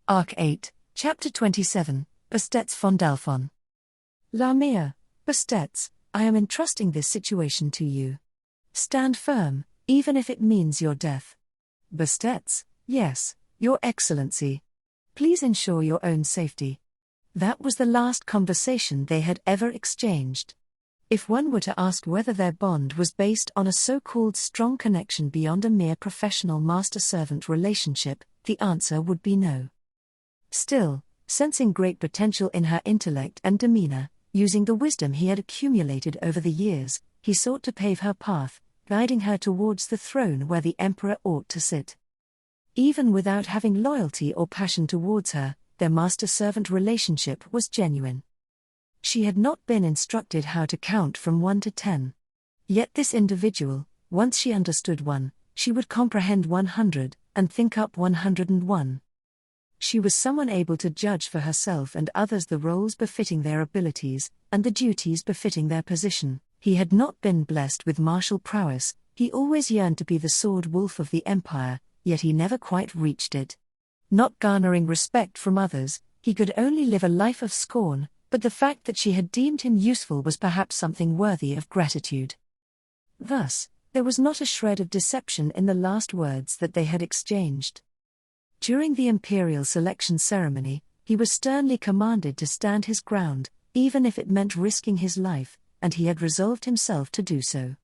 Arc 8, Chapter 27, Bastet's Fondalfon. Lamia, Bastet's, I am entrusting this situation to you. Stand firm, even if it means your death. Bastet's, yes, Your Excellency. Please ensure your own safety. That was the last conversation they had ever exchanged. If one were to ask whether their bond was based on a so-called strong connection beyond a mere professional master-servant relationship, the answer would be no. Still, sensing great potential in her intellect and demeanor, using the wisdom he had accumulated over the years, he sought to pave her path, guiding her towards the throne where the emperor ought to sit. Even without having loyalty or passion towards her, their master-servant relationship was genuine. She had not been instructed how to count from 1 to 10. Yet this individual, once she understood 1, she would comprehend 100, and think up 101. She was someone able to judge for herself and others the roles befitting their abilities, and the duties befitting their position. He had not been blessed with martial prowess, he always yearned to be the sword wolf of the empire, yet he never quite reached it. Not garnering respect from others, he could only live a life of scorn, but the fact that she had deemed him useful was perhaps something worthy of gratitude. Thus, there was not a shred of deception in the last words that they had exchanged. During the Imperial selection ceremony, he was sternly commanded to stand his ground, even if it meant risking his life, and he had resolved himself to do so.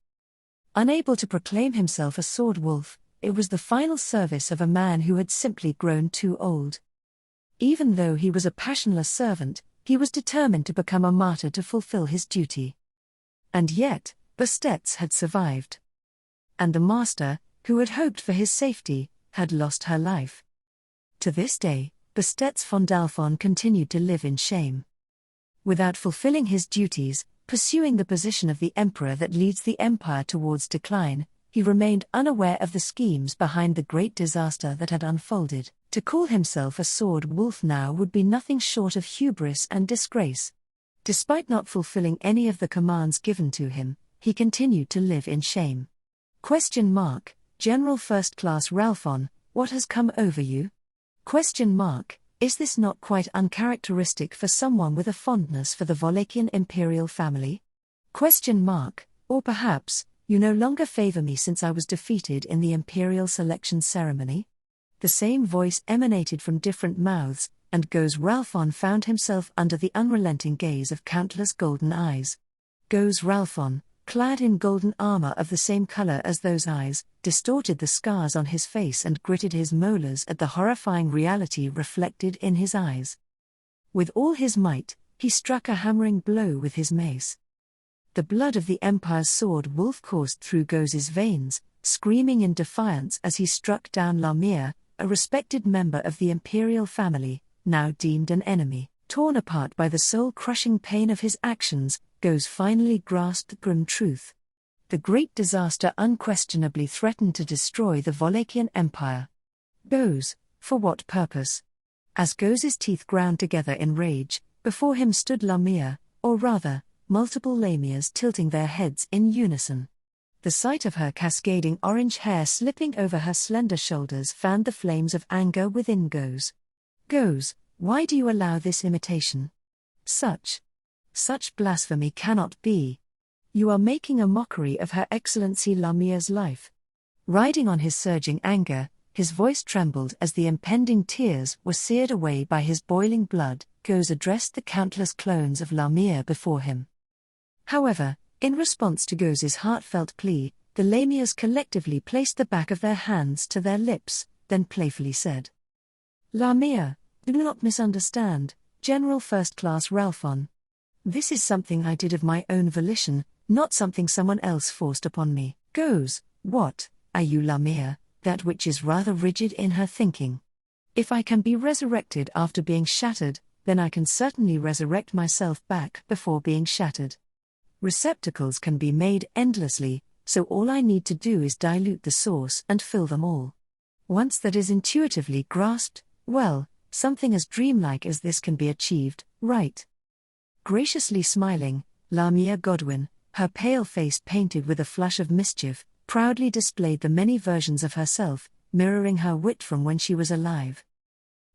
Unable to proclaim himself a sword wolf, it was the final service of a man who had simply grown too old. Even though he was a passionless servant, he was determined to become a martyr to fulfill his duty. And yet, Bastet's had survived. And the master, who had hoped for his safety, had lost her life. To this day, Bastet's Fondalfon continued to live in shame. Without fulfilling his duties, pursuing the position of the emperor that leads the empire towards decline, he remained unaware of the schemes behind the great disaster that had unfolded. To call himself a sword wolf now would be nothing short of hubris and disgrace. Despite not fulfilling any of the commands given to him, he continued to live in shame. General First Class Ralon, what has come over you? Is this not quite uncharacteristic for someone with a fondness for the Wallachian Imperial family? Or perhaps, you no longer favor me since I was defeated in the Imperial selection ceremony? The same voice emanated from different mouths, and Ralon found himself under the unrelenting gaze of countless golden eyes. Ralon, clad in golden armor of the same color as those eyes, distorted the scars on his face and gritted his molars at the horrifying reality reflected in his eyes. With all his might, he struck a hammering blow with his mace. The blood of the Empire's sword wolf coursed through Goz's veins, screaming in defiance as he struck down Lamia, a respected member of the Imperial family, now deemed an enemy. Torn apart by the soul-crushing pain of his actions, Goz finally grasped the grim truth. The great disaster unquestionably threatened to destroy the Wallachian Empire. Goz, for what purpose? As Goz's teeth ground together in rage, before him stood Lamia, or rather, multiple Lamias tilting their heads in unison. The sight of her cascading orange hair slipping over her slender shoulders fanned the flames of anger within Goz. Goz, why do you allow this imitation? Such blasphemy cannot be. You are making a mockery of Her Excellency Lamia's life. Riding on his surging anger, his voice trembled as the impending tears were seared away by his boiling blood. Goz addressed the countless clones of Lamia before him. However, in response to Goz's heartfelt plea, the Lamias collectively placed the back of their hands to their lips, then playfully said, Lamia, do not misunderstand, General First Class Ralon. This is something I did of my own volition, not something someone else forced upon me. Goz, what, are you Lamia, that which is rather rigid in her thinking? If I can be resurrected after being shattered, then I can certainly resurrect myself back before being shattered. Receptacles can be made endlessly, so all I need to do is dilute the source and fill them all. Once that is intuitively grasped, well, something as dreamlike as this can be achieved, right? Graciously smiling, Lamia Godwin, her pale face painted with a flush of mischief, proudly displayed the many versions of herself, mirroring her wit from when she was alive.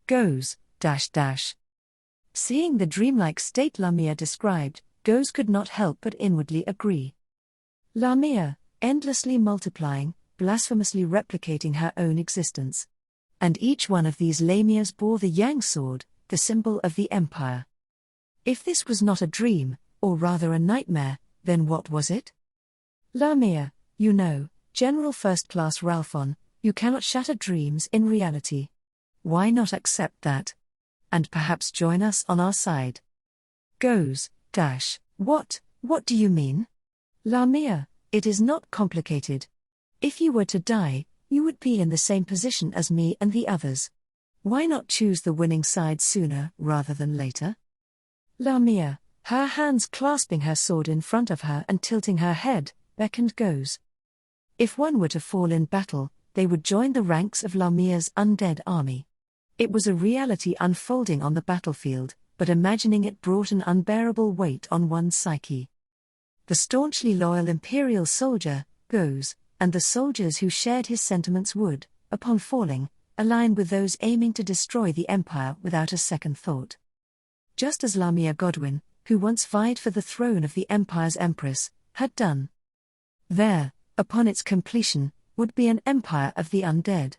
Goes, dash dash. Seeing the dreamlike state Lamia described, Goes could not help but inwardly agree. Lamia, endlessly multiplying, blasphemously replicating her own existence. And each one of these Lamias bore the Yang sword, the symbol of the Empire. If this was not a dream, or rather a nightmare, then what was it? Lamia, you know, General First Class Ralon, you cannot shatter dreams in reality. Why not accept that? And perhaps join us on our side. Goes, dash, what do you mean? Lamia, it is not complicated. If you were to die, you would be in the same position as me and the others. Why not choose the winning side sooner rather than later? Lamia, her hands clasping her sword in front of her and tilting her head, beckoned Goes. If one were to fall in battle, they would join the ranks of Lamia's undead army. It was a reality unfolding on the battlefield, but imagining it brought an unbearable weight on one's psyche. The staunchly loyal Imperial soldier, Goes, and the soldiers who shared his sentiments would, upon falling, align with those aiming to destroy the Empire without a second thought. Just as Lamia Godwin, who once vied for the throne of the Empire's Empress, had done. There, upon its completion, would be an empire of the undead.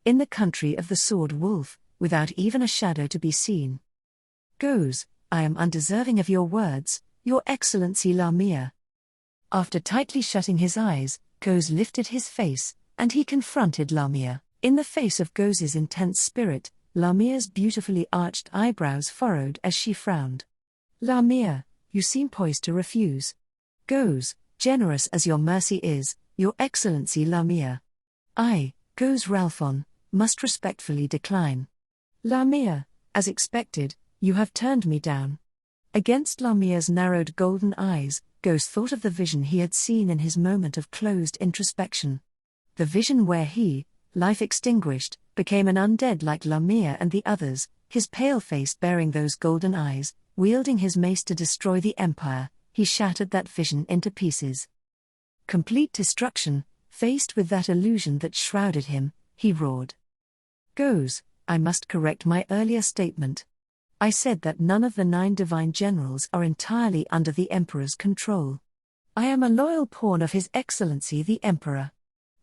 In the country of the sword wolf, without even a shadow to be seen. Goes, I am undeserving of your words, Your Excellency Lamia. After tightly shutting his eyes, Goes lifted his face, and he confronted Lamia. In the face of Goes's intense spirit, Lamia's beautifully arched eyebrows furrowed as she frowned. Lamia, you seem poised to refuse. Goes, generous as your mercy is, Your Excellency Lamia. I, Goes Ralon, must respectfully decline. Lamia, as expected, you have turned me down. Against Lamia's narrowed golden eyes, Goes thought of the vision he had seen in his moment of closed introspection. The vision where he, life extinguished, became an undead like Lamia and the others, his pale face bearing those golden eyes, wielding his mace to destroy the Empire. He shattered that vision into pieces. Complete destruction, faced with that illusion that shrouded him, he roared. Goes, I must correct my earlier statement. I said that none of the 9 divine generals are entirely under the Emperor's control. I am a loyal pawn of His Excellency the Emperor.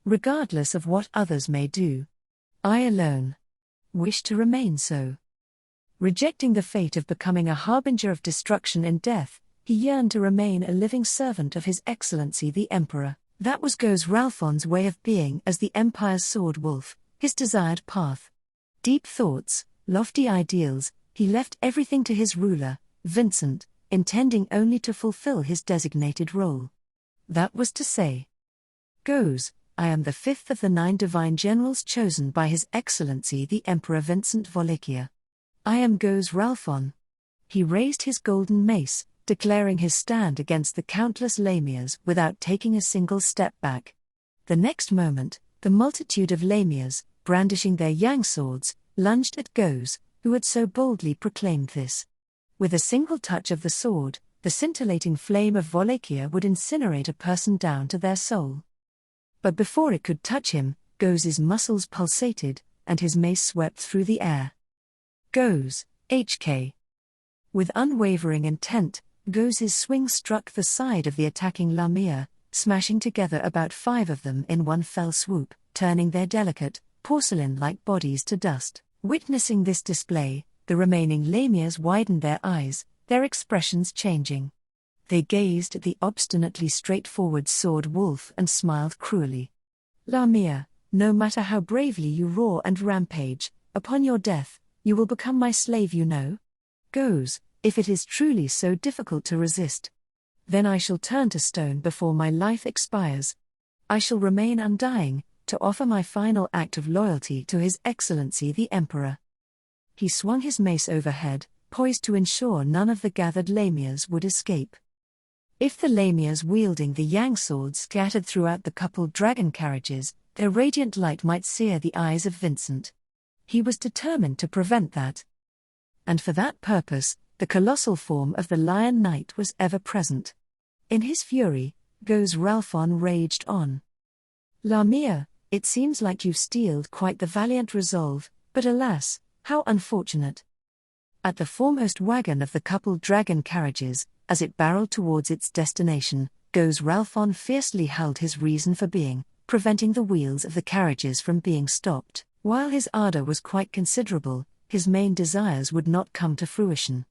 Regardless of what others may do. I alone wish to remain so. Rejecting the fate of becoming a harbinger of destruction and death, he yearned to remain a living servant of His Excellency the Emperor. That was Goes Ralfon's way of being as the Empire's sword wolf, his desired path. Deep thoughts, lofty ideals, he left everything to his ruler, Vincent, intending only to fulfill his designated role. That was to say, Goes, I am the 5th of the 9 divine generals chosen by His Excellency the Emperor Vincent Wallachia. I am Goes Ralon. He raised his golden mace, declaring his stand against the countless Lamias without taking a single step back. The next moment, the multitude of Lamias, brandishing their Yang swords, lunged at Goes, who had so boldly proclaimed this. With a single touch of the sword, the scintillating flame of Wallachia would incinerate a person down to their soul. But before it could touch him, Goes's muscles pulsated, and his mace swept through the air. Goes, HK. With unwavering intent, Goes's swing struck the side of the attacking Lamia, smashing together about 5 of them in one fell swoop, turning their delicate, porcelain-like bodies to dust. Witnessing this display, the remaining Lamias widened their eyes, their expressions changing. They gazed at the obstinately straightforward sword wolf and smiled cruelly. Lamia, no matter how bravely you roar and rampage, upon your death, you will become my slave, you know. Goes, if it is truly so difficult to resist. Then I shall turn to stone before my life expires. I shall remain undying, to offer my final act of loyalty to His Excellency the Emperor. He swung his mace overhead, poised to ensure none of the gathered Lamias would escape. If the Lamias wielding the Yang swords scattered throughout the coupled dragon carriages, their radiant light might sear the eyes of Vincent. He was determined to prevent that. And for that purpose, the colossal form of the Lion Knight was ever present. In his fury, Goes Ralon raged on. Lamia, it seems like you've steeled quite the valiant resolve, but alas, How unfortunate. At the foremost wagon of the coupled dragon carriages, as it barreled towards its destination, goes Ralphon fiercely held his reason for being, preventing the wheels of the carriages from being stopped. While his ardor was quite considerable, his main desires would not come to fruition.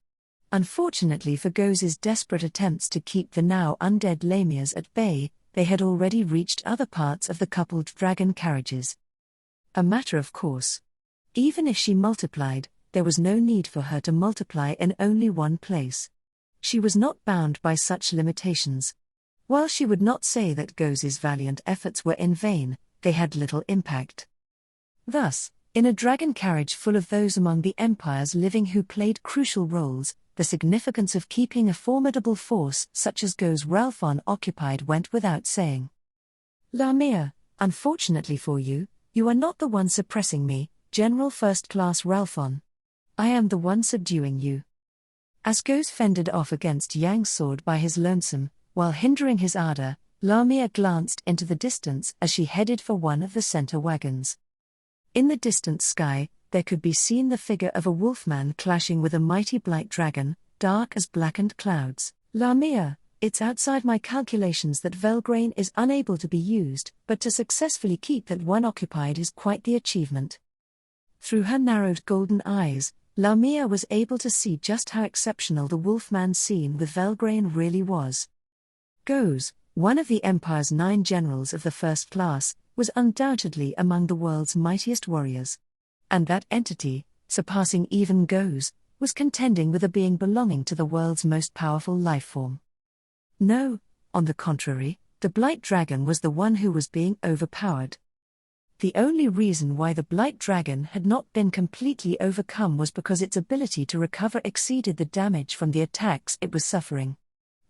Unfortunately for Goz's desperate attempts to keep the now undead Lamias at bay, they had already reached other parts of the coupled dragon carriages. A matter of course. Even if she multiplied, there was no need for her to multiply in only one place. She was not bound by such limitations. While she would not say that Goz's valiant efforts were in vain, they had little impact. Thus, in a dragon carriage full of those among the Empire's living who played crucial roles, the significance of keeping a formidable force such as Goz Ralphon occupied went without saying. Lamia, unfortunately for you, you are not the one suppressing me, General First Class Ralphon. I am the one subduing you. As Goz fended off against Yang's sword by his lonesome, while hindering his ardor, Lamia glanced into the distance as she headed for one of the center wagons. In the distant sky, there could be seen the figure of a wolfman clashing with a mighty blight dragon, dark as blackened clouds. Lamia, it's outside my calculations that Velgrain is unable to be used, but to successfully keep that one occupied is quite the achievement. Through her narrowed golden eyes, Lamia was able to see just how exceptional the wolfman scene with Velgrain really was. Goz, one of the Empire's 9 generals of the first class, was undoubtedly among the world's mightiest warriors. And that entity, surpassing even Goz, was contending with a being belonging to the world's most powerful lifeform. No, on the contrary, the Blight Dragon was the one who was being overpowered. The only reason why the Blight Dragon had not been completely overcome was because its ability to recover exceeded the damage from the attacks it was suffering.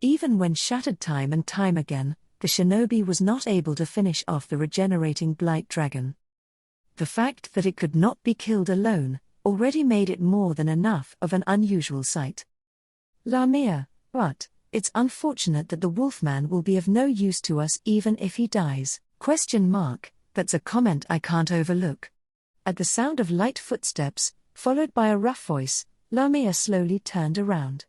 Even when shattered time and time again, the shinobi was not able to finish off the regenerating Blight Dragon. The fact that it could not be killed alone already made it more than enough of an unusual sight. Lamia, but it's unfortunate that the Wolfman will be of no use to us even if he dies. That's a comment I can't overlook. At the sound of light footsteps, followed by a rough voice, Lamia slowly turned around.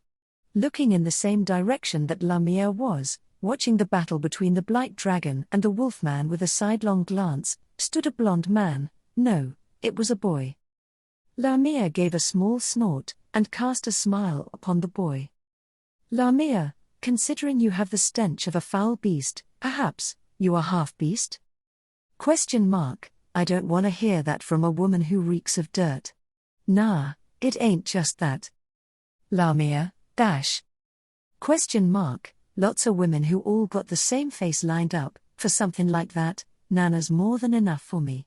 Looking in the same direction that Lamia was, watching the battle between the Blight Dragon and the Wolfman with a sidelong glance, stood a blond man. No, it was a boy. Lamia gave a small snort, and cast a smile upon the boy. Lamia, considering you have the stench of a foul beast, perhaps, you are half-beast? I don't want to hear that from a woman who reeks of dirt. Nah, it ain't just that. Lamia, dash. Lots of women who all got the same face lined up, for something like that, Nana's more than enough for me.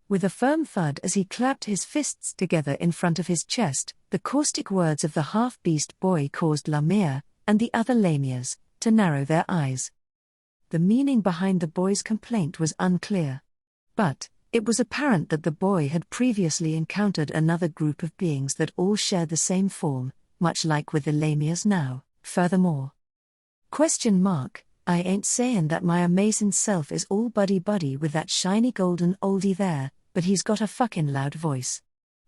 With a firm thud as he clapped his fists together in front of his chest, the caustic words of the half-beast boy caused Lamia, and the other Lamias, to narrow their eyes. The meaning behind the boy's complaint was unclear. But it was apparent that the boy had previously encountered another group of beings that all shared the same form, much like with the Lamias now. Furthermore, I ain't sayin' that my amazing self is all buddy-buddy with that shiny golden oldie there, but he's got a fucking loud voice.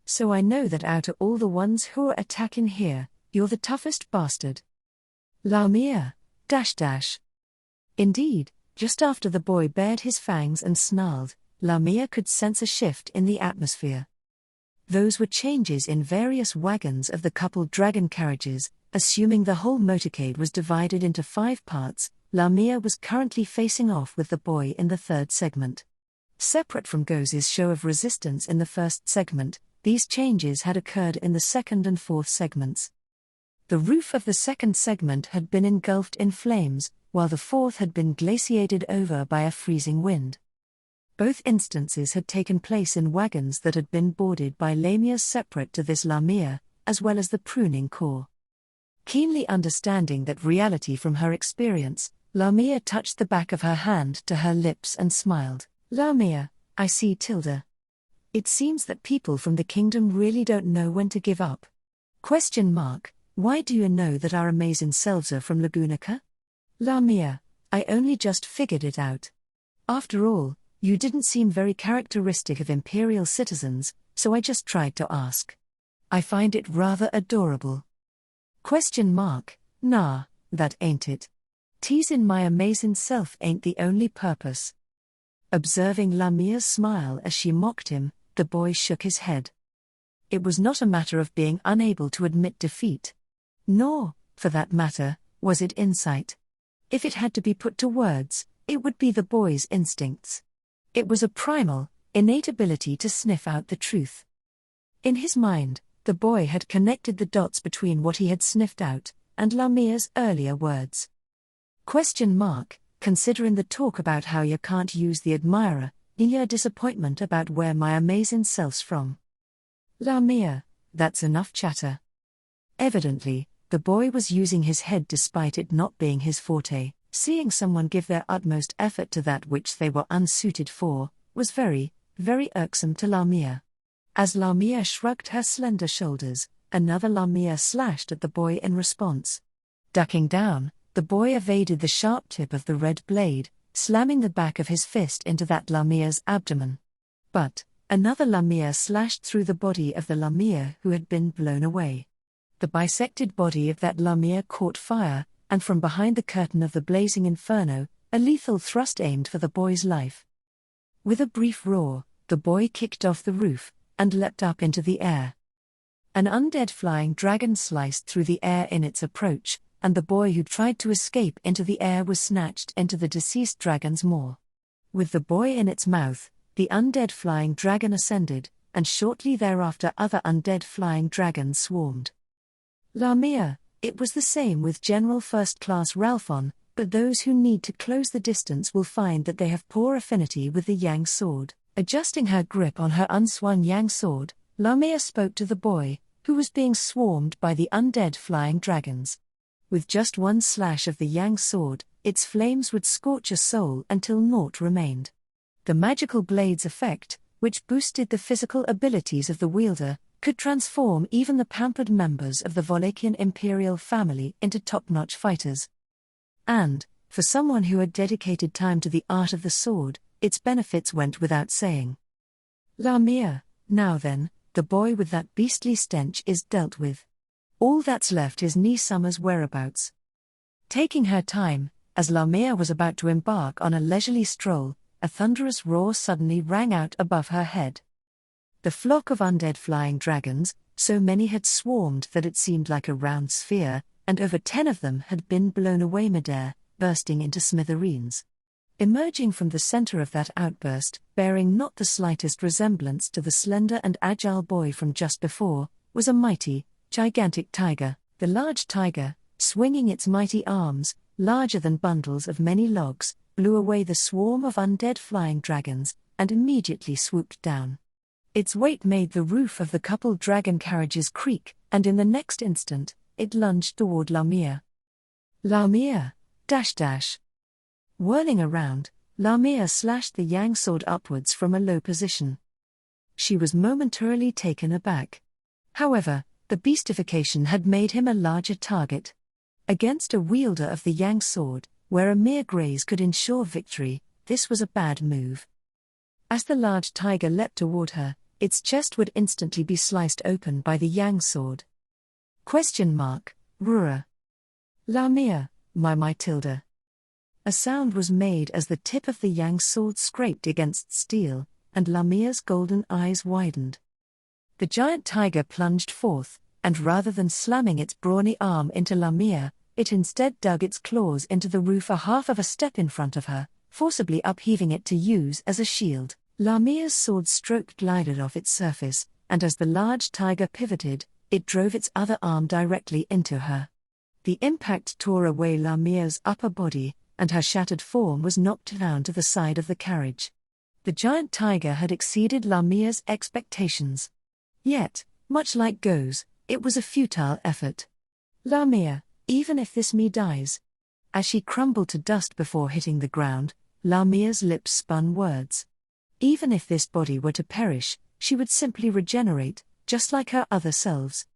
So I know that out of all the ones who are attacking here, you're the toughest bastard. Lamia, dash. Indeed, just after the boy bared his fangs and snarled, Lamia could sense a shift in the atmosphere. Those were changes in various wagons of the coupled dragon carriages. Assuming the whole motorcade was divided into 5 parts, Lamia was currently facing off with the boy in the 3rd segment. Separate from Goz's show of resistance in the 1st segment, these changes had occurred in the 2nd and 4th segments. The roof of the 2nd segment had been engulfed in flames, while the 4th had been glaciated over by a freezing wind. Both instances had taken place in wagons that had been boarded by Lamias separate to this Lamia, as well as the pruning corps. Keenly understanding that reality from her experience, Lamia touched the back of her hand to her lips and smiled. Lamia, I see Tilda. It seems that people from the kingdom really don't know when to give up. Why do you know that our amazing selves are from Lagunica? Lamia, I only just figured it out. After all, you didn't seem very characteristic of Imperial citizens, so I just tried to ask. I find it rather adorable. ? Nah, that ain't it. Teasing my amazing self ain't the only purpose. Observing Lamia's smile as she mocked him, the boy shook his head. It was not a matter of being unable to admit defeat. Nor, for that matter, was it insight. If it had to be put to words, it would be the boy's instincts. It was a primal, innate ability to sniff out the truth. In his mind, the boy had connected the dots between what he had sniffed out and Lamia's earlier words. ? Considering the talk about how you can't use the admirer, your disappointment about where my amazing self's from. Lamia, that's enough chatter. Evidently, the boy was using his head despite it not being his forte. Seeing someone give their utmost effort to that which they were unsuited for, was very, very irksome to Lamia. As Lamia shrugged her slender shoulders, another Lamia slashed at the boy in response. Ducking down, the boy evaded the sharp tip of the red blade, slamming the back of his fist into that Lamia's abdomen. But another Lamia slashed through the body of the Lamia who had been blown away. The bisected body of that Lamia caught fire, and from behind the curtain of the blazing inferno, a lethal thrust aimed for the boy's life. With a brief roar, the boy kicked off the roof, and leapt up into the air. An undead flying dragon sliced through the air in its approach, and the boy who tried to escape into the air was snatched into the deceased dragon's maw. With the boy in its mouth, the undead flying dragon ascended, and shortly thereafter other undead flying dragons swarmed. Lamia, it was the same with General First Class Ralon, but those who need to close the distance will find that they have poor affinity with the yang sword. Adjusting her grip on her unswung yang sword, Lamia spoke to the boy, who was being swarmed by the undead flying dragons. With just one slash of the yang sword, its flames would scorch a soul until naught remained. The magical blade's effect, which boosted the physical abilities of the wielder, could transform even the pampered members of the Wallachian Imperial family into top-notch fighters. And, for someone who had dedicated time to the art of the sword, its benefits went without saying. Lamia, now then, the boy with that beastly stench is dealt with. All that's left is Summer's whereabouts. Taking her time, as Lamia was about to embark on a leisurely stroll, a thunderous roar suddenly rang out above her head. The flock of undead flying dragons, so many had swarmed that it seemed like a round sphere, and over 10 of them had been blown away midair, bursting into smithereens. Emerging from the center of that outburst, bearing not the slightest resemblance to the slender and agile boy from just before, was a mighty, gigantic tiger. The large tiger, swinging its mighty arms, larger than bundles of many logs, blew away the swarm of undead flying dragons, and immediately swooped down. Its weight made the roof of the coupled dragon carriages creak, and in the next instant, it lunged toward Lamia. Lamia, dash. Whirling around, Lamia slashed the yang sword upwards from a low position. She was momentarily taken aback. However, the beastification had made him a larger target. Against a wielder of the yang sword, where a mere graze could ensure victory, this was a bad move. As the large tiger leapt toward her, its chest would instantly be sliced open by the yang sword. ? Rura. Lamia, my tilde. A sound was made as the tip of the yang sword scraped against steel, and Lamia's golden eyes widened. The giant tiger plunged forth, and rather than slamming its brawny arm into Lamia, it instead dug its claws into the roof a half of a step in front of her, forcibly upheaving it to use as a shield. Lamia's sword stroke glided off its surface, and as the large tiger pivoted, it drove its other arm directly into her. The impact tore away Lamia's upper body, and her shattered form was knocked down to the side of the carriage. The giant tiger had exceeded Lamia's expectations. Yet, much like Go's, it was a futile effort. Lamia, even if this me dies. As she crumbled to dust before hitting the ground, Lamia's lips spun words. Even if this body were to perish, she would simply regenerate, just like her other selves.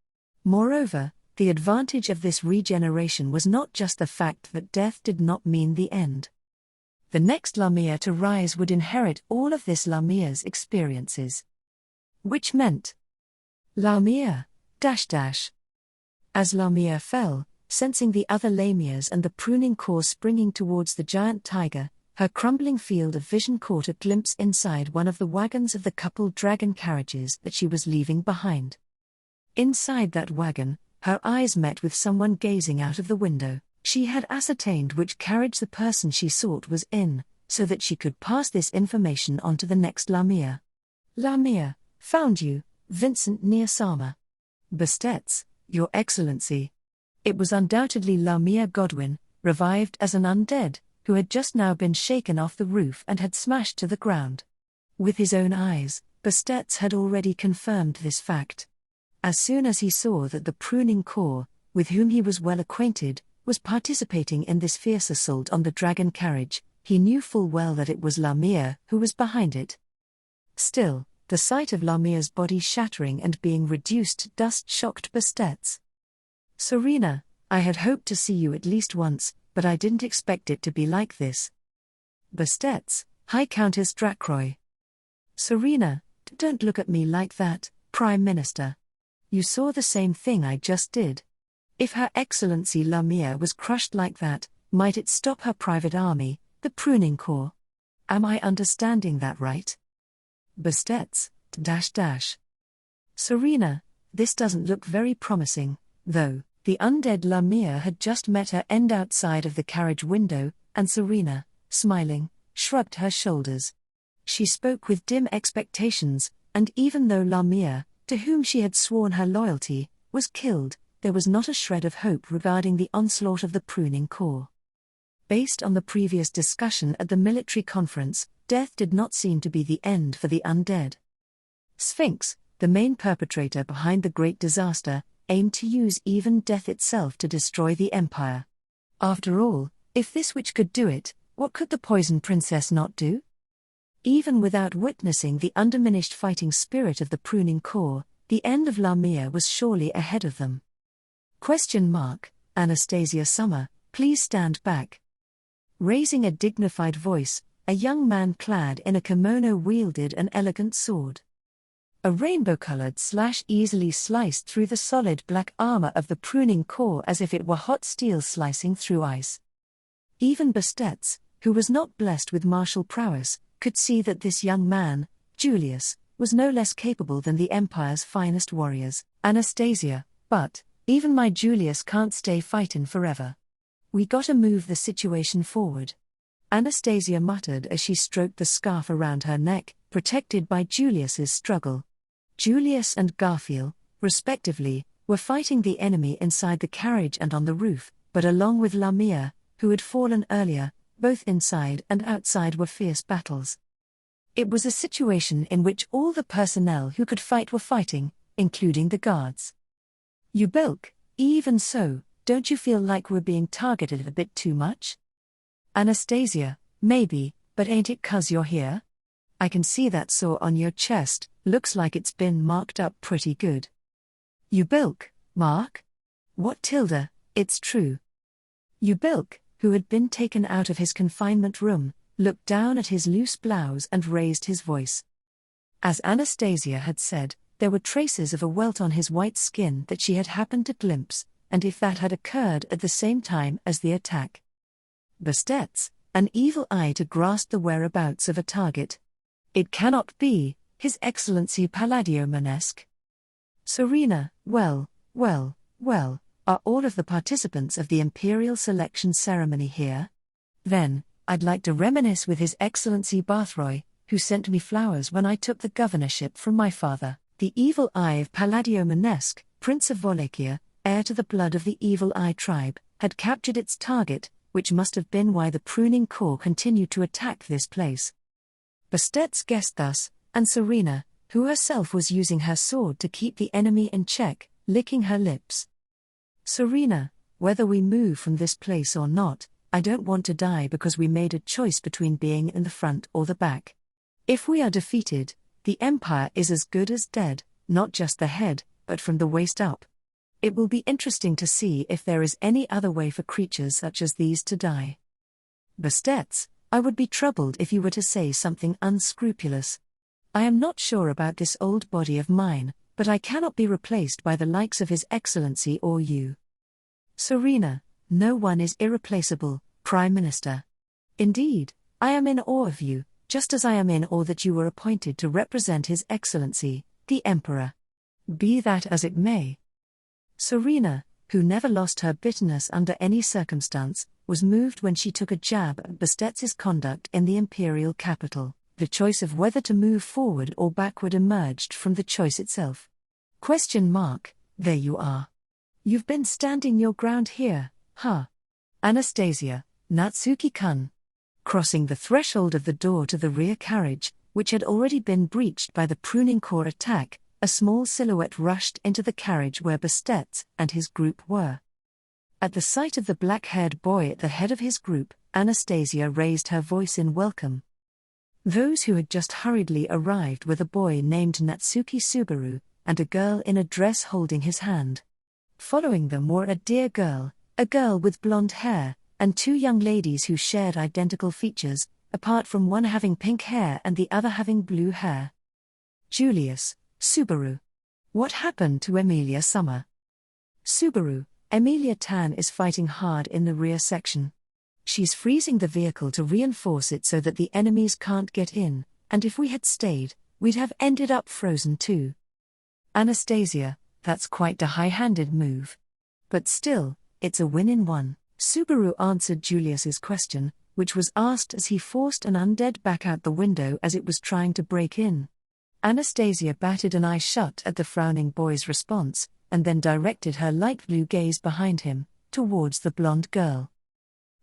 Moreover, the advantage of this regeneration was not just the fact that death did not mean the end. The next Lamia to rise would inherit all of this Lamia's experiences. which meant Lamia, dash dash. As Lamia fell, sensing the other Lamias and the pruning core springing towards the giant tiger, her crumbling field of vision caught a glimpse inside one of the wagons of the coupled dragon carriages that she was leaving behind. Inside that wagon, her eyes met with someone gazing out of the window. She had ascertained which carriage the person she sought was in, so that she could pass this information on to the next Lamia. Lamia, found you, Vincent near Sama. Bastet, Your Excellency. It was undoubtedly Lamia Godwin, revived as an undead, who had just now been shaken off the roof and had smashed to the ground. With his own eyes, Bastet had already confirmed this fact. As soon as he saw that the pruning core, with whom he was well acquainted, was participating in this fierce assault on the dragon carriage, he knew full well that it was Lamia who was behind it. Still, the sight of Lamia's body shattering and being reduced to dust shocked Bastet. Serena, I had hoped to see you at least once, but I didn't expect it to be like this. Bastet, High Countess Dracroy. Serena, don't look at me like that, Prime Minister. You saw the same thing I just did. If Her Excellency Lamia was crushed like that, might it stop her private army, the pruning corps? Am I understanding that right? Bastet, dash dash. Serena, this doesn't look very promising, though. The undead Lamia had just met her end outside of the carriage window, and Serena, smiling, shrugged her shoulders. She spoke with dim expectations, and even though Lamia, to whom she had sworn her loyalty, was killed, there was not a shred of hope regarding the onslaught of the pruning corps. Based on the previous discussion at the military conference, death did not seem to be the end for the undead. Sphinx, the main perpetrator behind the great disaster, aimed to use even death itself to destroy the empire. After all, if this witch could do it, what could the poison princess not do? Even without witnessing the undiminished fighting spirit of the pruning corps, the end of Lamia was surely ahead of them. Anastasia Summer, please stand back. Raising a dignified voice, a young man clad in a kimono wielded an elegant sword. A rainbow-colored slash easily sliced through the solid black armor of the pruning corps as if it were hot steel slicing through ice. Even Bastet, who was not blessed with martial prowess, could see that this young man, Julius, was no less capable than the Empire's finest warriors, Anastasia, but, even my Julius can't stay fightin' forever. We gotta move the situation forward. Anastasia muttered as she stroked the scarf around her neck, protected by Julius's struggle. Julius and Garfield, respectively, were fighting the enemy inside the carriage and on the roof, but along with Lamia, who had fallen earlier, both inside and outside were fierce battles. It was a situation in which all the personnel who could fight were fighting, including the guards. You bilk, even so, don't you feel like we're being targeted a bit too much? Anastasia, maybe, but ain't it 'cause you're here? I can see that sore on your chest, looks like it's been marked up pretty good. You bilk, Mark? What tilde, it's true. You bilk, who had been taken out of his confinement room, looked down at his loose blouse and raised his voice. As Anastasia had said, there were traces of a welt on his white skin that she had happened to glimpse, and if that had occurred at the same time as the attack. Bastet, an evil eye to grasp the whereabouts of a target. It cannot be, His Excellency Palladio Manesque. Serena, well, are all of the participants of the Imperial selection ceremony here? Then, I'd like to reminisce with His Excellency Balleroy, who sent me flowers when I took the governorship from my father, the evil eye of Palladio Manesque, Prince of Wallachia, heir to the blood of the evil eye tribe, had captured its target, which must have been why the pruning corps continued to attack this place. Bastet guessed thus, and Serena, who herself was using her sword to keep the enemy in check, licking her lips. Serena, whether we move from this place or not, I don't want to die because we made a choice between being in the front or the back. If we are defeated, the Empire is as good as dead, not just the head, but from the waist up. It will be interesting to see if there is any other way for creatures such as these to die. Bastet, I would be troubled if you were to say something unscrupulous. I am not sure about this old body of mine, but I cannot be replaced by the likes of His Excellency or you. Serena, no one is irreplaceable, Prime Minister. Indeed, I am in awe of you, just as I am in awe that you were appointed to represent His Excellency, the Emperor. Be that as it may. Serena, who never lost her bitterness under any circumstance, was moved when she took a jab at Bastet's conduct in the Imperial capital. The choice of whether to move forward or backward emerged from the choice itself. There you are. You've been standing your ground here, huh? Anastasia, Natsuki-kun. Crossing the threshold of the door to the rear carriage, which had already been breached by the pruning core attack, a small silhouette rushed into the carriage where Bastet and his group were. At the sight of the black-haired boy at the head of his group, Anastasia raised her voice in welcome. Those who had just hurriedly arrived were the boy named Natsuki Subaru, and a girl in a dress holding his hand. Following them were a dear girl, a girl with blonde hair, and two young ladies who shared identical features, apart from one having pink hair and the other having blue hair. Julius, Subaru. What happened to Amelia Summer? Subaru, Amelia Tan is fighting hard in the rear section. She's freezing the vehicle to reinforce it so that the enemies can't get in, and if we had stayed, we'd have ended up frozen too. Anastasia, that's quite a high-handed move. But still, it's a win in one. Subaru answered Julius's question, which was asked as he forced an undead back out the window as it was trying to break in. Anastasia batted an eye shut at the frowning boy's response, and then directed her light blue gaze behind him, towards the blonde girl.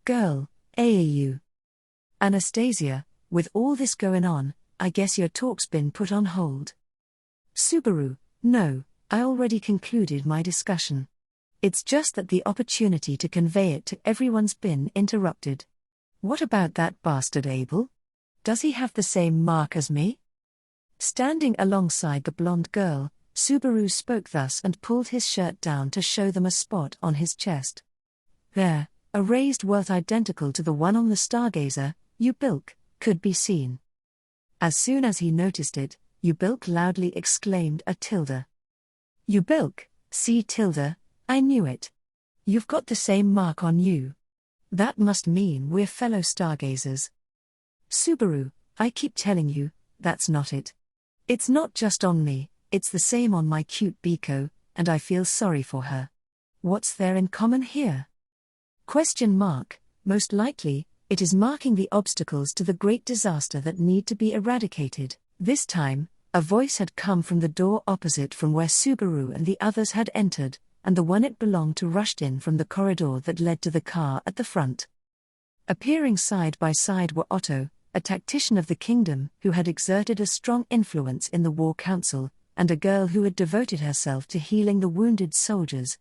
Girl, AAU. Anastasia, with all this going on, I guess your talk's been put on hold. Subaru, no, I already concluded my discussion. It's just that the opportunity to convey it to everyone's been interrupted. What about that bastard Abel? Does he have the same mark as me? Standing alongside the blonde girl, Subaru spoke thus and pulled his shirt down to show them a spot on his chest. There, a raised welt identical to the one on the stargazer, Ubilk, could be seen. As soon as he noticed it, Ubilk loudly exclaimed a tilde. Ubilk, see tilde, I knew it. You've got the same mark on you. That must mean we're fellow stargazers. Subaru, I keep telling you, that's not it. It's not just on me, it's the same on my cute Biko, and I feel sorry for her. What's there in common here? Most likely, it is marking the obstacles to the great disaster that need to be eradicated. This time, a voice had come from the door opposite from where Subaru and the others had entered, and the one it belonged to rushed in from the corridor that led to the car at the front. Appearing side by side were Otto, a tactician of the kingdom who had exerted a strong influence in the war council, and a girl who had devoted herself to healing the wounded soldiers.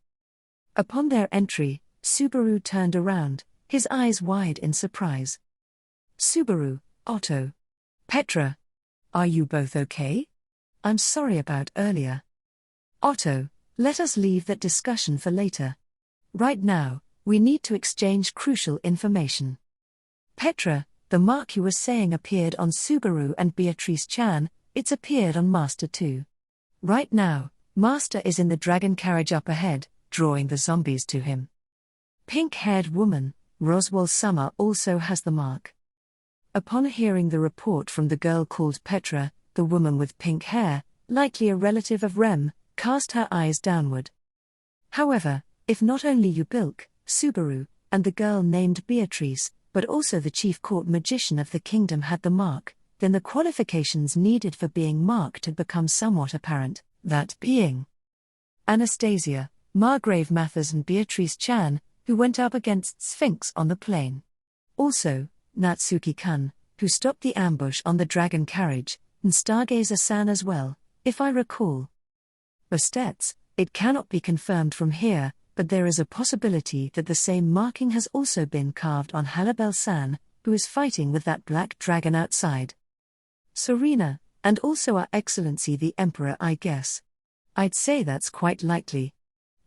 Upon their entry, Subaru turned around, his eyes wide in surprise. Subaru, Otto. Petra. Are you both okay? I'm sorry about earlier. Otto, let us leave that discussion for later. Right now, we need to exchange crucial information. Petra, the mark you were saying appeared on Subaru and Beatrice Chan, it's appeared on Master too. Right now, Master is in the dragon carriage up ahead, drawing the zombies to him. Pink-haired woman, Roswell Summer also has the mark. Upon hearing the report from the girl called Petra, the woman with pink hair, likely a relative of Rem, cast her eyes downward. However, if not only Ubilk, Subaru, and the girl named Beatrice, but also the chief court magician of the kingdom had the mark, then the qualifications needed for being marked had become somewhat apparent, that being Anastasia, Margrave Mathers and Beatrice Chan, who went up against Sphinx on the plain. Also, Natsuki-kun, who stopped the ambush on the dragon carriage, and Stargazer-san as well, if I recall. Bastet's, it cannot be confirmed from here, but there is a possibility that the same marking has also been carved on Halibel-san, who is fighting with that black dragon outside. Serena, and also Our Excellency the Emperor, I guess. I'd say that's quite likely.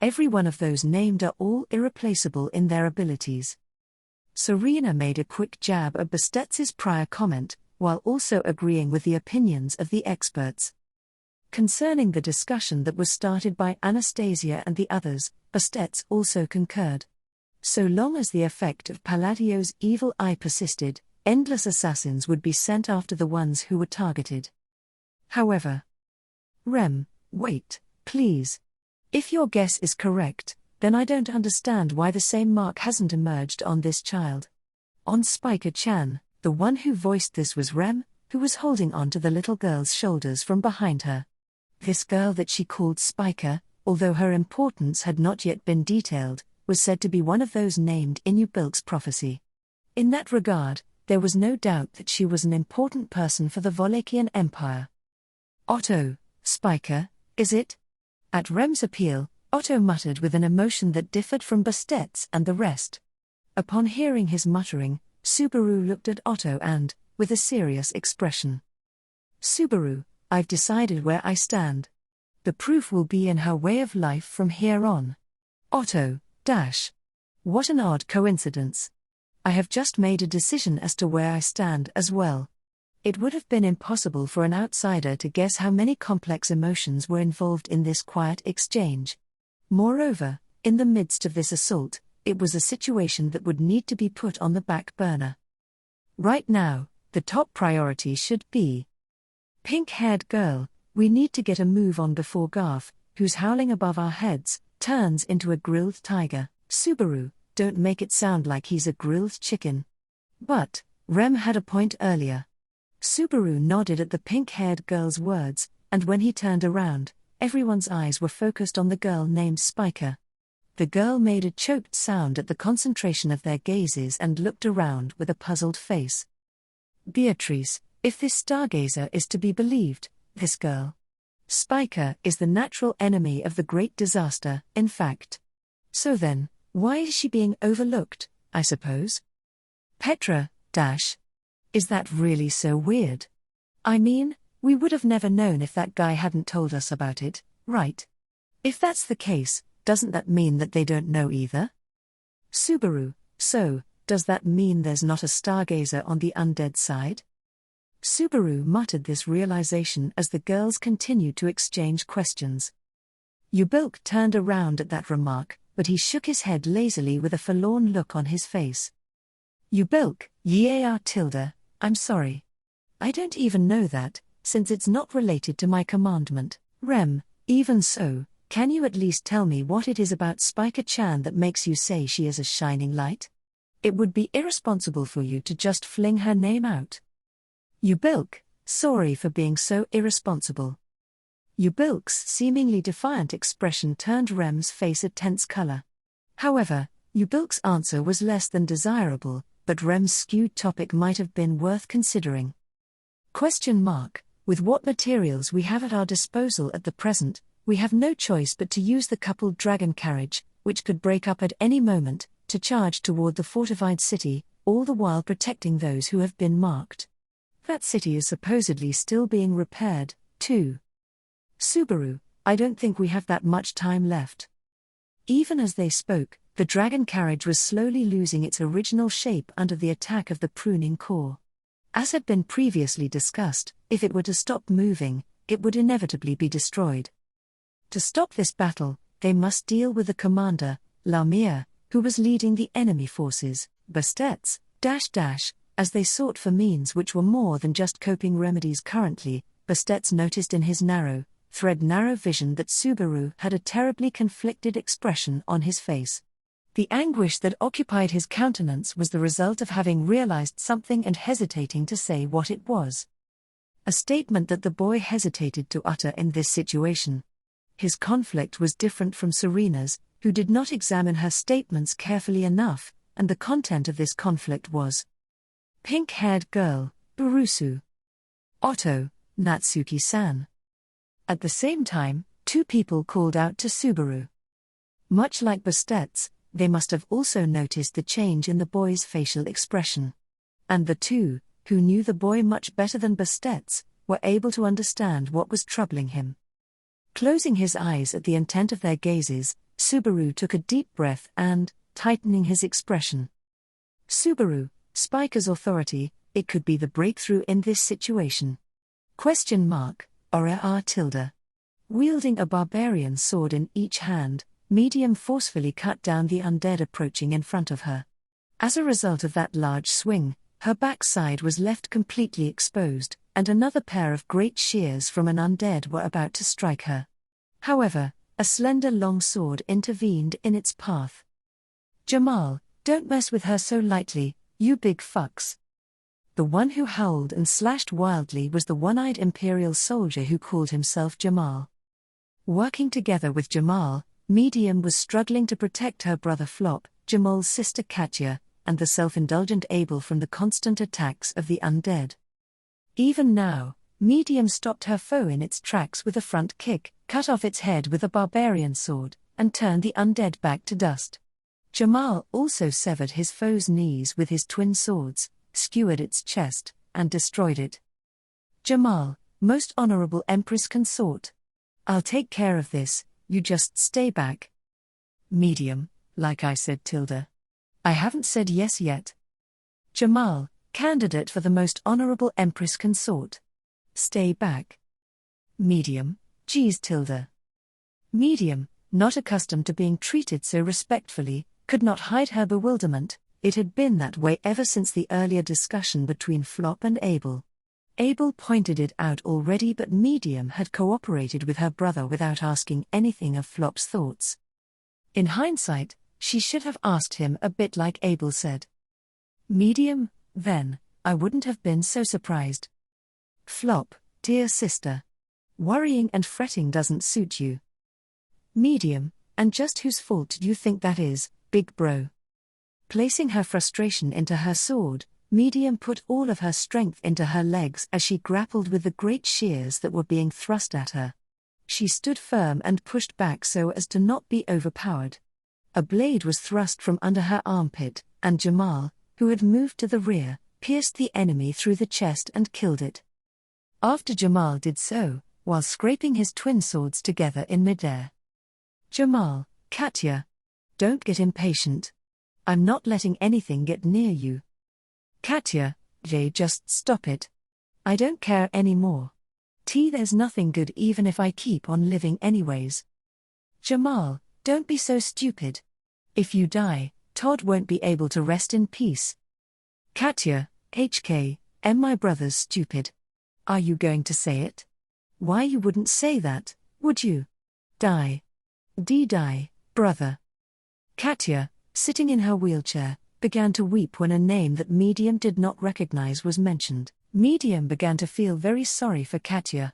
Every one of those named are all irreplaceable in their abilities. Serena made a quick jab at Bastet's prior comment, while also agreeing with the opinions of the experts. Concerning the discussion that was started by Anastasia and the others, Bastet also concurred. So long as the effect of Palladio's evil eye persisted, endless assassins would be sent after the ones who were targeted. However, wait, please. If your guess is correct, then I don't understand why the same mark hasn't emerged on this child. On Spiker-chan, the one who voiced this was Rem, who was holding on to the little girl's shoulders from behind her. This girl that she called Spiker, although her importance had not yet been detailed, was said to be one of those named in Ubilk's prophecy. In that regard, there was no doubt that she was an important person for the Wallachian Empire. Otto, Spiker, is it? At Rem's appeal, Otto muttered with an emotion that differed from Bastet's and the rest. Upon hearing his muttering, Subaru looked at Otto and, with a serious expression. Subaru, I've decided where I stand. The proof will be in her way of life from here on. Otto, what an odd coincidence. I have just made a decision as to where I stand as well. It would have been impossible for an outsider to guess how many complex emotions were involved in this quiet exchange. Moreover, in the midst of this assault, it was a situation that would need to be put on the back burner. Right now, the top priority should be pink-haired girl. We need to get a move on before Garth, who's howling above our heads, turns into a grilled tiger. Subaru, don't make it sound like he's a grilled chicken. But, Rem had a point earlier. Subaru nodded at the pink-haired girl's words, and when he turned around, everyone's eyes were focused on the girl named Spiker. The girl made a choked sound at the concentration of their gazes and looked around with a puzzled face. Beatrice, if this stargazer is to be believed, this girl, Spiker, is the natural enemy of the great disaster, in fact. So then, why is she being overlooked, I suppose? Petra, is that really so weird? I mean, we would have never known if that guy hadn't told us about it, right? If that's the case, doesn't that mean that they don't know either? Subaru, so, does that mean there's not a stargazer on the undead side? Subaru muttered this realization as the girls continued to exchange questions. Ubilk turned around at that remark, but he shook his head lazily with a forlorn look on his face. Ubilk, I'm sorry. I don't even know that, since it's not related to my commandment. Rem, even so, can you at least tell me what it is about Spiker-chan that makes you say she is a shining light? It would be irresponsible for you to just fling her name out. Ubilk, sorry for being so irresponsible. Ubilk's seemingly defiant expression turned Rem's face a tense color. However, Ubilk's answer was less than desirable, but Rem's skewed topic might have been worth considering. With what materials we have at our disposal at the present, we have no choice but to use the coupled dragon carriage, which could break up at any moment, to charge toward the fortified city, all the while protecting those who have been marked. That city is supposedly still being repaired, too. Subaru, I don't think we have that much time left. Even as they spoke, the dragon carriage was slowly losing its original shape under the attack of the pruning core. As had been previously discussed, if it were to stop moving, it would inevitably be destroyed. To stop this battle, they must deal with the commander, Lamia, who was leading the enemy forces, Bastet's, as they sought for means which were more than just coping remedies currently. Bastet noticed in his narrow vision that Subaru had a terribly conflicted expression on his face. The anguish that occupied his countenance was the result of having realized something and hesitating to say what it was. A statement that the boy hesitated to utter in this situation. His conflict was different from Serena's, who did not examine her statements carefully enough, and the content of this conflict was: pink-haired girl, Barusu. Otto, Natsuki-san. At the same time, two people called out to Subaru. Much like Bastet's, they must have also noticed the change in the boy's facial expression. And the two, who knew the boy much better than Bastet's, were able to understand what was troubling him. Closing his eyes at the intent of their gazes, Subaru took a deep breath and, tightening his expression. Subaru, Spiker's authority, it could be the breakthrough in this situation. Question mark, Ora R tilde. Wielding a barbarian sword in each hand, Medium forcefully cut down the undead approaching in front of her. As a result of that large swing, her backside was left completely exposed, and another pair of great shears from an undead were about to strike her. However, a slender long sword intervened in its path. Jamal, don't mess with her so lightly, you big fucks. The one who howled and slashed wildly was the one-eyed Imperial soldier who called himself Jamal. Working together with Jamal, Medium was struggling to protect her brother Flop, Jamal's sister Katya, and the self-indulgent Abel from the constant attacks of the undead. Even now, Medium stopped her foe in its tracks with a front kick, cut off its head with a barbarian sword, and turned the undead back to dust. Jamal also severed his foe's knees with his twin swords, skewered its chest, and destroyed it. Jamal, most honorable Empress Consort. I'll take care of this, you just stay back. Medium, like I said tilde. I haven't said yes yet. Jamal, candidate for the most honorable Empress Consort. Stay back. Medium, geez tilde. Medium, not accustomed to being treated so respectfully, could not hide her bewilderment. It had been that way ever since the earlier discussion between Flop and Abel. Abel pointed it out already, but Medium had cooperated with her brother without asking anything of Flop's thoughts. In hindsight, she should have asked him a bit like Abel said. Medium, then, I wouldn't have been so surprised. Flop, dear sister. Worrying and fretting doesn't suit you. Medium, and just whose fault do you think that is, big bro? Placing her frustration into her sword, Medium put all of her strength into her legs as she grappled with the great shears that were being thrust at her. She stood firm and pushed back so as to not be overpowered. A blade was thrust from under her armpit, and Jamal, who had moved to the rear, pierced the enemy through the chest and killed it. After Jamal did so, while scraping his twin swords together in midair. Jamal, Katya. Don't get impatient. I'm not letting anything get near you. Katya, Jay, just stop it. I don't care anymore. There's nothing good even if I keep on living anyways. Jamal, don't be so stupid. If you die, Todd won't be able to rest in peace. Katya, my brother's stupid. Are you going to say it? Why you wouldn't say that, would you? Die. Die, brother. Katya, sitting in her wheelchair, began to weep when a name that Medium did not recognize was mentioned. Medium began to feel very sorry for Katya.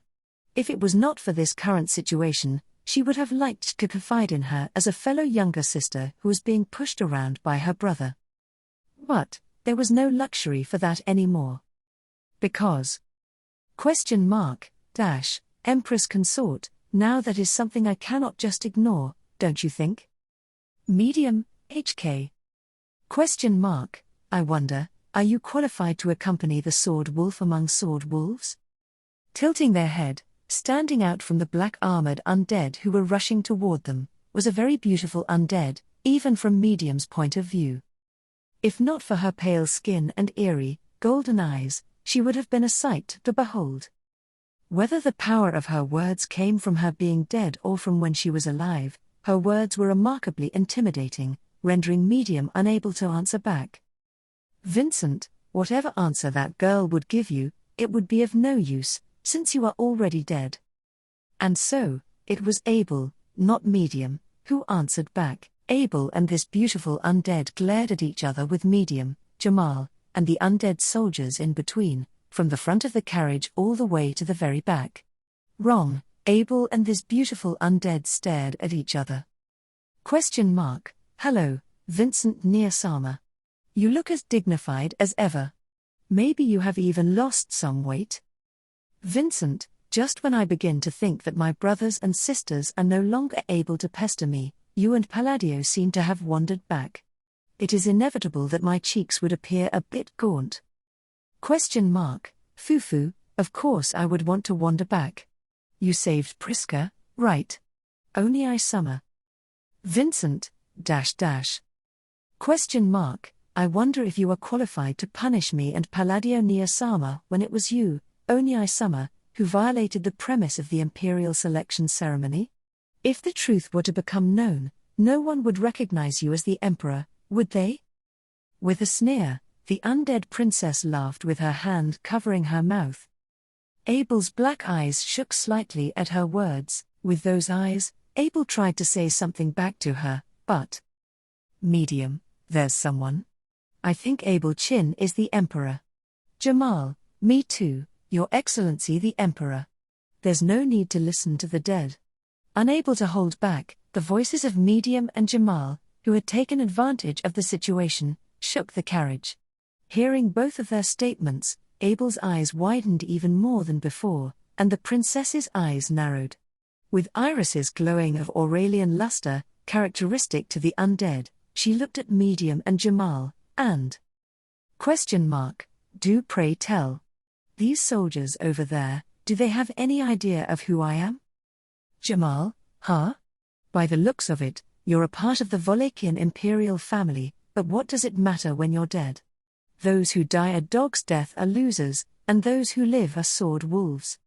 If it was not for this current situation, she would have liked to confide in her as a fellow younger sister who was being pushed around by her brother. But there was no luxury for that anymore. Because Empress Consort, now that is something I cannot just ignore, don't you think? Medium, I wonder, are you qualified to accompany the sword wolf among sword wolves? Tilting their head, standing out from the black-armored undead who were rushing toward them, was a very beautiful undead, even from Medium's point of view. If not for her pale skin and eerie, golden eyes, she would have been a sight to behold. Whether the power of her words came from her being dead or from when she was alive, her words were remarkably intimidating, rendering Medium unable to answer back. Vincent, whatever answer that girl would give you, it would be of no use, since you are already dead. And so, it was Abel, not Medium, who answered back. Abel and this beautiful undead glared at each other with Medium, Jamal, and the undead soldiers in between, from the front of the carriage all the way to the very back. Wrong, Abel and this beautiful undead stared at each other. Hello, Vincent Near-Sama. You look as dignified as ever. Maybe you have even lost some weight. Vincent, just when I begin to think that my brothers and sisters are no longer able to pester me, you and Palladio seem to have wandered back. It is inevitable that my cheeks would appear a bit gaunt. Fufu, of course I would want to wander back. You saved Prisca, right? Only I summer. Vincent, .. I wonder if you are qualified to punish me and Palladio Nia-sama when it was you, Oniai-sama, who violated the premise of the Imperial selection ceremony? If the truth were to become known, no one would recognize you as the Emperor, would they? With a sneer, the undead princess laughed with her hand covering her mouth. Abel's black eyes shook slightly at her words. With those eyes, Abel tried to say something back to her, but... Medium, there's someone. I think Abel Chin is the Emperor. Jamal, me too, Your Excellency the Emperor. There's no need to listen to the dead. Unable to hold back, the voices of Medium and Jamal, who had taken advantage of the situation, shook the carriage. Hearing both of their statements, Abel's eyes widened even more than before, and the princess's eyes narrowed. With irises glowing of Aurelian luster, characteristic to the undead, she looked at Medium and Jamal, and... Do pray tell. These soldiers over there, do they have any idea of who I am? Jamal, huh? By the looks of it, you're a part of the Wallachian Imperial family, but what does it matter when you're dead? Those who die a dog's death are losers, and those who live are sword wolves.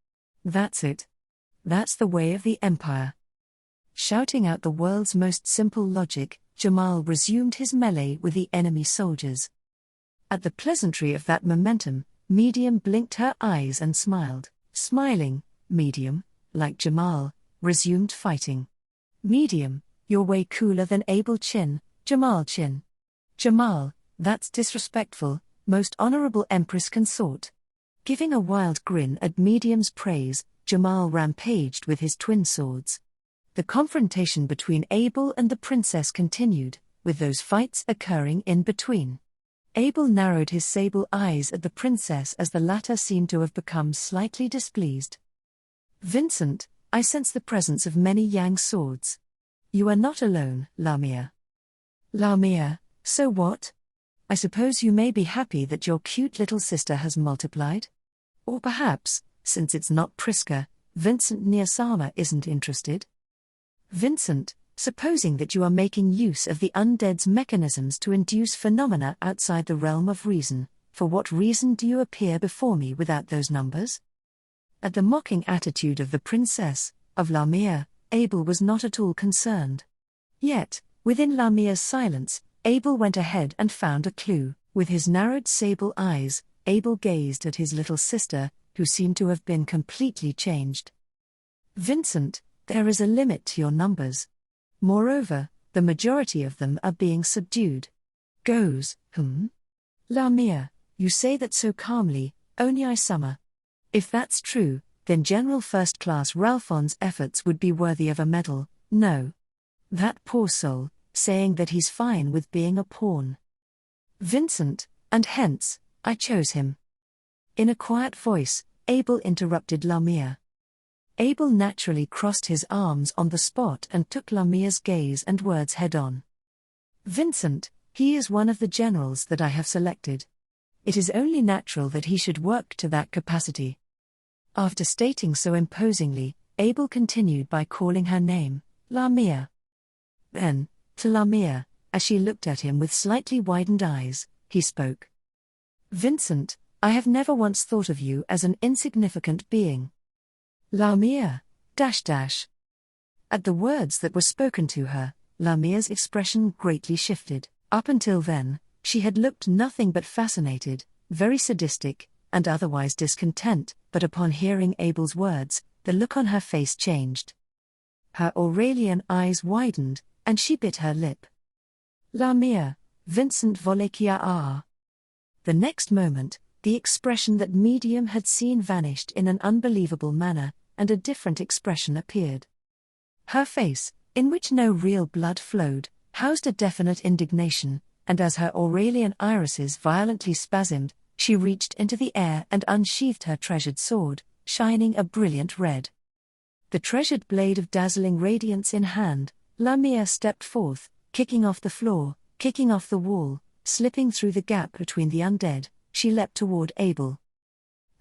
That's it. That's the way of the Empire. Shouting out the world's most simple logic, Jamal resumed his melee with the enemy soldiers. At the pleasantry of that momentum, Medium blinked her eyes and smiled. Smiling, Medium, like Jamal, resumed fighting. Medium, you're way cooler than Abel Chin, Jamal Chin. Jamal, that's disrespectful, most honorable Empress consort. Giving a wild grin at Medium's praise, Jamal rampaged with his twin swords. The confrontation between Abel and the princess continued, with those fights occurring in between. Abel narrowed his sable eyes at the princess as the latter seemed to have become slightly displeased. Vincent, I sense the presence of many yang swords. You are not alone, Lamia. Lamia, so what? I suppose you may be happy that your cute little sister has multiplied? Or perhaps, since it's not Prisca, Vincent Nia-sama isn't interested? Vincent, supposing that you are making use of the undead's mechanisms to induce phenomena outside the realm of reason, for what reason do you appear before me without those numbers? At the mocking attitude of the princess, of Lamia, Abel was not at all concerned. Yet, within Lamia's silence, Abel went ahead and found a clue. With his narrowed sable eyes, Abel gazed at his little sister, who seemed to have been completely changed. Vincent, there is a limit to your numbers. Moreover, the majority of them are being subdued. Goes, Lamia, you say that so calmly, Oniai-sama. If that's true, then General First Class Ralphon's efforts would be worthy of a medal, no. That poor soul, saying that he's fine with being a pawn. Vincent, and hence, I chose him. In a quiet voice, Abel interrupted Lamia. Abel naturally crossed his arms on the spot and took Lamia's gaze and words head-on. Vincent, he is one of the generals that I have selected. It is only natural that he should work to that capacity. After stating so imposingly, Abel continued by calling her name, Lamia. Then, to Lamia, as she looked at him with slightly widened eyes, he spoke. Vincent, I have never once thought of you as an insignificant being. Lamia, .. At the words that were spoken to her, Lamia's expression greatly shifted. Up until then, she had looked nothing but fascinated, very sadistic, and otherwise discontent, but upon hearing Abel's words, the look on her face changed. Her Aurelian eyes widened, and she bit her lip. Lamia, Vincent Wallachia ah. The next moment, the expression that Medium had seen vanished in an unbelievable manner, and a different expression appeared. Her face, in which no real blood flowed, housed a definite indignation, and as her Aurelian irises violently spasmed, she reached into the air and unsheathed her treasured sword, shining a brilliant red. The treasured blade of dazzling radiance in hand, Lamia stepped forth, kicking off the floor, kicking off the wall, slipping through the gap between the undead, she leapt toward Abel.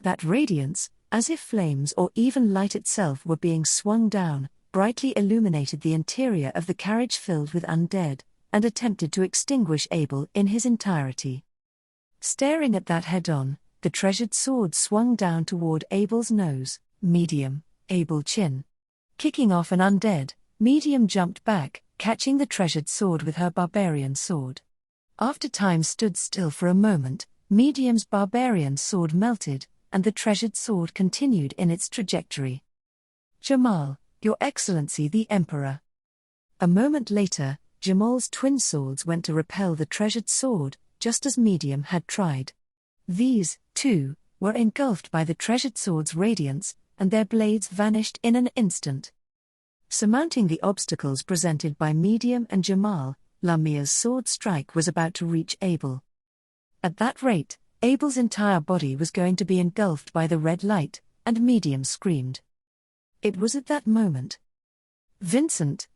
That radiance, as if flames or even light itself were being swung down, brightly illuminated the interior of the carriage filled with undead, and attempted to extinguish Abel in his entirety. Staring at that head-on, the treasured sword swung down toward Abel's nose, medium, Abel chin. Kicking off an undead, medium jumped back, catching the treasured sword with her barbarian sword. After time stood still for a moment, medium's barbarian sword melted, and the treasured sword continued in its trajectory. Jamal, Your Excellency the Emperor. A moment later, Jamal's twin swords went to repel the treasured sword, just as medium had tried. These, too, were engulfed by the treasured sword's radiance, and their blades vanished in an instant. Surmounting the obstacles presented by medium and Jamal, Lamia's sword strike was about to reach Abel. At that rate, Abel's entire body was going to be engulfed by the red light, and medium screamed. It was at that moment. Vincent, ...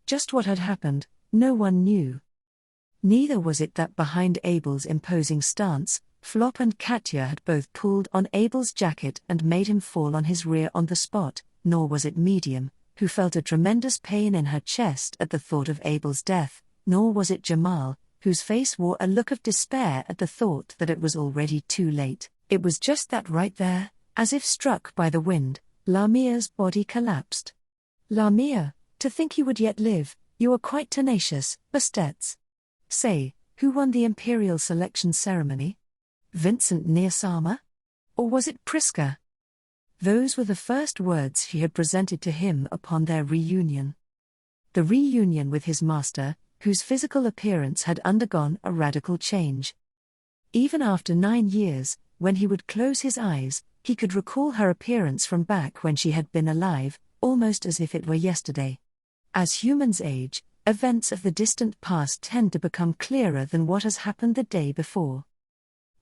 Just what had happened, no one knew. Neither was it that behind Abel's imposing stance, Flop and Katya had both pulled on Abel's jacket and made him fall on his rear on the spot, nor was it medium, who felt a tremendous pain in her chest at the thought of Abel's death, nor was it Jamal, whose face wore a look of despair at the thought that it was already too late. It was just that right there, as if struck by the wind, Lamia's body collapsed. Lamia, to think you would yet live, you are quite tenacious, Bastet. Say, who won the Imperial selection ceremony? Vincent Nearsama? Or was it Priscilla? Those were the first words she had presented to him upon their reunion. The reunion with his master, whose physical appearance had undergone a radical change. Even after 9 years, when he would close his eyes, he could recall her appearance from back when she had been alive, almost as if it were yesterday. As humans age, events of the distant past tend to become clearer than what has happened the day before.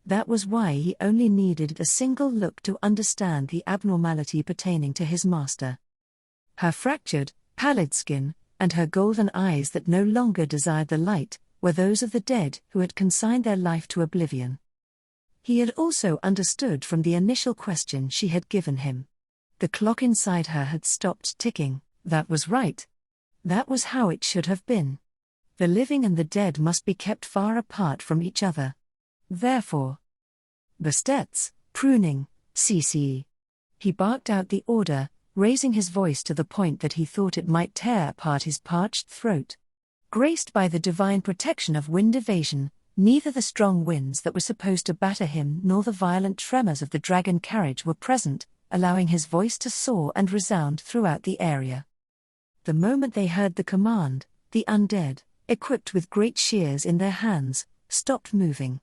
That was why he only needed a single look to understand the abnormality pertaining to his master. Her fractured, pallid skin, and her golden eyes that no longer desired the light, were those of the dead who had consigned their life to oblivion. He had also understood from the initial question she had given him. The clock inside her had stopped ticking. That was right. That was how it should have been. The living and the dead must be kept far apart from each other. Therefore, Bastet's, pruning, CC. He barked out the order, raising his voice to the point that he thought it might tear apart his parched throat. Graced by the divine protection of wind evasion, neither the strong winds that were supposed to batter him nor the violent tremors of the dragon carriage were present, allowing his voice to soar and resound throughout the area. The moment they heard the command, the undead, equipped with great shears in their hands, stopped moving.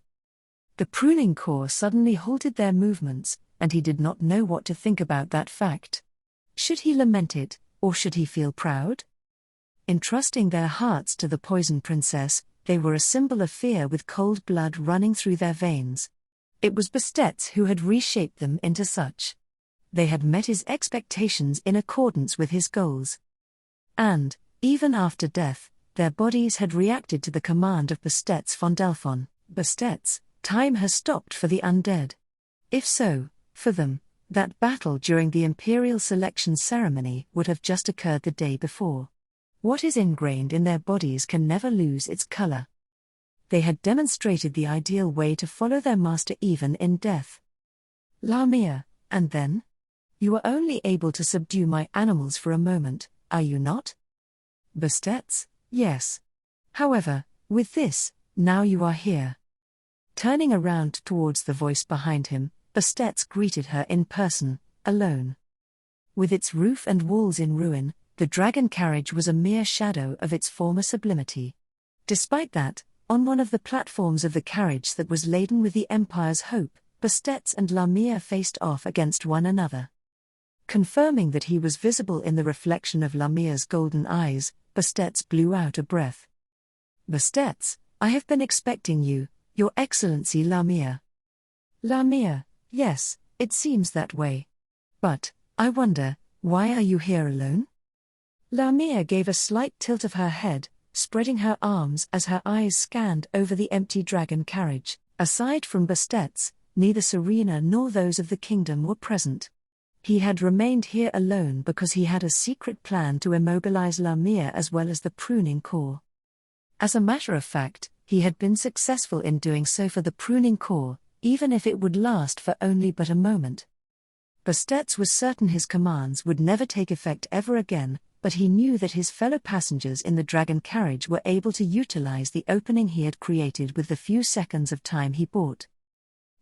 The pruning corps suddenly halted their movements, and he did not know what to think about that fact. Should he lament it, or should he feel proud? Entrusting their hearts to the poison princess, they were a symbol of fear with cold blood running through their veins. It was Bastet who had reshaped them into such. They had met his expectations in accordance with his goals. And, even after death, their bodies had reacted to the command of Bastet's Fondelphon. Bastet's, time has stopped for the undead. If so, for them, that battle during the Imperial selection ceremony would have just occurred the day before. What is ingrained in their bodies can never lose its color. They had demonstrated the ideal way to follow their master even in death. Lamia, and then? You are only able to subdue my animals for a moment, are you not? Bastet, yes. However, with this, now you are here. Turning around towards the voice behind him, Bastet greeted her in person, alone. With its roof and walls in ruin, the dragon carriage was a mere shadow of its former sublimity. Despite that, on one of the platforms of the carriage that was laden with the Empire's hope, Bastet and Lamia faced off against one another. Confirming that he was visible in the reflection of Lamia's golden eyes, Bastet blew out a breath. Bastet, I have been expecting you, Your Excellency Lamia. Lamia, yes, it seems that way. But, I wonder, why are you here alone? Lamia gave a slight tilt of her head, spreading her arms as her eyes scanned over the empty dragon carriage. Aside from Bastet's, neither Serena nor those of the kingdom were present. He had remained here alone because he had a secret plan to immobilize Lamia as well as the pruning core. As a matter of fact, he had been successful in doing so for the pruning core, even if it would last for only but a moment. Bastet was certain his commands would never take effect ever again, but he knew that his fellow passengers in the dragon carriage were able to utilize the opening he had created with the few seconds of time he bought.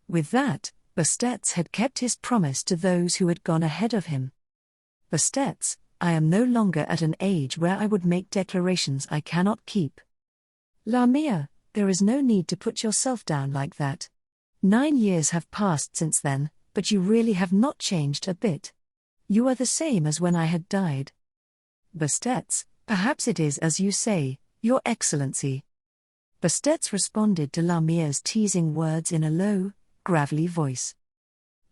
With that, Bastet had kept his promise to those who had gone ahead of him. Bastet, I am no longer at an age where I would make declarations I cannot keep. Lamia, there is no need to put yourself down like that. 9 years have passed since then, but you really have not changed a bit. You are the same as when I had died. Bastet, perhaps it is as you say, Your Excellency. Bastet responded to Lamia's teasing words in a low, gravelly voice.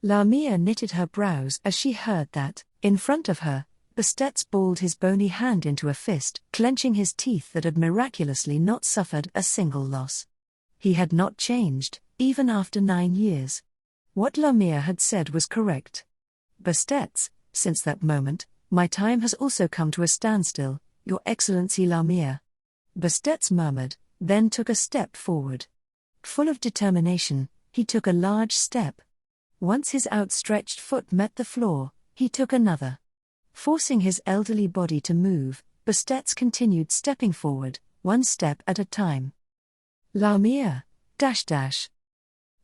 Lamia knitted her brows as she heard that. In front of her, Bastet balled his bony hand into a fist, clenching his teeth that had miraculously not suffered a single loss. He had not changed, even after 9 years. What Lamia had said was correct. Bastet, since that moment, my time has also come to a standstill, Your Excellency Lamia. Bastet murmured, then took a step forward. Full of determination, he took a large step. Once his outstretched foot met the floor, he took another. Forcing his elderly body to move, Bastet continued stepping forward, one step at a time. Lamia, ..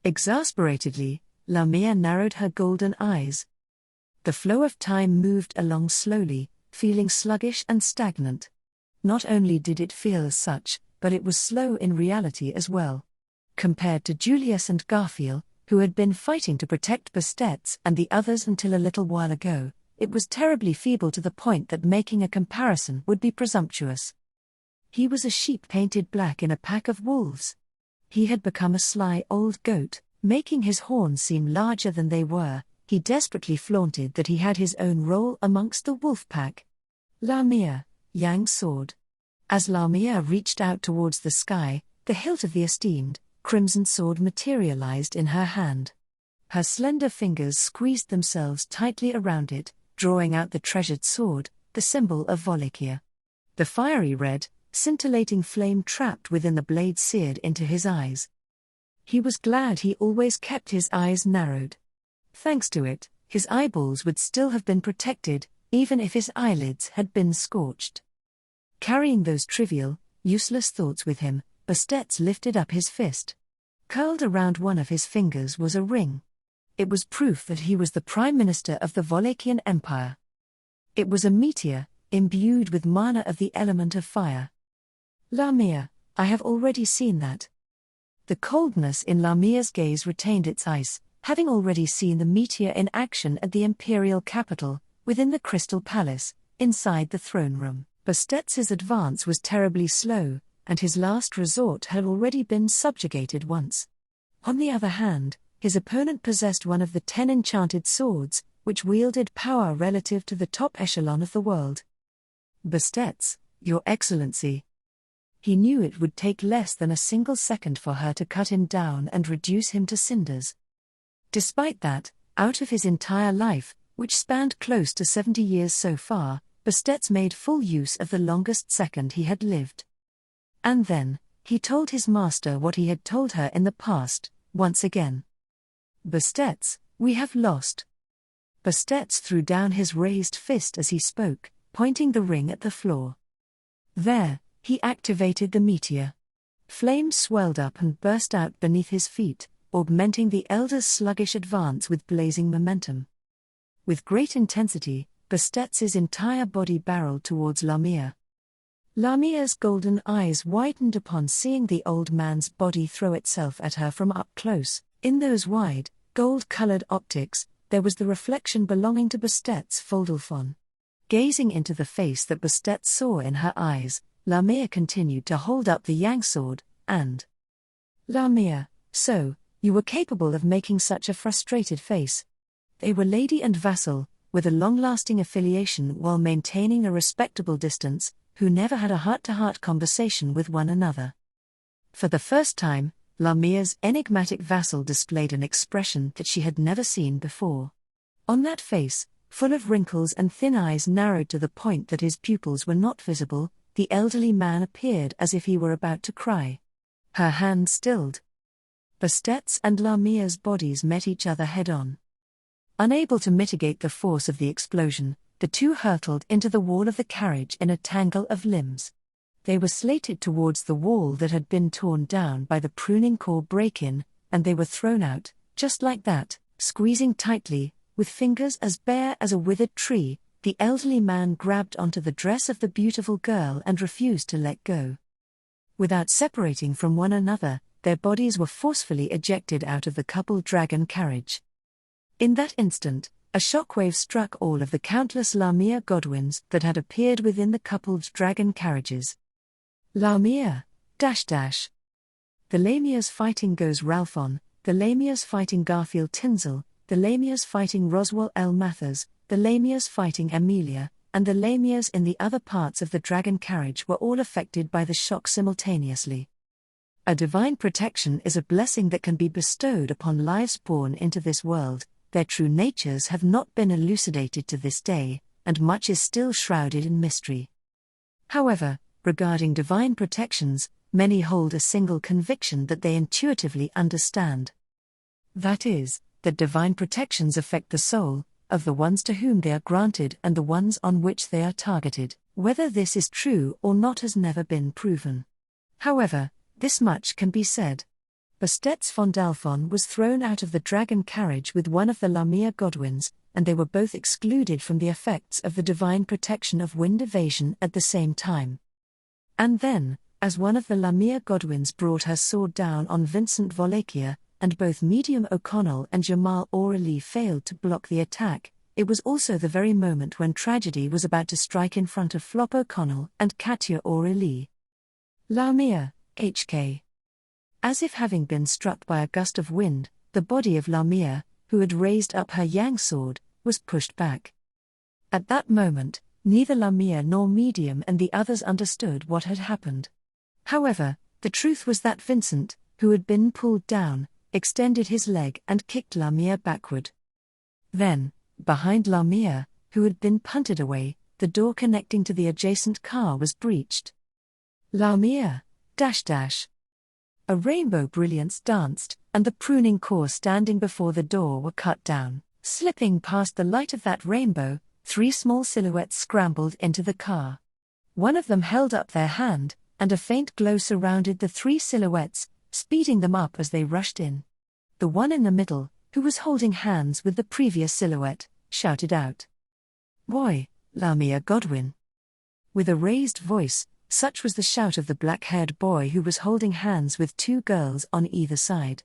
Exasperatedly, Lamia narrowed her golden eyes. The flow of time moved along slowly, feeling sluggish and stagnant. Not only did it feel as such, but it was slow in reality as well. Compared to Julius and Garfield, who had been fighting to protect Bastet and the others until a little while ago, it was terribly feeble to the point that making a comparison would be presumptuous. He was a sheep painted black in a pack of wolves. He had become a sly old goat, making his horns seem larger than they were. He desperately flaunted that he had his own role amongst the wolf pack. Lamia, Yang's sword. As Lamia reached out towards the sky, the hilt of the esteemed, crimson sword materialized in her hand. Her slender fingers squeezed themselves tightly around it, drawing out the treasured sword, the symbol of Wallachia. The fiery red, scintillating flame trapped within the blade seared into his eyes. He was glad he always kept his eyes narrowed. Thanks to it, his eyeballs would still have been protected, even if his eyelids had been scorched. Carrying those trivial, useless thoughts with him, Bastet lifted up his fist. Curled around one of his fingers was a ring. It was proof that he was the Prime Minister of the Wallachian Empire. It was a meteor, imbued with mana of the element of fire. Lamia, I have already seen that. The coldness in Lamia's gaze retained its ice, having already seen the meteor in action at the Imperial capital, within the Crystal Palace, inside the throne room. Bastet's advance was terribly slow, and his last resort had already been subjugated once. On the other hand, his opponent possessed one of the 10 enchanted swords, which wielded power relative to the top echelon of the world. Bastet, Your Excellency. He knew it would take less than a single second for her to cut him down and reduce him to cinders. Despite that, out of his entire life, which spanned close to 70 years so far, Bastet made full use of the longest second he had lived. And then, he told his master what he had told her in the past, once again. Bastet, we have lost. Bastet threw down his raised fist as he spoke, pointing the ring at the floor. There, he activated the meteor. Flames swelled up and burst out beneath his feet, augmenting the elder's sluggish advance with blazing momentum. With great intensity, Bastet's entire body barreled towards Lamia. Lamia's golden eyes widened upon seeing the old man's body throw itself at her from up close. In those wide, gold-colored optics, there was the reflection belonging to Bastet's Foldelfon. Gazing into the face that Bastet saw in her eyes, Lamia continued to hold up the Yang sword, and Lamia, so, you were capable of making such a frustrated face. They were lady and vassal, with a long-lasting affiliation while maintaining a respectable distance, who never had a heart-to-heart conversation with one another. For the first time, Lamia's enigmatic vassal displayed an expression that she had never seen before. On that face, Full of wrinkles and thin eyes narrowed to the point that his pupils were not visible, the elderly man appeared as if he were about to cry. Her hand stilled. Bastet's and Lamia's bodies met each other head-on. Unable to mitigate the force of the explosion, the two hurtled into the wall of the carriage in a tangle of limbs. They were slated towards the wall that had been torn down by the pruning core break-in, and they were thrown out, just like that, squeezing tightly, with fingers as bare as a withered tree. The elderly man grabbed onto the dress of the beautiful girl and refused to let go. Without separating from one another, their bodies were forcefully ejected out of the coupled dragon carriage. In that instant, a shockwave struck all of the countless Lamia Godwins that had appeared within the coupled dragon carriages. Lamia, .. The Lamias fighting goes Ralphon, the Lamias fighting Garfield Tinsel, the Lamias fighting Roswell L. Mathers, the Lamias fighting Amelia, and the Lamias in the other parts of the dragon carriage were all affected by the shock simultaneously. A divine protection is a blessing that can be bestowed upon lives born into this world. Their true natures have not been elucidated to this day, and much is still shrouded in mystery. However, regarding divine protections, many hold a single conviction that they intuitively understand. That is, that divine protections affect the soul of the ones to whom they are granted and the ones on which they are targeted. Whether this is true or not has never been proven. However, this much can be said. Bastet's Fondalfon was thrown out of the dragon carriage with one of the Lamia Godwins, and they were both excluded from the effects of the divine protection of wind evasion at the same time. And then, as one of the Lamia Godwins brought her sword down on Vincent Volachia, and both Medium O'Connell and Jamal Aurelie failed to block the attack, it was also the very moment when tragedy was about to strike in front of Flop O'Connell and Katia Aurelie. Lamia, HK. As if having been struck by a gust of wind, the body of Lamia, who had raised up her yang sword, was pushed back. At that moment, neither Lamia nor Medium and the others understood what had happened. However, the truth was that Vincent, who had been pulled down, extended his leg and kicked Lamia backward. Then, behind Lamia, who had been punted away, the door connecting to the adjacent car was breached. Lamia, .. A rainbow brilliance danced, and the pruning core standing before the door were cut down. Slipping past the light of that rainbow, 3 small silhouettes scrambled into the car. One of them held up their hand, and a faint glow surrounded the 3 silhouettes, speeding them up as they rushed in. The one in the middle, who was holding hands with the previous silhouette, shouted out, "Boy, Lamia Godwin." With a raised voice, such was the shout of the black-haired boy who was holding hands with 2 girls on either side.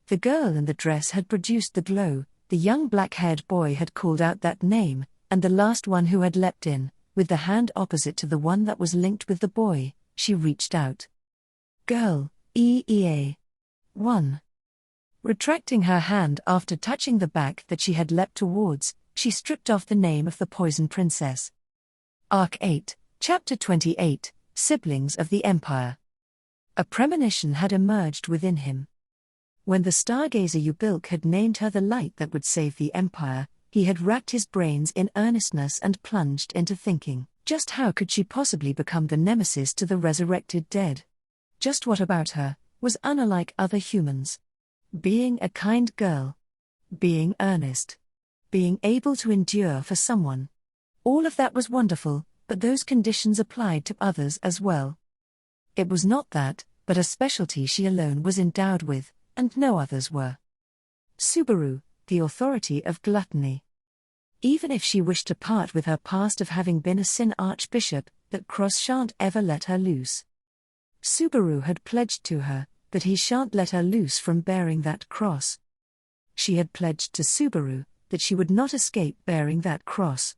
The girl in the dress had produced the glow, the young black-haired boy had called out that name, and the last one who had leapt in, with the hand opposite to the one that was linked with the boy, she reached out. "Girl, EEA. 1. Retracting her hand after touching the back that she had leapt towards, she stripped off the name of the Poison Princess. Arc 8, Chapter 28, Siblings of the Empire. A premonition had emerged within him. When the stargazer Ubilk had named her the light that would save the Empire, he had racked his brains in earnestness and plunged into thinking, just how could she possibly become the nemesis to the resurrected dead? Just what about her was unlike other humans? Being a kind girl. Being earnest. Being able to endure for someone. All of that was wonderful, but those conditions applied to others as well. It was not that, but a specialty she alone was endowed with, and no others were. Subaru, the authority of gluttony. Even if she wished to part with her past of having been a sin archbishop, that cross shan't ever let her loose. Subaru had pledged to her that he shan't let her loose from bearing that cross. She had pledged to Subaru that she would not escape bearing that cross.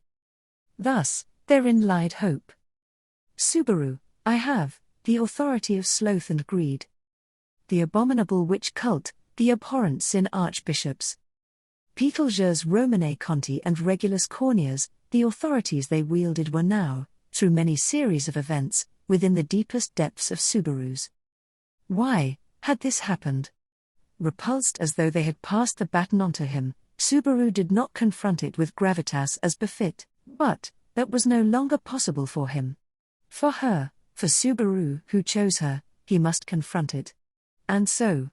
Thus, therein lied hope. Subaru, I have the authority of sloth and greed. The abominable witch cult, the abhorrent sin archbishops. Betelgeuse Romane Conti and Regulus Corneas, the authorities they wielded were now, through many series of events, within the deepest depths of Subaru's. Why had this happened? Repulsed as though they had passed the baton on to him, Subaru did not confront it with gravitas as befit, but that was no longer possible for him. For her, for Subaru who chose her, he must confront it. And so,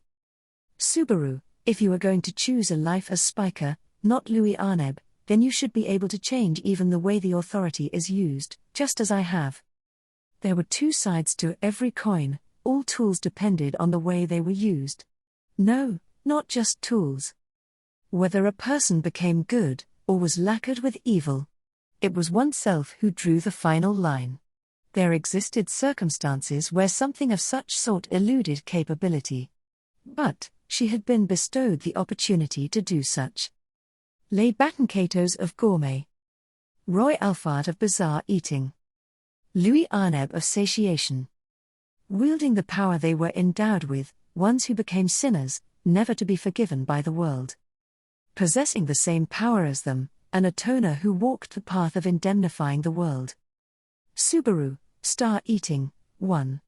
Subaru, if you are going to choose a life as Spiker, not Louis Arneb, then you should be able to change even the way the authority is used, just as I have. There were two sides to every coin, all tools depended on the way they were used. No, not just tools. Whether a person became good, or was lacquered with evil. It was oneself who drew the final line. There existed circumstances where something of such sort eluded capability. But she had been bestowed the opportunity to do such. Les Battencatos of Gourmet. Roy Alphard of bizarre eating. Louis Arneb of satiation. Wielding the power they were endowed with, ones who became sinners, never to be forgiven by the world. Possessing the same power as them, an atoner who walked the path of indemnifying the world. Subaru, star eating, 1.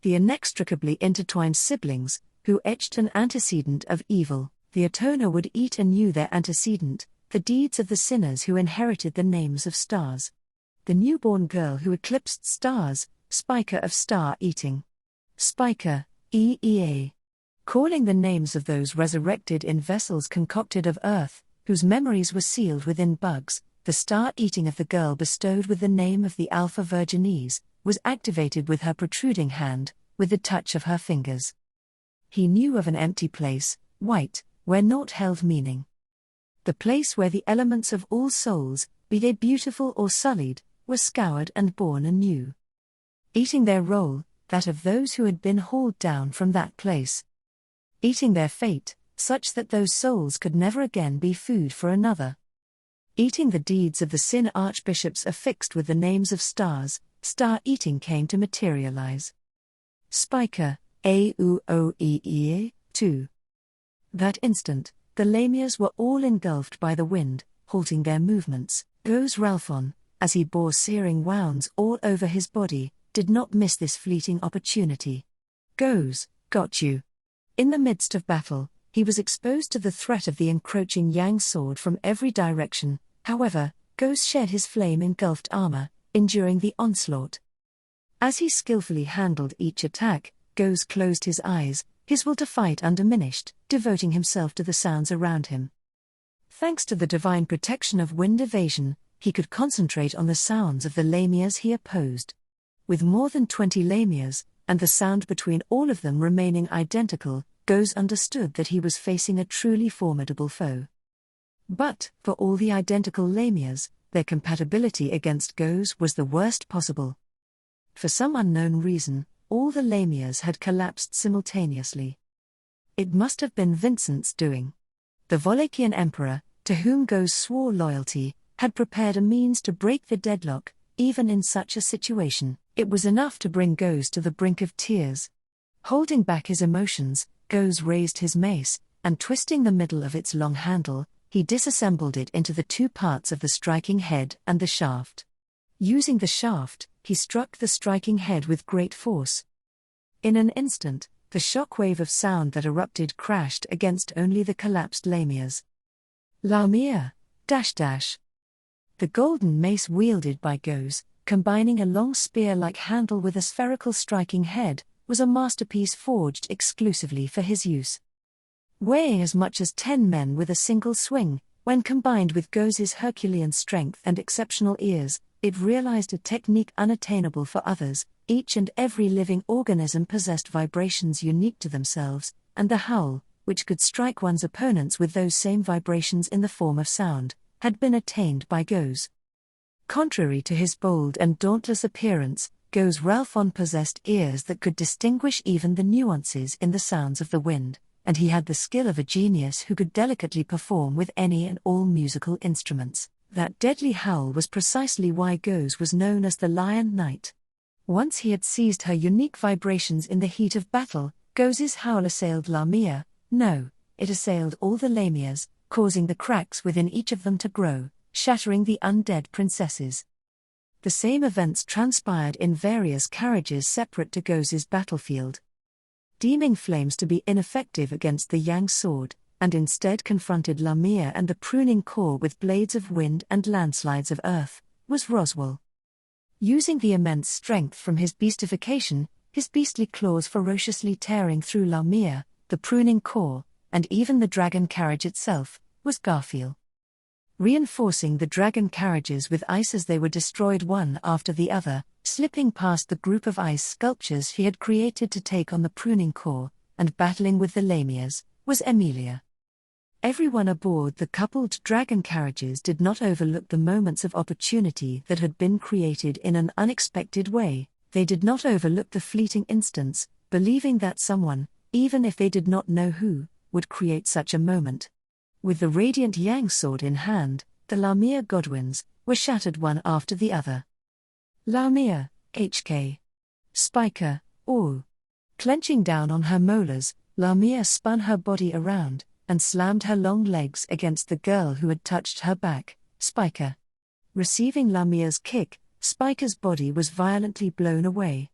The inextricably intertwined siblings, who etched an antecedent of evil, the atoner would eat anew their antecedent, the deeds of the sinners who inherited the names of stars. The newborn girl who eclipsed stars, Spiker of star eating. Spiker, EEA. Calling the names of those resurrected in vessels concocted of earth, whose memories were sealed within bugs, the star eating of the girl bestowed with the name of the Alpha Virginis, was activated with her protruding hand, with the touch of her fingers. He knew of an empty place, white, where naught held meaning. The place where the elements of all souls, be they beautiful or sullied, were scoured and born anew. Eating their roll, that of those who had been hauled down from that place. Eating their fate, such that those souls could never again be food for another. Eating the deeds of the sin archbishops affixed with the names of stars, star eating came to materialize. Spiker, AUOEEA, 2. That instant, the Lamias were all engulfed by the wind, halting their movements. Goes Ralphon, as he bore searing wounds all over his body, did not miss this fleeting opportunity. Goes, got you. In the midst of battle, he was exposed to the threat of the encroaching Yang sword from every direction. However, Goes shed his flame-engulfed armor, enduring the onslaught. As he skillfully handled each attack, Goes closed his eyes, his will to fight undiminished, devoting himself to the sounds around him. Thanks to the divine protection of wind evasion, he could concentrate on the sounds of the Lamias he opposed. With more than 20 Lamias, and the sound between all of them remaining identical, Goes understood that he was facing a truly formidable foe. But, for all the identical Lamias, their compatibility against Goes was the worst possible. For some unknown reason, all the Lamias had collapsed simultaneously. It must have been Vincent's doing. The Wallachian emperor, to whom Goes swore loyalty, had prepared a means to break the deadlock. Even in such a situation, it was enough to bring Goes to the brink of tears. Holding back his emotions, Goes raised his mace, and twisting the middle of its long handle, he disassembled it into the two parts of the striking head and the shaft. Using the shaft, he struck the striking head with great force. In an instant, the shockwave of sound that erupted crashed against only the collapsed Lamias. Lamia, --. The golden mace wielded by Goes, combining a long spear-like handle with a spherical striking head, was a masterpiece forged exclusively for his use. Weighing as much as 10 men with a single swing, when combined with Goes's Herculean strength and exceptional ears, it realized a technique unattainable for others. Each and every living organism possessed vibrations unique to themselves, and the howl, which could strike one's opponents with those same vibrations in the form of sound, had been attained by Goes. Contrary to his bold and dauntless appearance, Goes Ralphon possessed ears that could distinguish even the nuances in the sounds of the wind, and he had the skill of a genius who could delicately perform with any and all musical instruments. That deadly howl was precisely why Goes was known as the Lion Knight. Once he had seized her unique vibrations in the heat of battle, Goes's howl assailed Lamia. No, it assailed all the Lamias, causing the cracks within each of them to grow, shattering the undead princesses. The same events transpired in various carriages separate to Goes's battlefield. Deeming flames to be ineffective against the Yang sword, and instead confronted Lamia and the pruning core with blades of wind and landslides of earth, was Roswell. Using the immense strength from his beastification, his beastly claws ferociously tearing through Lamia, the pruning core, and even the dragon carriage itself, was Garfield. Reinforcing the dragon carriages with ice as they were destroyed one after the other, slipping past the group of ice sculptures he had created to take on the pruning core, and battling with the Lamias, was Amelia. Everyone aboard the coupled dragon carriages did not overlook the moments of opportunity that had been created in an unexpected way. They did not overlook the fleeting instants, believing that someone, even if they did not know who, would create such a moment. With the radiant Yang sword in hand, the Lamia Godwins were shattered one after the other. Lamia, HK. Spiker, OO. Clenching down on her molars, Lamia spun her body around, and slammed her long legs against the girl who had touched her back, Spiker. Receiving Lamia's kick, Spiker's body was violently blown away.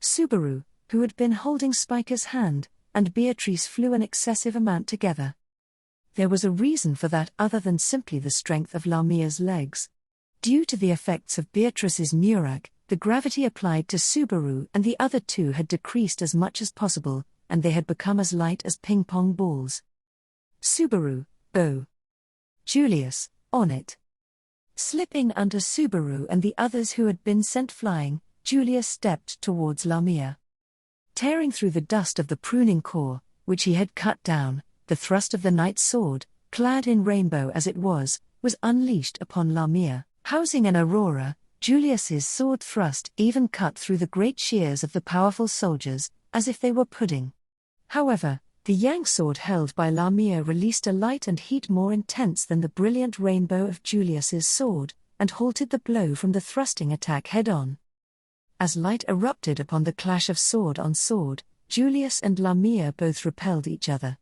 Subaru, who had been holding Spiker's hand, and Beatrice flew an excessive amount together. There was a reason for that other than simply the strength of Lamia's legs. Due to the effects of Beatrice's mirac, the gravity applied to Subaru and the other two had decreased as much as possible, and they had become as light as ping-pong balls. Subaru, oh. Julius, on it. Slipping under Subaru and the others who had been sent flying, Julius stepped towards Lamia. Tearing through the dust of the pruning core, which he had cut down, the thrust of the knight's sword, clad in rainbow as it was unleashed upon Lamia. Housing an aurora, Julius's sword thrust even cut through the great shears of the powerful soldiers, as if they were pudding. However, the Yang sword held by Lamia released a light and heat more intense than the brilliant rainbow of Julius's sword, and halted the blow from the thrusting attack head-on. As light erupted upon the clash of sword on sword, Julius and Lamia both repelled each other.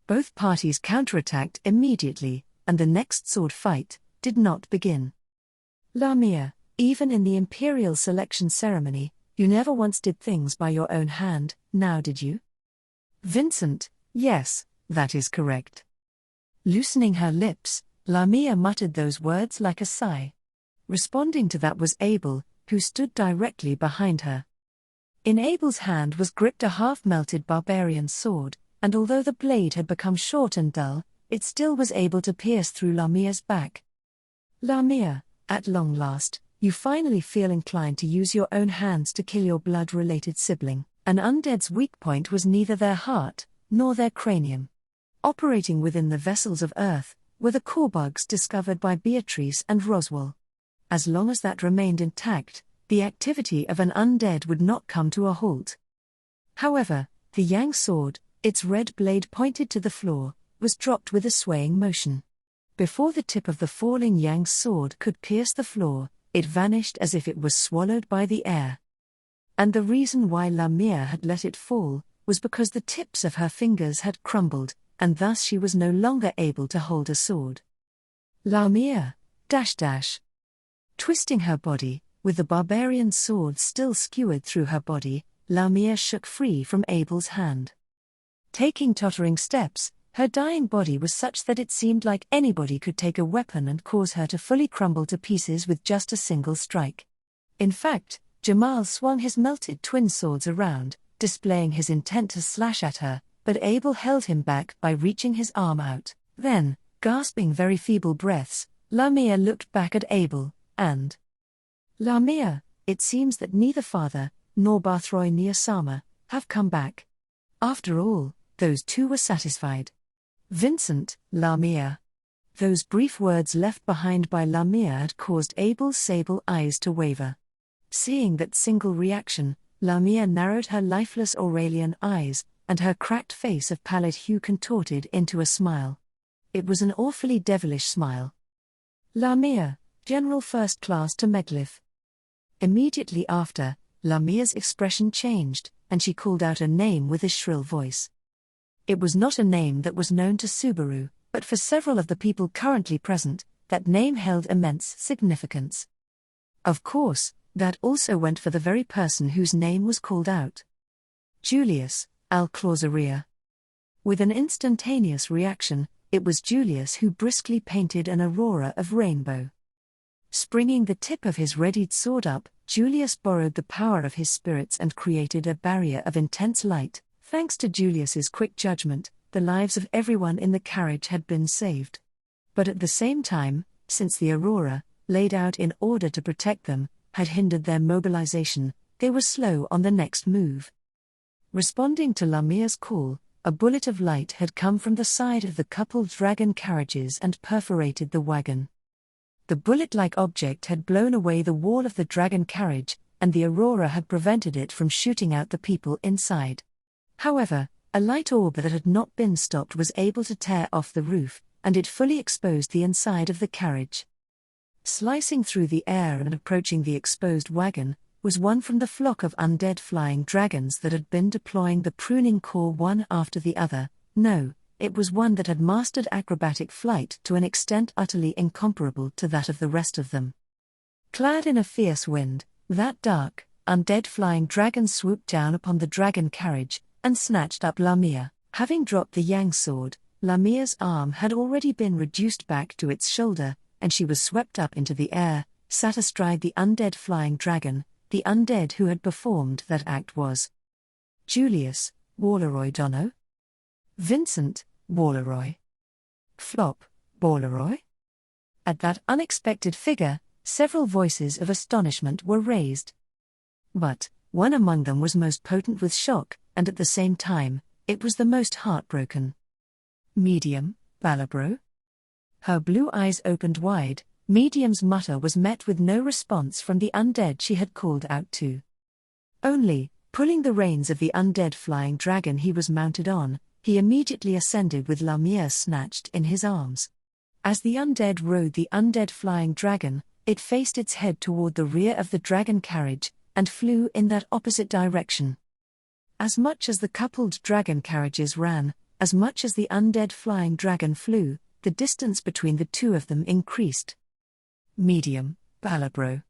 Both parties counterattacked immediately, and the next sword fight did not begin. Lamia, even in the Imperial selection ceremony, you never once did things by your own hand, now did you? Vincent, yes, that is correct. Loosening her lips, Lamia muttered those words like a sigh. Responding to that was Abel, who stood directly behind her. In Abel's hand was gripped a half-melted barbarian sword, and although the blade had become short and dull, it still was able to pierce through Lamia's back. Lamia, at long last, you finally feel inclined to use your own hands to kill your blood-related sibling. An undead's weak point was neither their heart, nor their cranium. Operating within the vessels of earth, were the core bugs discovered by Beatrice and Roswell. As long as that remained intact, the activity of an undead would not come to a halt. However, the Yang sword, its red blade pointed to the floor, was dropped with a swaying motion. Before the tip of the falling Yang sword could pierce the floor, it vanished as if it was swallowed by the air. And the reason why Lamia had let it fall was because the tips of her fingers had crumbled, and thus she was no longer able to hold a sword. Lamia, .. Twisting her body, with the barbarian sword still skewered through her body, Lamia shook free from Abel's hand. Taking tottering steps, her dying body was such that it seemed like anybody could take a weapon and cause her to fully crumble to pieces with just a single strike. In fact, Jamal swung his melted twin swords around, displaying his intent to slash at her, but Abel held him back by reaching his arm out. Then, gasping very feeble breaths, Lamia looked back at Abel, and Lamia, it seems that neither father, nor Balleroy nor Osama, have come back. After all, those two were satisfied. Vincent, Lamia. Those brief words left behind by Lamia had caused Abel's sable eyes to waver. Seeing that single reaction, Lamia narrowed her lifeless Aurelian eyes, and her cracked face of pallid hue contorted into a smile. It was an awfully devilish smile. Lamia, General First Class to Meglith. Immediately after, Lamia's expression changed, and she called out a name with a shrill voice. It was not a name that was known to Subaru, but for several of the people currently present, that name held immense significance. Of course, that also went for the very person whose name was called out. Julius, Al-Clauseria. With an instantaneous reaction, it was Julius who briskly painted an aurora of rainbow. Springing the tip of his readied sword up, Julius borrowed the power of his spirits and created a barrier of intense light. Thanks to Julius's quick judgment, the lives of everyone in the carriage had been saved. But at the same time, since the aurora, laid out in order to protect them, had hindered their mobilization, they were slow on the next move. Responding to Lamia's call, a bullet of light had come from the side of the coupled dragon carriages and perforated the wagon. The bullet-like object had blown away the wall of the dragon carriage, and the aurora had prevented it from shooting out the people inside. However, a light orb that had not been stopped was able to tear off the roof, and it fully exposed the inside of the carriage. Slicing through the air and approaching the exposed wagon, was one from the flock of undead flying dragons that had been deploying the pruning core one after the other. No, it was one that had mastered acrobatic flight to an extent utterly incomparable to that of the rest of them. Clad in a fierce wind, that dark, undead flying dragon swooped down upon the dragon carriage, and snatched up Lamia. Having dropped the yang sword, Lamia's arm had already been reduced back to its shoulder, and she was swept up into the air, sat astride the undead flying dragon. The undead who had performed that act was Julius, Balleroy Dono, Vincent, Balleroy, Flop, Balleroy. At that unexpected figure, several voices of astonishment were raised. But one among them was most potent with shock, and at the same time, it was the most heartbroken. Medium, Balleroy. Her blue eyes opened wide. Medium's mutter was met with no response from the undead she had called out to. Only, pulling the reins of the undead flying dragon he was mounted on, he immediately ascended with Lamia snatched in his arms. As the undead rode the undead flying dragon, it faced its head toward the rear of the dragon carriage, and flew in that opposite direction. As much as the coupled dragon carriages ran, as much as the undead flying dragon flew, the distance between the two of them increased. Medium, Balleroy.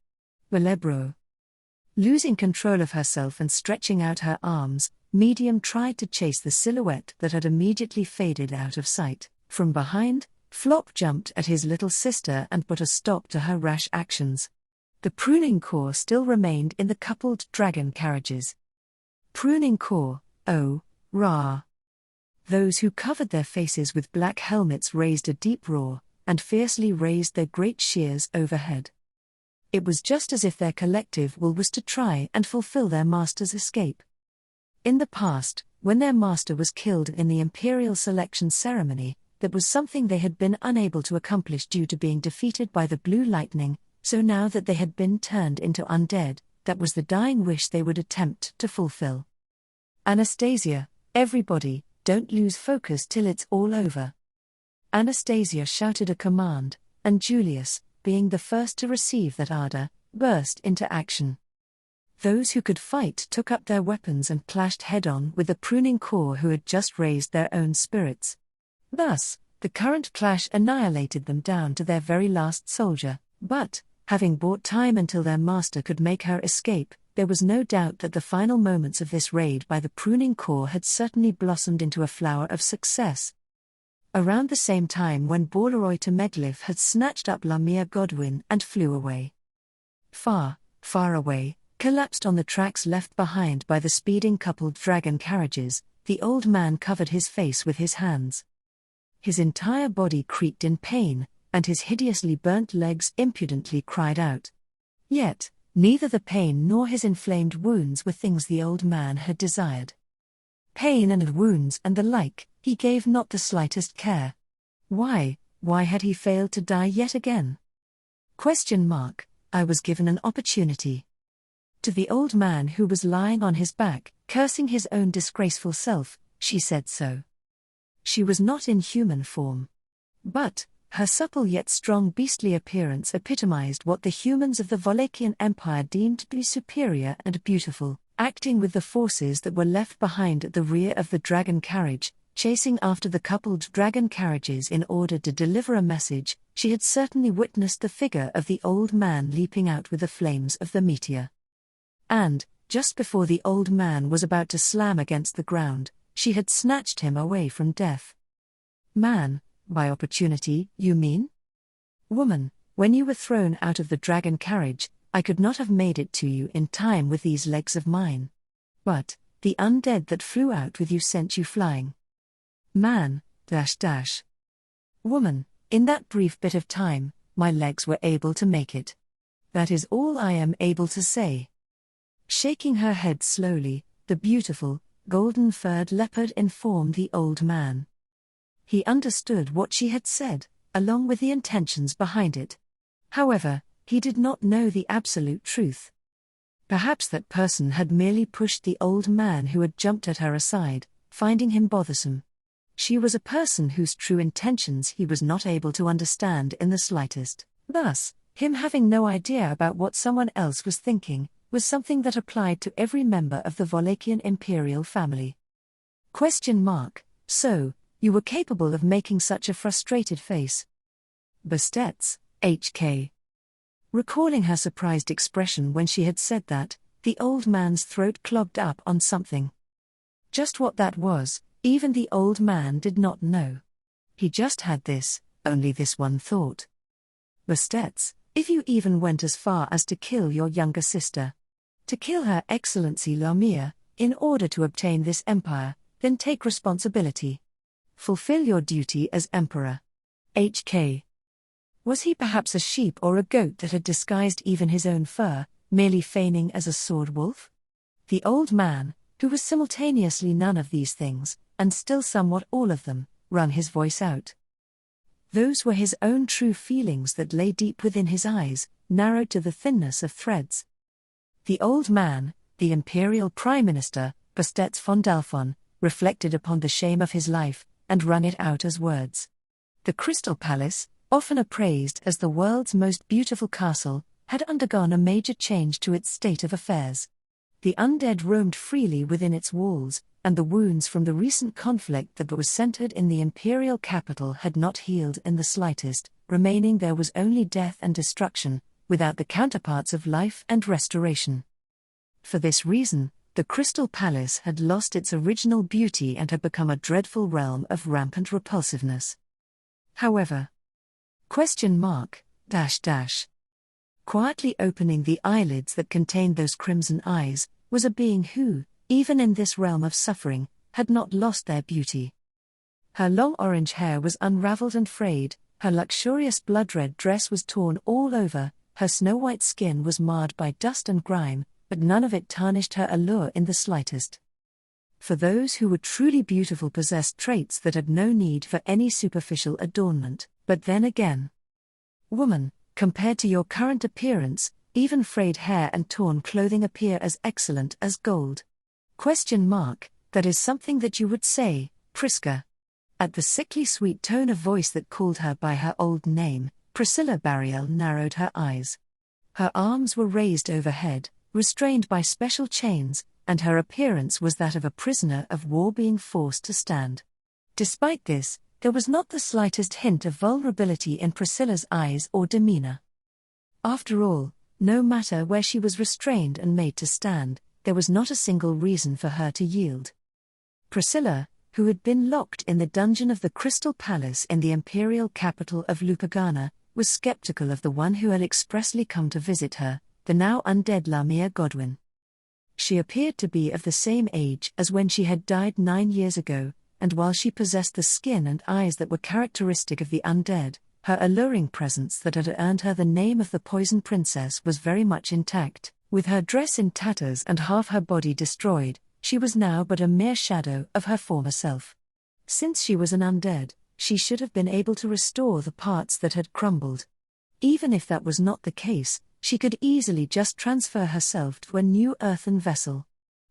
Losing control of herself and stretching out her arms, Medium tried to chase the silhouette that had immediately faded out of sight. From behind, Flop jumped at his little sister and put a stop to her rash actions. The pruning core still remained in the coupled dragon carriages. Pruning core, oh, rah! Those who covered their faces with black helmets raised a deep roar, and fiercely raised their great shears overhead. It was just as if their collective will was to try and fulfill their master's escape. In the past, when their master was killed in the Imperial selection ceremony, that was something they had been unable to accomplish due to being defeated by the blue lightning, so now that they had been turned into undead, that was the dying wish they would attempt to fulfill. Anastasia, everybody, don't lose focus till it's all over. Anastasia shouted a command, and Julius, being the first to receive that ardor, burst into action. Those who could fight took up their weapons and clashed head-on with the pruning core who had just raised their own spirits. Thus, the current clash annihilated them down to their very last soldier, but, having bought time until their master could make her escape, there was no doubt that the final moments of this raid by the pruning core had certainly blossomed into a flower of success. Around the same time when Balleroy to Meglyph had snatched up Lamia Godwin and flew away. Far, far away, collapsed on the tracks left behind by the speeding coupled dragon carriages, the old man covered his face with his hands. His entire body creaked in pain, and his hideously burnt legs impudently cried out. Yet, neither the pain nor his inflamed wounds were things the old man had desired. Pain and wounds and the like, he gave not the slightest care. Why had he failed to die yet again? I was given an opportunity. To the old man who was lying on his back, cursing his own disgraceful self, she said so. She was not in human form. But, her supple yet strong beastly appearance epitomized what the humans of the Wallachian Empire deemed to be superior and beautiful. Acting with the forces that were left behind at the rear of the dragon carriage, chasing after the coupled dragon carriages in order to deliver a message, she had certainly witnessed the figure of the old man leaping out with the flames of the meteor. And, just before the old man was about to slam against the ground, she had snatched him away from death. Man, by opportunity, you mean? Woman, when you were thrown out of the dragon carriage, I could not have made it to you in time with these legs of mine. But the undead that flew out with you sent you flying. Man, Woman, in that brief bit of time, my legs were able to make it. That is all I am able to say. Shaking her head slowly, the beautiful, golden-furred leopard informed the old man. He understood what she had said, along with the intentions behind it. However, he did not know the absolute truth. Perhaps that person had merely pushed the old man who had jumped at her aside, finding him bothersome. She was a person whose true intentions he was not able to understand in the slightest. Thus, him having no idea about what someone else was thinking, was something that applied to every member of the Wallachian Imperial family. So, you were capable of making such a frustrated face? Bastet's, HK. Recalling her surprised expression when she had said that, the old man's throat clogged up on something. Just what that was, even the old man did not know. He just had only this one thought. Bastet's, if you even went as far as to kill your younger sister, to kill Her Excellency Lamia, in order to obtain this empire, then take responsibility. Fulfill your duty as emperor. HK. Was he perhaps a sheep or a goat that had disguised even his own fur, merely feigning as a sword wolf? The old man, who was simultaneously none of these things, and still somewhat all of them, wrung his voice out. Those were his own true feelings that lay deep within his eyes, narrowed to the thinness of threads. The old man, the Imperial Prime Minister, Bastet von Dalphon, reflected upon the shame of his life, and wrung it out as words. The Crystal Palace, often appraised as the world's most beautiful castle, had undergone a major change to its state of affairs. The undead roamed freely within its walls, and the wounds from the recent conflict that was centered in the imperial capital had not healed in the slightest, remaining there was only death and destruction, without the counterparts of life and restoration. For this reason, the Crystal Palace had lost its original beauty and had become a dreadful realm of rampant repulsiveness. However, quietly opening the eyelids that contained those crimson eyes, was a being who, even in this realm of suffering, had not lost their beauty. Her long orange hair was unraveled and frayed, her luxurious blood-red dress was torn all over, her snow-white skin was marred by dust and grime, but none of it tarnished her allure in the slightest. For those who were truly beautiful possessed traits that had no need for any superficial adornment, but then again, woman, compared to your current appearance, even frayed hair and torn clothing appear as excellent as gold. That is something that you would say, Prisca. At the sickly sweet tone of voice that called her by her old name, Priscilla Barriel narrowed her eyes. Her arms were raised overhead, restrained by special chains, and her appearance was that of a prisoner of war being forced to stand. Despite this, there was not the slightest hint of vulnerability in Priscilla's eyes or demeanor. After all, no matter where she was restrained and made to stand, there was not a single reason for her to yield. Priscilla, who had been locked in the dungeon of the Crystal Palace in the imperial capital of Lupagana, was skeptical of the one who had expressly come to visit her, the now undead Lamia Godwin. She appeared to be of the same age as when she had died 9 years ago, and while she possessed the skin and eyes that were characteristic of the undead, her alluring presence that had earned her the name of the Poison Princess was very much intact. With her dress in tatters and half her body destroyed, she was now but a mere shadow of her former self. Since she was an undead, she should have been able to restore the parts that had crumbled. Even if that was not the case, she could easily just transfer herself to a new earthen vessel.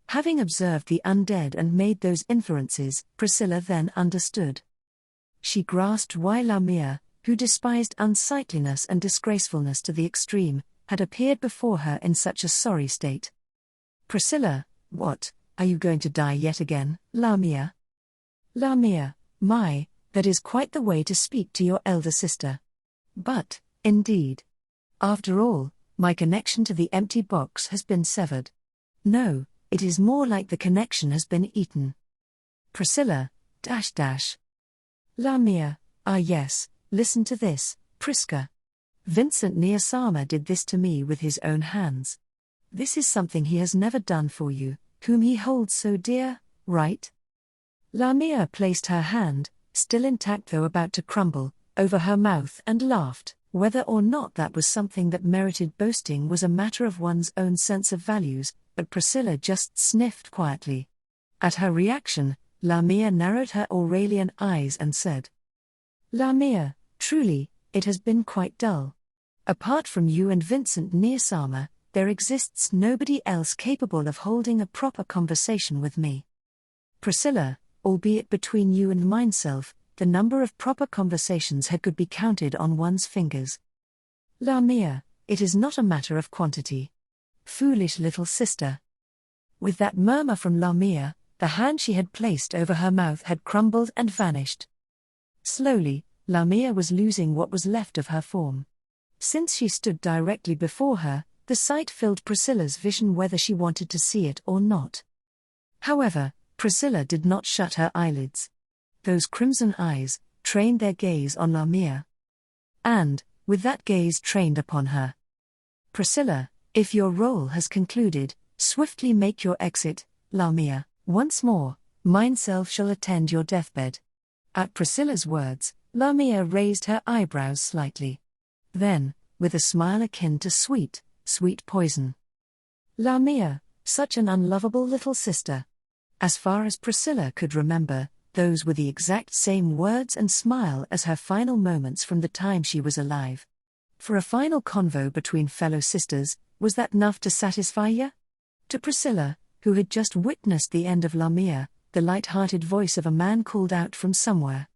Having observed the undead and made those inferences, Priscilla then understood. She grasped why Lamia, who despised unsightliness and disgracefulness to the extreme, had appeared before her in such a sorry state. Priscilla, what, are you going to die yet again, Lamia? Lamia, that is quite the way to speak to your elder sister. But, indeed. After all, my connection to the empty box has been severed. No, it is more like the connection has been eaten. Priscilla, Lamia, ah yes, listen to this, Prisca. Vincent Neosama did this to me with his own hands. This is something he has never done for you, whom he holds so dear, right? Lamia placed her hand, still intact though about to crumble, over her mouth and laughed. Whether or not that was something that merited boasting was a matter of one's own sense of values, but Priscilla just sniffed quietly. At her reaction, Lamia narrowed her Aurelian eyes and said, Lamia, truly, it has been quite dull. Apart from you and Vincent Neosama, there exists nobody else capable of holding a proper conversation with me. Priscilla, albeit between you and myself, the number of proper conversations could be counted on one's fingers. Lamia, it is not a matter of quantity. Foolish little sister. With that murmur from Lamia, the hand she had placed over her mouth had crumbled and vanished. Slowly, Lamia was losing what was left of her form. Since she stood directly before her, the sight filled Priscilla's vision whether she wanted to see it or not. However, Priscilla did not shut her eyelids. Those crimson eyes trained their gaze on Lamia. And, with that gaze trained upon her, Priscilla, if your role has concluded, swiftly make your exit, Lamia. Once more, mine self shall attend your deathbed. At Priscilla's words, Lamia raised her eyebrows slightly. Then, with a smile akin to sweet poison. Lamia, such an unlovable little sister. As far as Priscilla could remember, those were the exact same words and smile as her final moments from the time she was alive. For a final convo between fellow sisters, was that enough to satisfy ya? To Priscilla, who had just witnessed the end of Lamia, the light-hearted voice of a man called out from somewhere.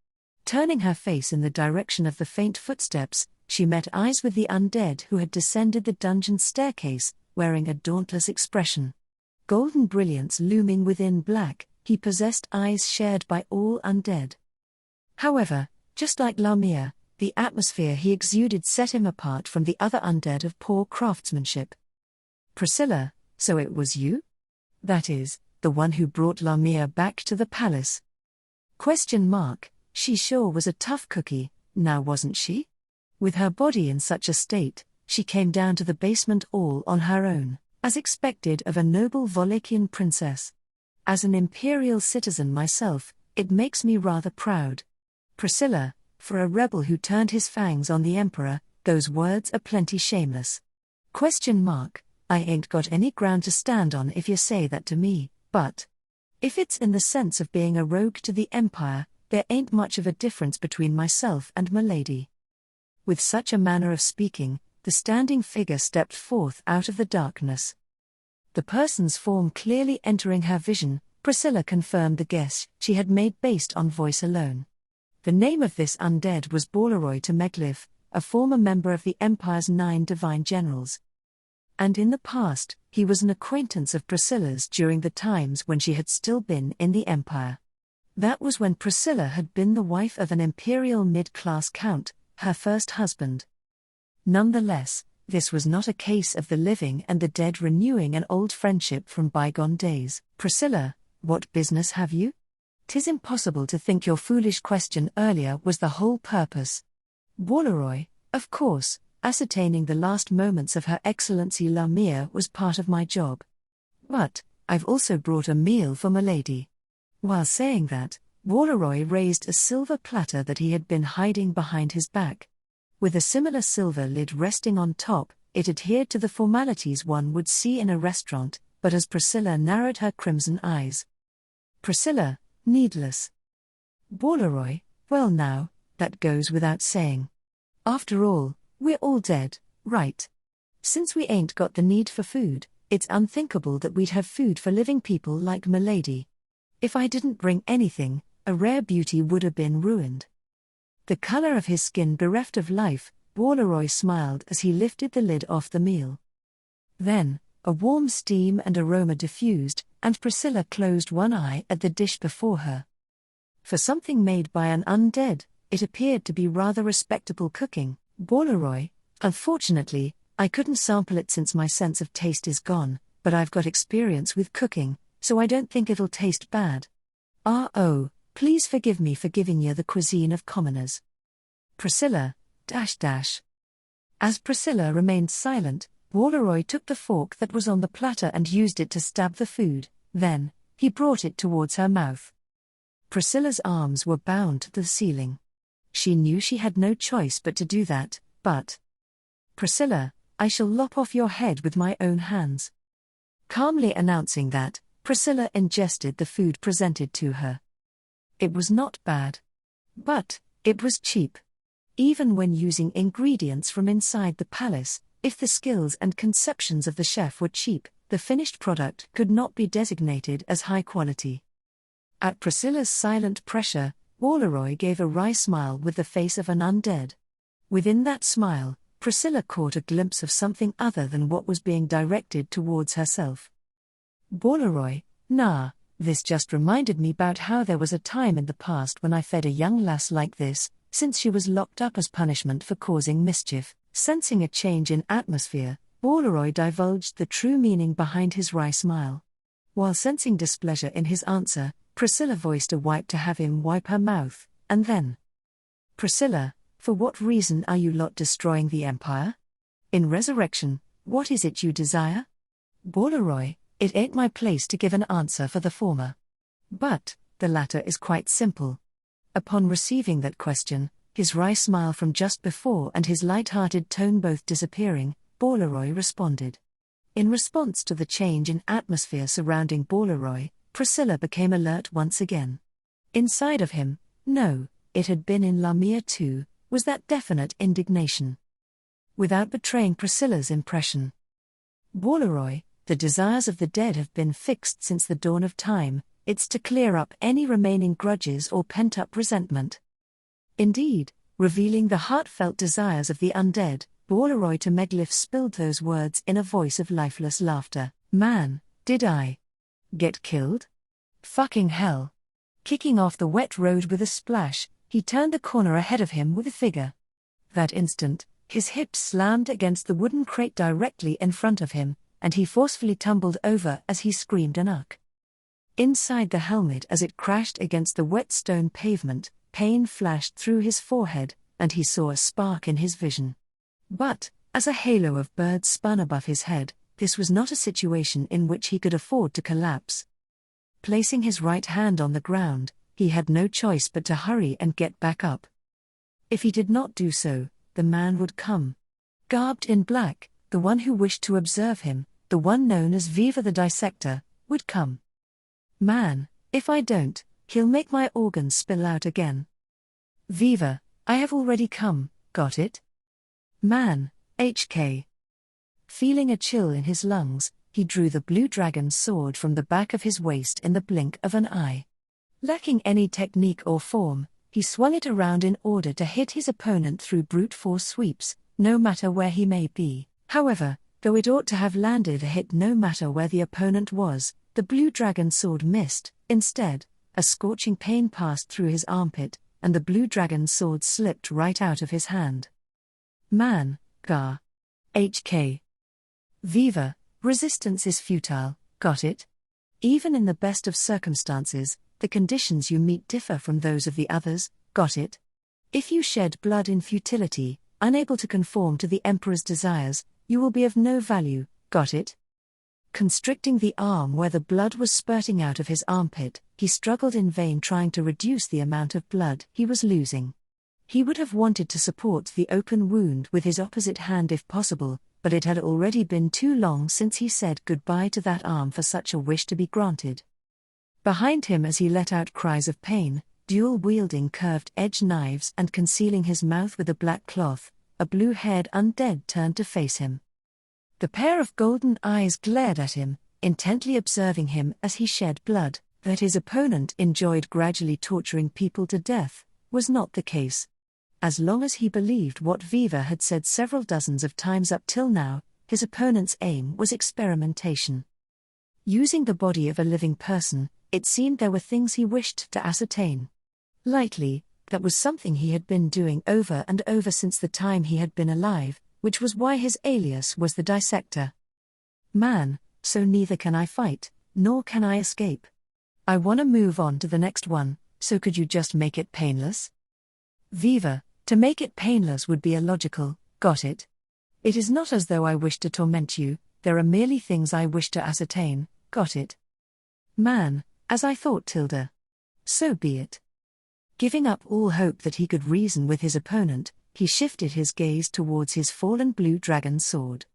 Turning her face in the direction of the faint footsteps, she met eyes with the undead who had descended the dungeon staircase, wearing a dauntless expression. Golden brilliance looming within black, he possessed eyes shared by all undead. However, just like Lamia, the atmosphere he exuded set him apart from the other undead of poor craftsmanship. Priscilla, so it was you? That is, the one who brought Lamia back to the palace? ? She sure was a tough cookie, now wasn't she? With her body in such a state, she came down to the basement all on her own, as expected of a noble Walachian princess. As an Imperial citizen myself, it makes me rather proud. Priscilla, for a rebel who turned his fangs on the Emperor, those words are plenty shameless. ? I ain't got any ground to stand on if you say that to me, but if it's in the sense of being a rogue to the Empire, there ain't much of a difference between myself and m'lady. With such a manner of speaking, the standing figure stepped forth out of the darkness. The person's form clearly entering her vision, Priscilla confirmed the guess she had made based on voice alone. The name of this undead was Balleroy to Meglith, a former member of the Empire's 9 divine generals. And in the past, he was an acquaintance of Priscilla's during the times when she had still been in the Empire. That was when Priscilla had been the wife of an Imperial mid-class count, her first husband. Nonetheless, this was not a case of the living and the dead renewing an old friendship from bygone days. Priscilla, what business have you? 'Tis impossible to think your foolish question earlier was the whole purpose. Balleroy, of course, ascertaining the last moments of Her Excellency Lamia was part of my job. But, I've also brought a meal for m'lady. While saying that, Balleroy raised a silver platter that he had been hiding behind his back. With a similar silver lid resting on top, it adhered to the formalities one would see in a restaurant, but as Priscilla narrowed her crimson eyes. Priscilla, needless. Balleroy, well now, that goes without saying. After all, we're all dead, right? Since we ain't got the need for food, it's unthinkable that we'd have food for living people like m'lady. If I didn't bring anything, a rare beauty would have been ruined. The color of his skin bereft of life, Balleroy smiled as he lifted the lid off the meal. Then, a warm steam and aroma diffused, and Priscilla closed one eye at the dish before her. For something made by an undead, it appeared to be rather respectable cooking. Balleroy, unfortunately, I couldn't sample it since my sense of taste is gone, but I've got experience with cooking, so I don't think it'll taste bad. Oh, please forgive me for giving you the cuisine of commoners. Priscilla, .. As Priscilla remained silent, Balleroy took the fork that was on the platter and used it to stab the food, then, he brought it towards her mouth. Priscilla's arms were bound to the ceiling. She knew she had no choice but to do that, but... Priscilla, I shall lop off your head with my own hands. Calmly announcing that, Priscilla ingested the food presented to her. It was not bad. But, it was cheap. Even when using ingredients from inside the palace, if the skills and conceptions of the chef were cheap, the finished product could not be designated as high quality. At Priscilla's silent pressure, Balleroy gave a wry smile with the face of an undead. Within that smile, Priscilla caught a glimpse of something other than what was being directed towards herself. Balleroy, nah, this just reminded me about how there was a time in the past when I fed a young lass like this, since she was locked up as punishment for causing mischief. Sensing a change in atmosphere, Balleroy divulged the true meaning behind his wry smile. While sensing displeasure in his answer, Priscilla voiced a wipe to have him wipe her mouth, and then... Priscilla, for what reason are you lot destroying the Empire? In resurrection, what is it you desire? Balleroy, it ain't my place to give an answer for the former. But, the latter is quite simple. Upon receiving that question, his wry smile from just before and his light-hearted tone both disappearing, Balleroy responded. In response to the change in atmosphere surrounding Balleroy, Priscilla became alert once again. Inside of him, no, it had been in Lamia too, was that definite indignation. Without betraying Priscilla's impression. Balleroy, the desires of the dead have been fixed since the dawn of time, it's to clear up any remaining grudges or pent-up resentment. Indeed, revealing the heartfelt desires of the undead, Balleroy to Meglif spilled those words in a voice of lifeless laughter. Man, did I get killed? Fucking hell. Kicking off the wet road with a splash, he turned the corner ahead of him with a figure. That instant, his hips slammed against the wooden crate directly in front of him, and he forcefully tumbled over as he screamed an uck. Inside the helmet as it crashed against the wet stone pavement, pain flashed through his forehead, and he saw a spark in his vision. But, as a halo of birds spun above his head, this was not a situation in which he could afford to collapse. Placing his right hand on the ground, he had no choice but to hurry and get back up. If he did not do so, the man would come. Garbed in black, the one who wished to observe him, the one known as Viva the Dissector, would come. Man, if I don't, he'll make my organs spill out again. Viva, I have already come, got it? Man, HK. Feeling a chill in his lungs, he drew the blue dragon's sword from the back of his waist in the blink of an eye. Lacking any technique or form, he swung it around in order to hit his opponent through brute force sweeps, no matter where he may be. However, though it ought to have landed a hit no matter where the opponent was, the blue dragon sword missed. Instead, a scorching pain passed through his armpit, and the blue dragon sword slipped right out of his hand. Man, Gar. HK. Viva, resistance is futile, got it? Even in the best of circumstances, the conditions you meet differ from those of the others, got it? If you shed blood in futility, unable to conform to the Emperor's desires, you will be of no value, got it? Constricting the arm where the blood was spurting out of his armpit, he struggled in vain trying to reduce the amount of blood he was losing. He would have wanted to support the open wound with his opposite hand if possible, but it had already been too long since he said goodbye to that arm for such a wish to be granted. Behind him as he let out cries of pain, dual-wielding curved-edge knives and concealing his mouth with a black cloth, a blue-haired undead turned to face him. The pair of golden eyes glared at him, intently observing him as he shed blood. That his opponent enjoyed gradually torturing people to death was not the case. As long as he believed what Viva had said several dozens of times up till now, his opponent's aim was experimentation. Using the body of a living person, it seemed there were things he wished to ascertain. Likely, that was something he had been doing over and over since the time he had been alive, which was why his alias was the Dissector. Man, so neither can I fight, nor can I escape. I wanna move on to the next one, so could you just make it painless? Viva, to make it painless would be illogical, got it? It is not as though I wish to torment you, there are merely things I wish to ascertain, got it? Man, as I thought, Tilda. So be it. Giving up all hope that he could reason with his opponent, he shifted his gaze towards his fallen blue dragon sword.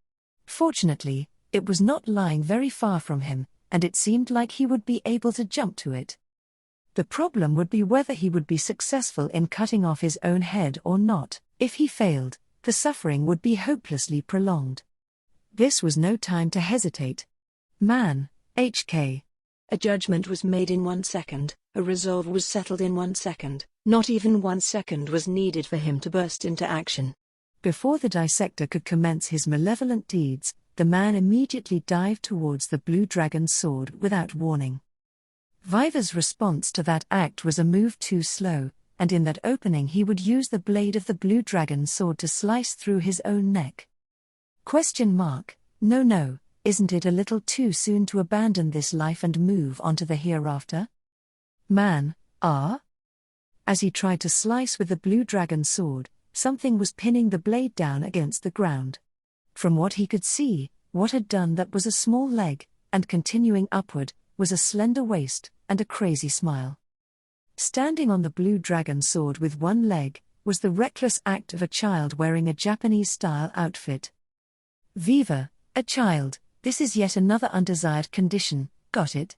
Fortunately, it was not lying very far from him, and it seemed like he would be able to jump to it. The problem would be whether he would be successful in cutting off his own head or not. If he failed, the suffering would be hopelessly prolonged. This was no time to hesitate. Man, HK. A judgment was made in 1 second, a resolve was settled in 1 second, not even 1 second was needed for him to burst into action. Before the dissector could commence his malevolent deeds, the man immediately dived towards the blue dragon's sword without warning. Viva's response to that act was a move too slow, and in that opening he would use the blade of the blue dragon's sword to slice through his own neck. No, isn't it a little too soon to abandon this life and move on to the hereafter? Man, As he tried to slice with the blue dragon's sword, something was pinning the blade down against the ground. From what he could see, what had done that was a small leg, and continuing upward, was a slender waist, and a crazy smile. Standing on the blue dragon sword with one leg, was the reckless act of a child wearing a Japanese-style outfit. Viva, a child, this is yet another undesired condition, got it?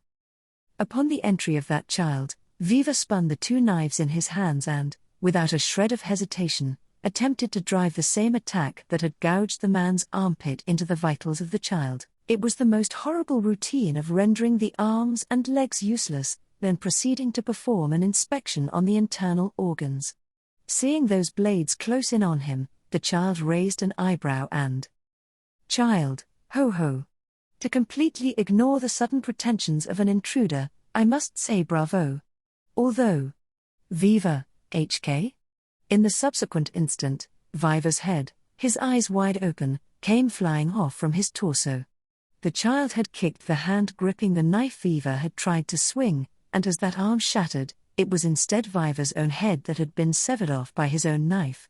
Upon the entry of that child, Viva spun the 2 knives in his hands and, without a shred of hesitation, attempted to drive the same attack that had gouged the man's armpit into the vitals of the child. It was the most horrible routine of rendering the arms and legs useless, then proceeding to perform an inspection on the internal organs. Seeing those blades close in on him, the child raised an eyebrow and... Child, ho. To completely ignore the sudden pretensions of an intruder, I must say bravo. Although... Viva, HK? In the subsequent instant, Viva's head, his eyes wide open, came flying off from his torso. The child had kicked the hand gripping the knife Viva had tried to swing, and as that arm shattered, it was instead Viva's own head that had been severed off by his own knife.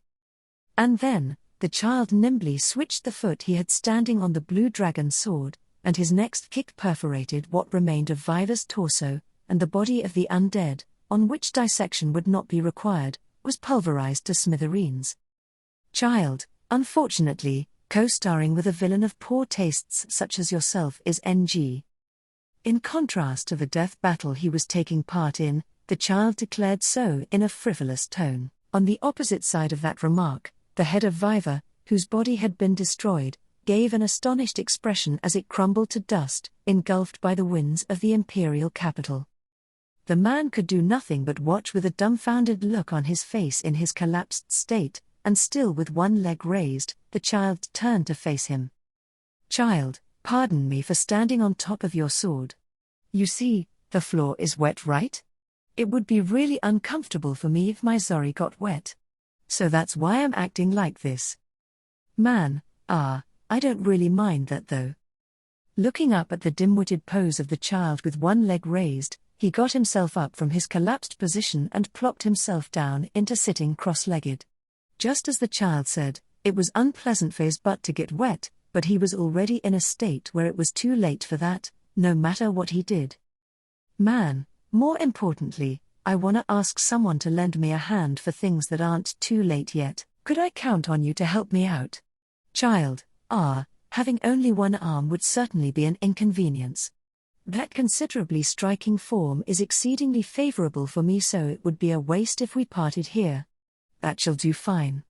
And then, the child nimbly switched the foot he had standing on the blue dragon's sword, and his next kick perforated what remained of Viva's torso, and the body of the undead, on which dissection would not be required, was pulverized to smithereens. Child, unfortunately, co-starring with a villain of poor tastes such as yourself is NG. In contrast to the death battle he was taking part in, the child declared so in a frivolous tone. On the opposite side of that remark, the head of Viva, whose body had been destroyed, gave an astonished expression as it crumbled to dust, engulfed by the winds of the Imperial capital. The man could do nothing but watch with a dumbfounded look on his face in his collapsed state, and still with one leg raised, the child turned to face him. Child, pardon me for standing on top of your sword. You see, the floor is wet, right? It would be really uncomfortable for me if my zori got wet. So that's why I'm acting like this. Man, I don't really mind that though. Looking up at the dim-witted pose of the child with one leg raised, he got himself up from his collapsed position and plopped himself down into sitting cross-legged. Just as the child said, it was unpleasant for his butt to get wet, but he was already in a state where it was too late for that, no matter what he did. Man, more importantly, I wanna ask someone to lend me a hand for things that aren't too late yet. Could I count on you to help me out? Child, having only one arm would certainly be an inconvenience. That considerably striking form is exceedingly favorable for me, so it would be a waste if we parted here. That shall do fine.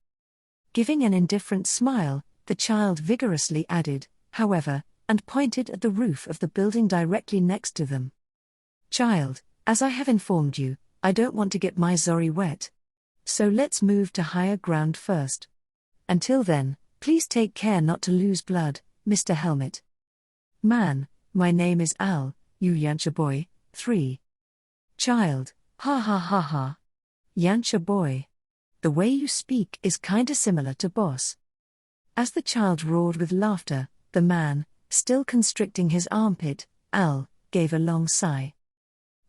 Giving an indifferent smile, the child vigorously added, however, and pointed at the roof of the building directly next to them. Child, as I have informed you, I don't want to get my zori wet. So let's move to higher ground first. Until then, please take care not to lose blood, Mr. Helmet. Man, my name is Al, you Yancha boy, 3. Child, ha. Yancha boy. The way you speak is kinda similar to boss. As the child roared with laughter, the man, still constricting his armpit, Al, gave a long sigh.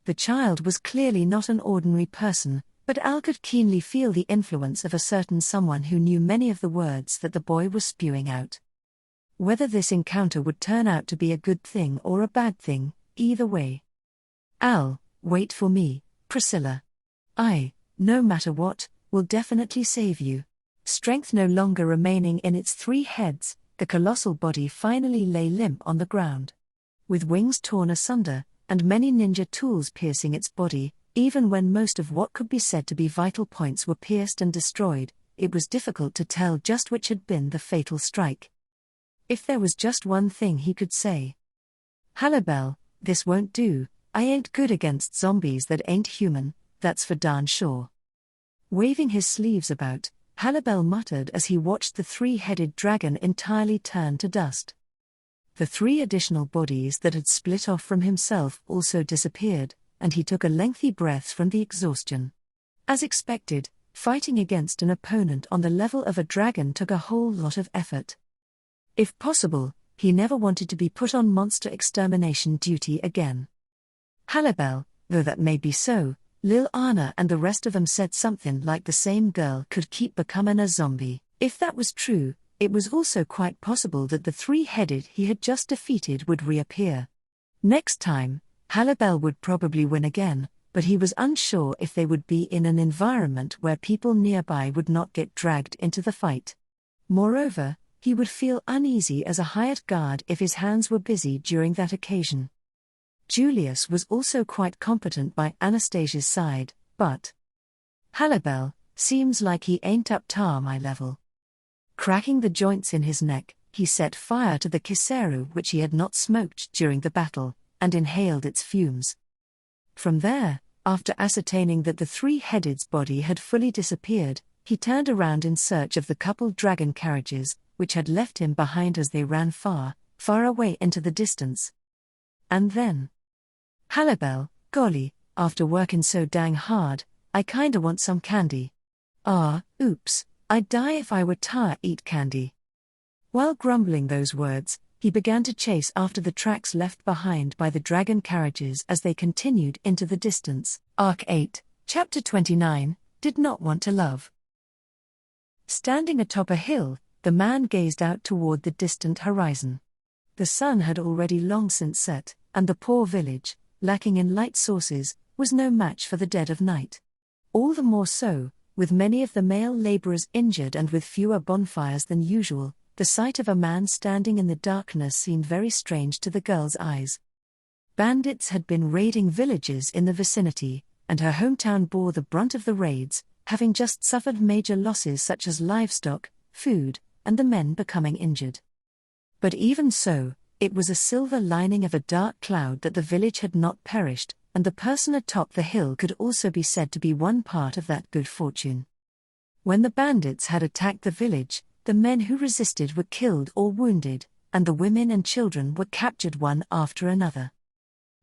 The child was clearly not an ordinary person, but Al could keenly feel the influence of a certain someone who knew many of the words that the boy was spewing out. Whether this encounter would turn out to be a good thing or a bad thing, either way. Al, wait for me, Priscilla. I, no matter what, will definitely save you. Strength no longer remaining in its 3 heads, the colossal body finally lay limp on the ground. With wings torn asunder, and many ninja tools piercing its body, even when most of what could be said to be vital points were pierced and destroyed, it was difficult to tell just which had been the fatal strike. If there was just one thing he could say. Halibel, this won't do, I ain't good against zombies that ain't human, that's for darn sure. Waving his sleeves about, Halibel muttered as he watched the 3-headed dragon entirely turn to dust. The 3 additional bodies that had split off from himself also disappeared, and he took a lengthy breath from the exhaustion. As expected, fighting against an opponent on the level of a dragon took a whole lot of effort. If possible, he never wanted to be put on monster extermination duty again. Halibel, though that may be so, Lil Anna and the rest of them said something like the same girl could keep becoming a zombie. If that was true, it was also quite possible that the 3-headed he had just defeated would reappear. Next time, Halibel would probably win again, but he was unsure if they would be in an environment where people nearby would not get dragged into the fight. Moreover, he would feel uneasy as a hired guard if his hands were busy during that occasion. Julius was also quite competent by Anastasia's side, but Halibel seems like he ain't up to my level. Cracking the joints in his neck, he set fire to the kiseru which he had not smoked during the battle, and inhaled its fumes. From there, after ascertaining that the 3-headed's body had fully disappeared, he turned around in search of the coupled dragon carriages, which had left him behind as they ran far, far away into the distance. And then Halibel, golly, after working so dang hard, I kinda want some candy. Oops, I'd die if I were to eat candy. While grumbling those words, he began to chase after the tracks left behind by the dragon carriages as they continued into the distance. Arc 8, Chapter 29, Did Not Want to Love. Standing atop a hill, the man gazed out toward the distant horizon. The sun had already long since set, and the poor village, lacking in light sources, was no match for the dead of night. All the more so, with many of the male laborers injured and with fewer bonfires than usual, the sight of a man standing in the darkness seemed very strange to the girl's eyes. Bandits had been raiding villages in the vicinity, and her hometown bore the brunt of the raids, having just suffered major losses such as livestock, food, and the men becoming injured. But even so, it was a silver lining of a dark cloud that the village had not perished, and the person atop the hill could also be said to be one part of that good fortune. When the bandits had attacked the village, the men who resisted were killed or wounded, and the women and children were captured one after another.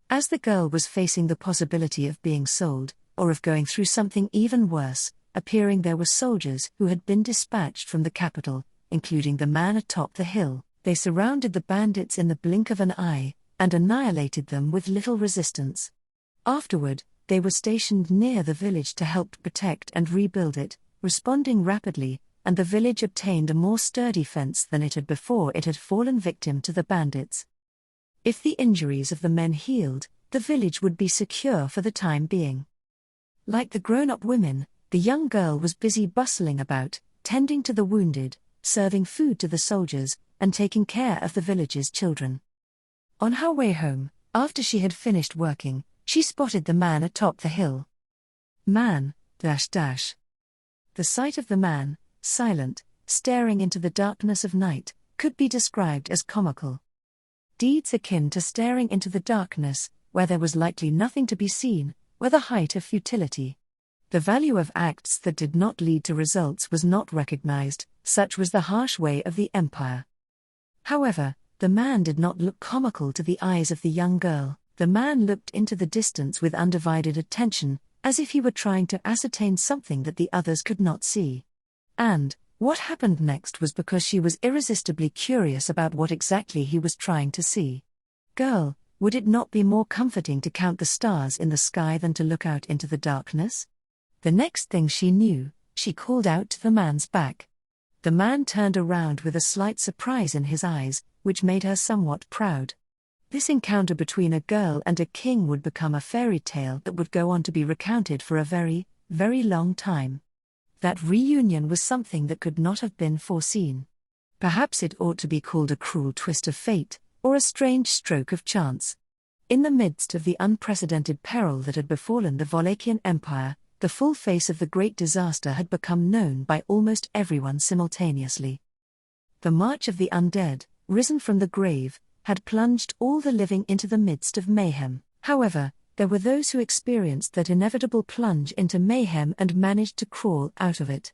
As the girl was facing the possibility of being sold, or of going through something even worse, appearing there were soldiers who had been dispatched from the capital, including the man atop the hill. They surrounded the bandits in the blink of an eye, and annihilated them with little resistance. Afterward, they were stationed near the village to help protect and rebuild it, responding rapidly, and the village obtained a more sturdy fence than it had before it had fallen victim to the bandits. If the injuries of the men healed, the village would be secure for the time being. Like the grown-up women, the young girl was busy bustling about, tending to the wounded, serving food to the soldiers, and taking care of the village's children. On her way home, after she had finished working, she spotted the man atop the hill. Man, -- The sight of the man, silent, staring into the darkness of night, could be described as comical. Deeds akin to staring into the darkness, where there was likely nothing to be seen, were the height of futility. The value of acts that did not lead to results was not recognized, such was the harsh way of the empire. However, the man did not look comical to the eyes of the young girl. The man looked into the distance with undivided attention, as if he were trying to ascertain something that the others could not see. And what happened next was because she was irresistibly curious about what exactly he was trying to see. Girl, Would it not be more comforting to count the stars in the sky than to look out into the darkness? The next thing she knew, she called out to the man's back. The man turned around with a slight surprise in his eyes, which made her somewhat proud. This encounter between a girl and a king would become a fairy tale that would go on to be recounted for a very, very long time. That reunion was something that could not have been foreseen. Perhaps it ought to be called a cruel twist of fate, or a strange stroke of chance. In the midst of the unprecedented peril that had befallen the Wallachian Empire, the full face of the great disaster had become known by almost everyone simultaneously. The march of the undead, risen from the grave, had plunged all the living into the midst of mayhem. However, there were those who experienced that inevitable plunge into mayhem and managed to crawl out of it.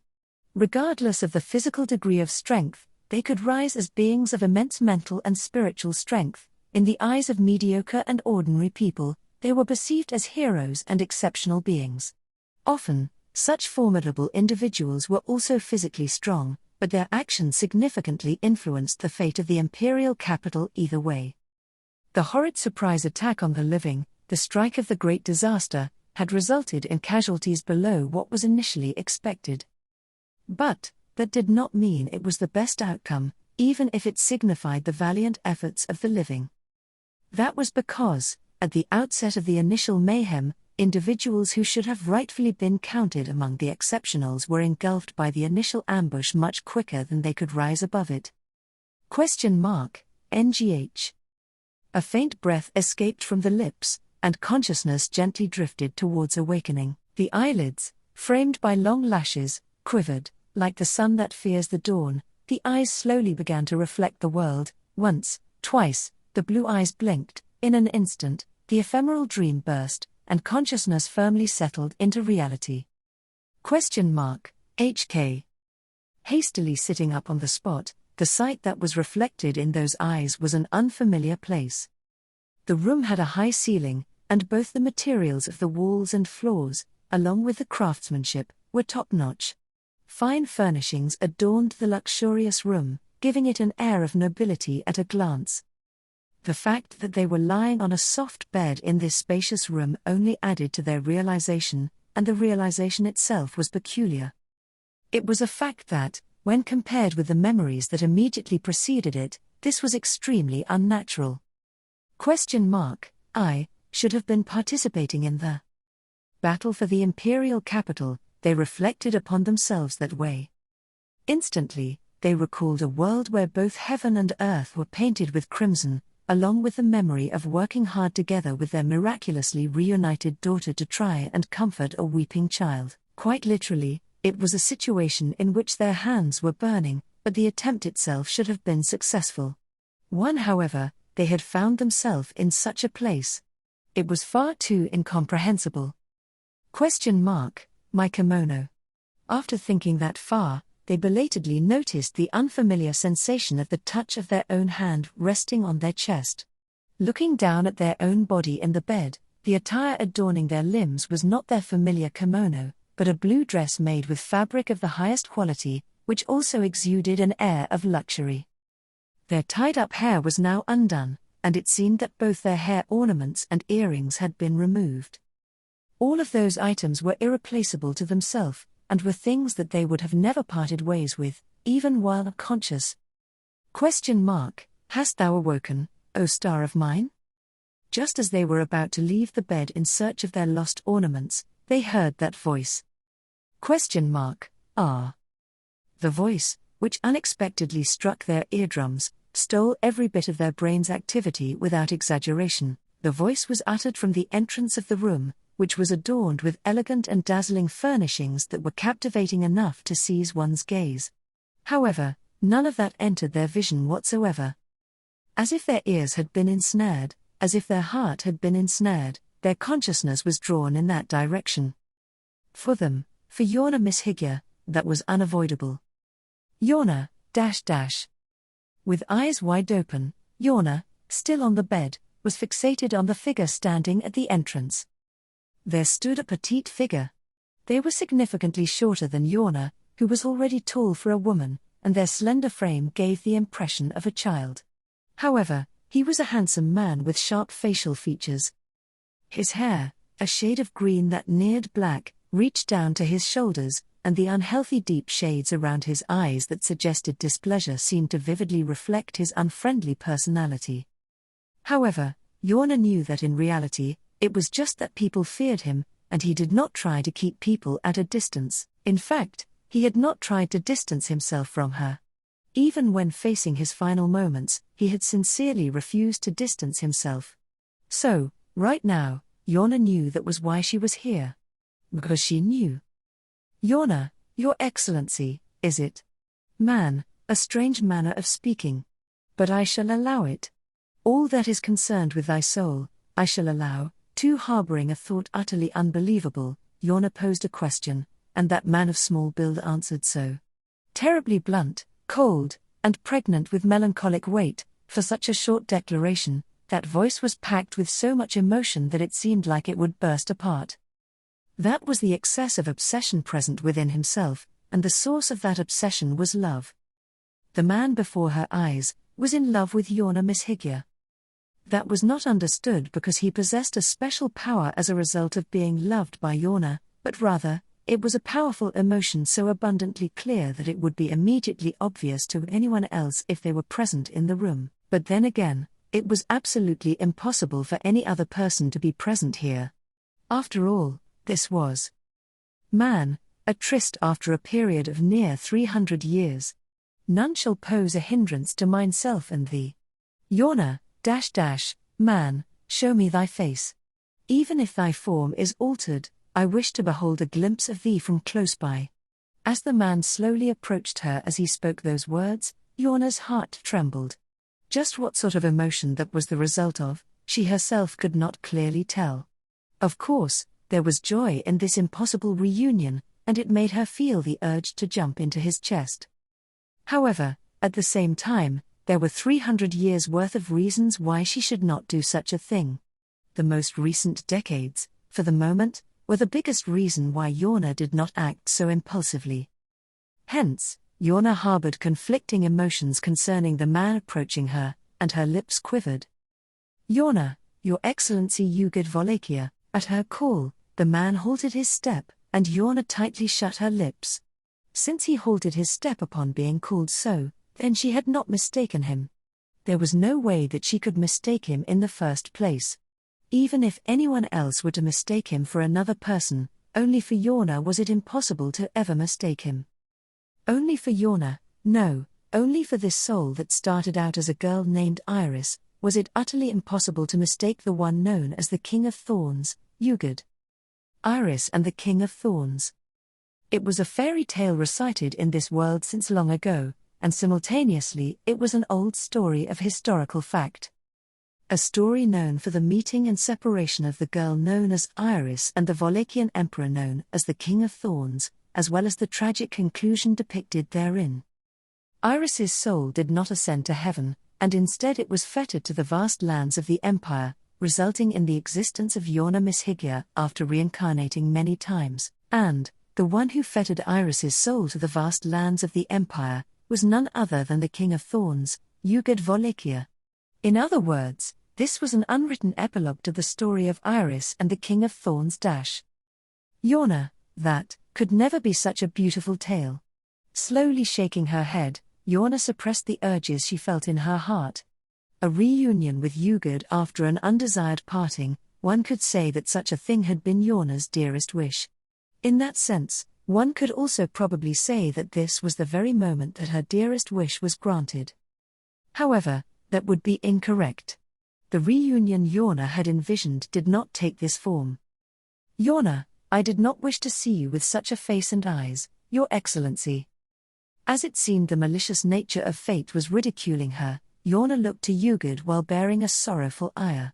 Regardless of the physical degree of strength, they could rise as beings of immense mental and spiritual strength. In the eyes of mediocre and ordinary people, they were perceived as heroes and exceptional beings. Often, such formidable individuals were also physically strong, but their actions significantly influenced the fate of the imperial capital either way. The horrid surprise attack on the living, the strike of the great disaster, had resulted in casualties below what was initially expected. But that did not mean it was the best outcome, even if it signified the valiant efforts of the living. That was because, at the outset of the initial mayhem, individuals who should have rightfully been counted among the exceptionals were engulfed by the initial ambush much quicker than they could rise above it. NGH. A faint breath escaped from the lips, and consciousness gently drifted towards awakening. The eyelids, framed by long lashes, quivered. Like the sun that fears the dawn, the eyes slowly began to reflect the world. Once, twice, the blue eyes blinked. In an instant, the ephemeral dream burst, and consciousness firmly settled into reality. HK. Hastily sitting up on the spot, the sight that was reflected in those eyes was an unfamiliar place. The room had a high ceiling, and both the materials of the walls and floors, along with the craftsmanship, were top-notch. Fine furnishings adorned the luxurious room, giving it an air of nobility at a glance. The fact that they were lying on a soft bed in this spacious room only added to their realization, and the realization itself was peculiar. It was a fact that, when compared with the memories that immediately preceded it, this was extremely unnatural. I should have been participating in the battle for the imperial capital. They reflected upon themselves that way. Instantly, they recalled a world where both heaven and earth were painted with crimson, along with the memory of working hard together with their miraculously reunited daughter to try and comfort a weeping child. Quite literally, it was a situation in which their hands were burning, but the attempt itself should have been successful. However, they had found themselves in such a place. It was far too incomprehensible. My kimono. After thinking that far, they belatedly noticed the unfamiliar sensation of the touch of their own hand resting on their chest. Looking down at their own body in the bed, the attire adorning their limbs was not their familiar kimono, but a blue dress made with fabric of the highest quality, which also exuded an air of luxury. Their tied-up hair was now undone, and it seemed that both their hair ornaments and earrings had been removed. All of those items were irreplaceable to themselves, and were things that they would have never parted ways with, even while conscious. Hast thou awoken, O star of mine? Just as they were about to leave the bed in search of their lost ornaments, they heard that voice. The voice, which unexpectedly struck their eardrums, stole every bit of their brain's activity without exaggeration. The voice was uttered from the entrance of the room, which was adorned with elegant and dazzling furnishings that were captivating enough to seize one's gaze. However, none of that entered their vision whatsoever. As if their ears had been ensnared, as if their heart had been ensnared, their consciousness was drawn in that direction. For them, for Yona Miss Higya, that was unavoidable. Yona, With eyes wide open, Yona, still on the bed, was fixated on the figure standing at the entrance. There stood a petite figure. They were significantly shorter than Yona, who was already tall for a woman, and their slender frame gave the impression of a child. However, He was a handsome man with sharp facial features. His hair, a shade of green that neared black, reached down to his shoulders, and the unhealthy deep shades around his eyes that suggested displeasure seemed to vividly reflect his unfriendly personality. However, Yona knew that in reality, it was just that people feared him, and he did not try to keep people at a distance. In fact, he had not tried to distance himself from her. Even when facing his final moments, he had sincerely refused to distance himself. So, right now, Yona knew that was why she was here. Because she knew. Yona, Your Excellency, is it? Man, a strange manner of speaking. But I shall allow it. All that is concerned with thy soul, I shall allow. Too harboring a thought utterly unbelievable, Yona posed a question, and that man of small build answered so. Terribly blunt, cold, and pregnant with melancholic weight, for such a short declaration, that voice was packed with so much emotion that it seemed like it would burst apart. That was the excess of obsession present within himself, and the source of that obsession was love. The man before her eyes was in love with Yona Mishigya. That was not understood because he possessed a special power as a result of being loved by Yona, but rather, it was a powerful emotion so abundantly clear that it would be immediately obvious to anyone else if they were present in the room. But then again, it was absolutely impossible for any other person to be present here. After all, this was man, a tryst after a period of near 300 years. None shall pose a hindrance to mineself and thee. Yona, man, show me thy face. Even if thy form is altered, I wish to behold a glimpse of thee from close by. As the man slowly approached her as he spoke those words, Yona's heart trembled. Just what sort of emotion that was the result of, she herself could not clearly tell. Of course, there was joy in this impossible reunion, and it made her feel the urge to jump into his chest. However, at the same time, there were 300 years' worth of reasons why she should not do such a thing. The most recent decades, for the moment, were the biggest reason why Yona did not act so impulsively. Hence, Yona harbored conflicting emotions concerning the man approaching her, and her lips quivered. Yona, Your Excellency Yugid Volakia. At her call, the man halted his step, and Yona tightly shut her lips. Since he halted his step upon being called so, then she had not mistaken him. There was no way that she could mistake him in the first place. Even if anyone else were to mistake him for another person, only for Yona was it impossible to ever mistake him. Only for Yona, no, only for this soul that started out as a girl named Iris, was it utterly impossible to mistake the one known as the King of Thorns, Yugid. Iris and the King of Thorns. It was a fairy tale recited in this world since long ago, and simultaneously it was an old story of historical fact. A story known for the meeting and separation of the girl known as Iris and the Volakian emperor known as the King of Thorns, as well as the tragic conclusion depicted therein. Iris's soul did not ascend to heaven, and instead it was fettered to the vast lands of the empire, resulting in the existence of Yona Mishigya after reincarnating many times, and the one who fettered Iris's soul to the vast lands of the empire was none other than the King of Thorns, Yugid Volakia. In other words, this was an unwritten epilogue to the story of Iris and the King of Thorns. Yona, that could never be such a beautiful tale. Slowly shaking her head, Yona suppressed the urges she felt in her heart. A reunion with Yugid after an undesired parting, one could say that such a thing had been Yona's dearest wish. In that sense, one could also probably say that this was the very moment that her dearest wish was granted. However, that would be incorrect. The reunion Yona had envisioned did not take this form. Yona, I did not wish to see you with such a face and eyes, Your Excellency. As it seemed the malicious nature of fate was ridiculing her, Yona looked to Yugid while bearing a sorrowful ire.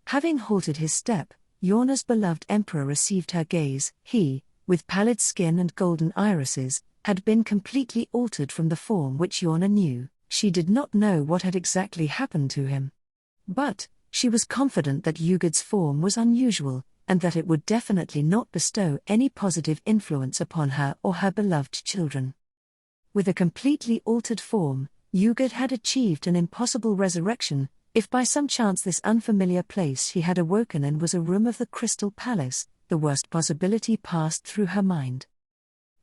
Having halted his step, Yona's beloved emperor received her gaze. He, with pallid skin and golden irises, had been completely altered from the form which Yona knew. She did not know what had exactly happened to him. But she was confident that Yugid's form was unusual, and that it would definitely not bestow any positive influence upon her or her beloved children. With a completely altered form, Yugid had achieved an impossible resurrection, If by some chance this unfamiliar place she had awoken in was a room of the Crystal Palace, the worst possibility passed through her mind.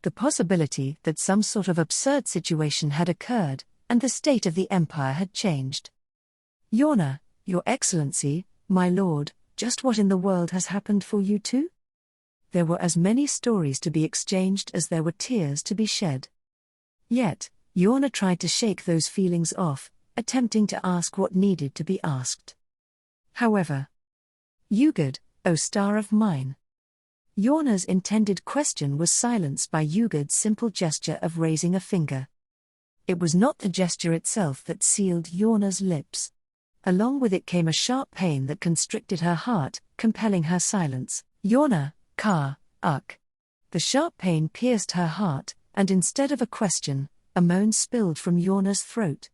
The possibility that some sort of absurd situation had occurred, and the state of the Empire had changed. Yona, Your Excellency, my lord, just what in the world has happened for you two? There were as many stories to be exchanged as there were tears to be shed. Yet, Yona tried to shake those feelings off, attempting to ask what needed to be asked. However, Ugod, O star of mine. Yona's intended question was silenced by Ugod's simple gesture of raising a finger. It was not the gesture itself that sealed Yona's lips. Along with it came a sharp pain that constricted her heart, compelling her silence. Yona, Uk. The sharp pain pierced her heart, and instead of a question, a moan spilled from Yona's throat.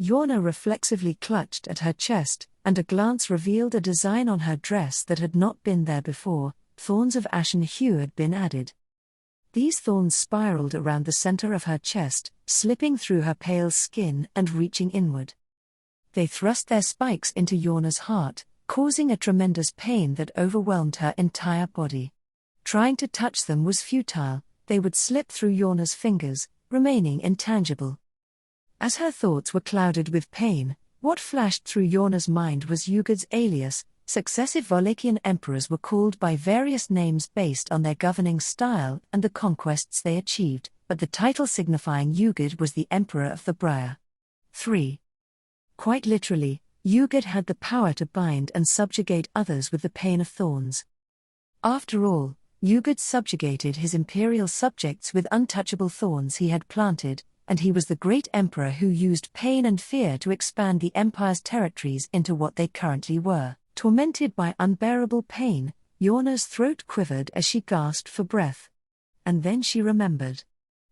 Yona reflexively clutched at her chest, and a glance revealed a design on her dress that had not been there before. Thorns of ashen hue had been added. These thorns spiraled around the center of her chest, slipping through her pale skin and reaching inward. They thrust their spikes into Yona's heart, causing a tremendous pain that overwhelmed her entire body. Trying to touch them was futile, they would slip through Yona's fingers, remaining intangible. As her thoughts were clouded with pain, what flashed through Yona's mind was Ugod's alias. Successive Walachian emperors were called by various names based on their governing style and the conquests they achieved, but the title signifying Ugod was the Emperor of the Briar. 3. Quite literally, Ugod had the power to bind and subjugate others with the pain of thorns. After all, Ugod subjugated his imperial subjects with untouchable thorns he had planted, and he was the great emperor who used pain and fear to expand the empire's territories into what they currently were. Tormented by unbearable pain, Yona's throat quivered as she gasped for breath. And then she remembered.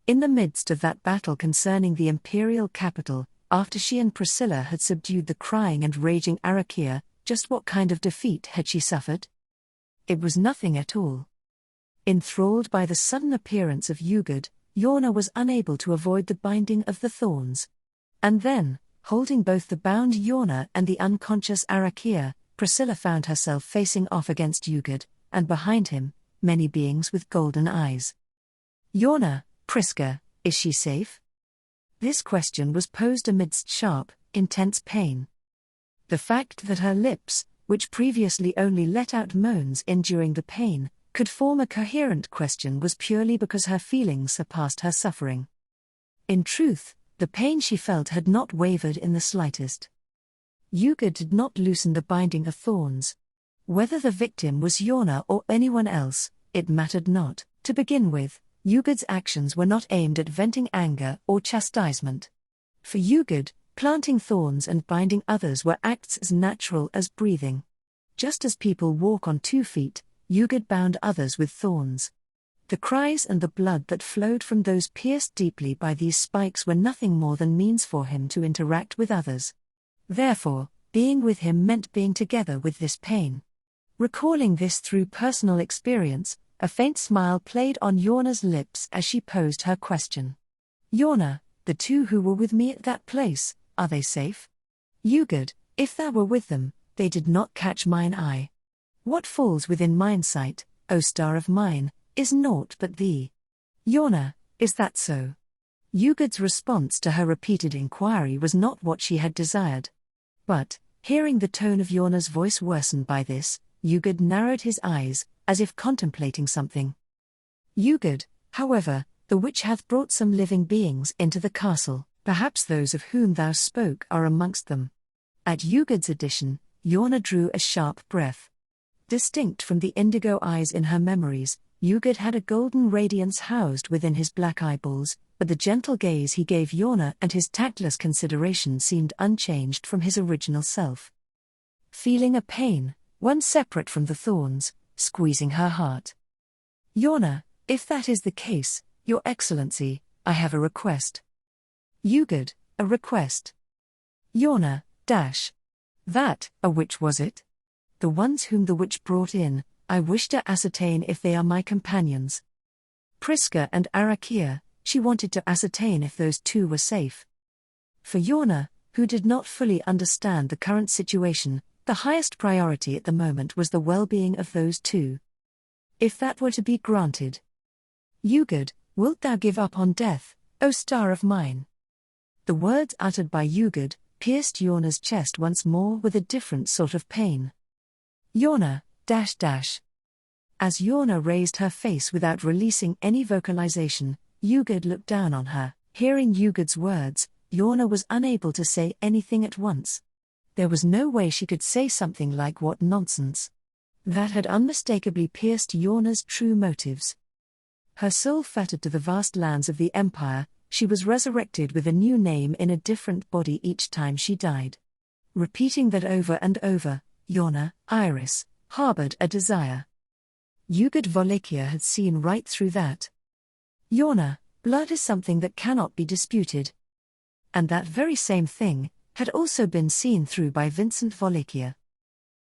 In the midst of that battle concerning the imperial capital, after she and Priscilla had subdued the crying and raging Arakia, just what kind of defeat had she suffered? It was nothing at all. Enthralled by the sudden appearance of Ugod, Yona was unable to avoid the binding of the thorns. And then, holding both the bound Yona and the unconscious Arakia, Priscilla found herself facing off against Ugod, and behind him, many beings with golden eyes. Yona, Prisca, is she safe? This question was posed amidst sharp, intense pain. The fact that her lips, which previously only let out moans enduring the pain, could form a coherent question was purely because her feelings surpassed her suffering. In truth, the pain she felt had not wavered in the slightest. Ugod did not loosen the binding of thorns. Whether the victim was Yona or anyone else, it mattered not. To begin with, Ugod's actions were not aimed at venting anger or chastisement. For Ugod, planting thorns and binding others were acts as natural as breathing. Just as people walk on 2 feet, Ugod bound others with thorns. The cries and the blood that flowed from those pierced deeply by these spikes were nothing more than means for him to interact with others. Therefore, being with him meant being together with this pain. Recalling this through personal experience, a faint smile played on Yona's lips as she posed her question. Yona, the two who were with me at that place, are they safe? Ugod, if thou were with them, they did not catch mine eye. What falls within mine sight, O star of mine, is naught but thee. Yona, is that so? Ugod's response to her repeated inquiry was not what she had desired. But, hearing the tone of Yona's voice worsen by this, Ugod narrowed his eyes, as if contemplating something. Ugod, however, the witch hath brought some living beings into the castle, perhaps those of whom thou spoke are amongst them. At Ugod's addition, Yona drew a sharp breath. Distinct from the indigo eyes in her memories, Ugod had a golden radiance housed within his black eyeballs, but the gentle gaze he gave Yona and his tactless consideration seemed unchanged from his original self. Feeling a pain, one separate from the thorns, squeezing her heart. Yona, if that is the case, Your Excellency, I have a request. Ugod, a request. Yona, that, a witch was it? The ones whom the witch brought in, I wish to ascertain if they are my companions. Prisca and Arakia, she wanted to ascertain if those two were safe. For Yona, who did not fully understand the current situation. The highest priority at the moment was the well-being of those two. If that were to be granted. Ugod, wilt thou give up on death, O star of mine? The words uttered by Ugod pierced Yona's chest once more with a different sort of pain. Yona, . As Yona raised her face without releasing any vocalization, Ugod looked down on her. Hearing Ugod's words, Yona was unable to say anything at once. There was no way she could say something like "what nonsense." That had unmistakably pierced Yona's true motives. Her soul fettered to the vast lands of the Empire, she was resurrected with a new name in a different body each time she died. Repeating that over and over, Yona, Iris, harbored a desire. Ugod Volakia had seen right through that. Yona, blood is something that cannot be disputed. And that very same thing had also been seen through by Vincent Volakia.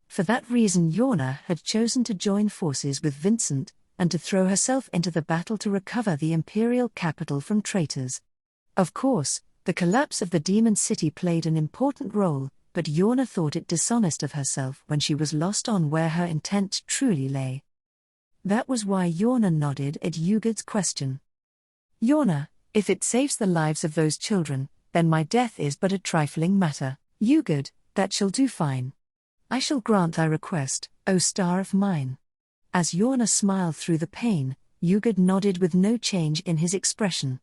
For that reason Yona had chosen to join forces with Vincent, and to throw herself into the battle to recover the Imperial capital from traitors. Of course, the collapse of the demon city played an important role, but Yona thought it dishonest of herself when she was lost on where her intent truly lay. That was why Yona nodded at Ugod's question. Yona, if it saves the lives of those children, then my death is but a trifling matter. Ugod, that shall do fine. I shall grant thy request, O star of mine. As Yona smiled through the pain, Ugod nodded with no change in his expression.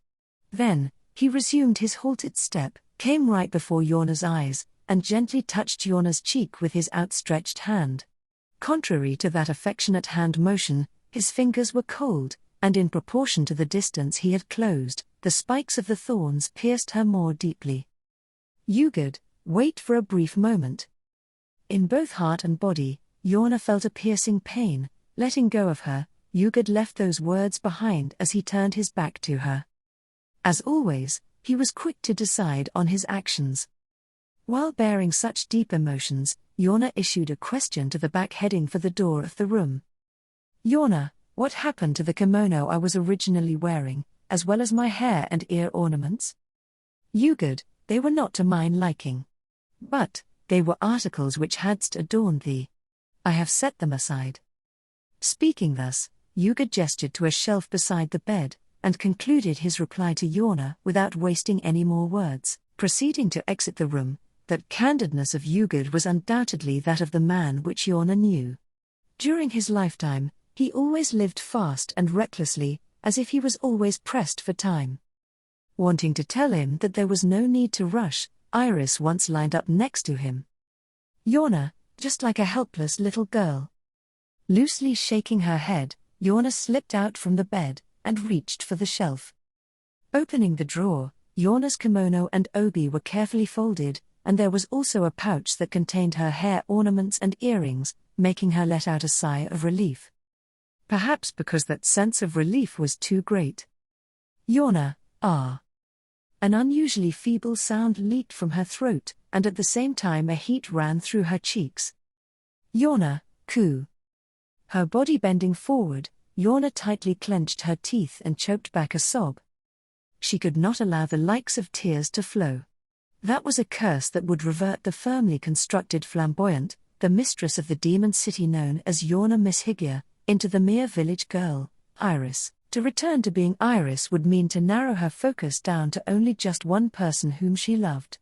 Then, he resumed his halted step, came right before Yona's eyes, and gently touched Yona's cheek with his outstretched hand. Contrary to that affectionate hand motion, his fingers were cold, and in proportion to the distance he had closed, the spikes of the thorns pierced her more deeply. Ugod, wait for a brief moment. In both heart and body, Yona felt a piercing pain. Letting go of her, Ugod left those words behind as he turned his back to her. As always, he was quick to decide on his actions. While bearing such deep emotions, Yona issued a question to the back heading for the door of the room. Yona, what happened to the kimono I was originally wearing, as well as my hair and ear ornaments? Ugod, they were not to mine liking. But, they were articles which hadst adorned thee. I have set them aside. Speaking thus, Ugod gestured to a shelf beside the bed, and concluded his reply to Yona without wasting any more words. Proceeding to exit the room, that candidness of Ugod was undoubtedly that of the man which Yona knew. During his lifetime, he always lived fast and recklessly, as if he was always pressed for time. Wanting to tell him that there was no need to rush, Iris once lined up next to him. Yona, just like a helpless little girl. Loosely shaking her head, Yona slipped out from the bed, and reached for the shelf. Opening the drawer, Yona's kimono and obi were carefully folded, and there was also a pouch that contained her hair ornaments and earrings, making her let out a sigh of relief. Perhaps because that sense of relief was too great. Yona, ah. An unusually feeble sound leaked from her throat, and at the same time a heat ran through her cheeks. Yona, coo. Her body bending forward, Yona tightly clenched her teeth and choked back a sob. She could not allow the likes of tears to flow. That was a curse that would revert the firmly constructed flamboyant, the mistress of the demon city known as Yona Miss Higia, into the mere village girl, Iris. To return to being Iris would mean to narrow her focus down to only just one person whom she loved.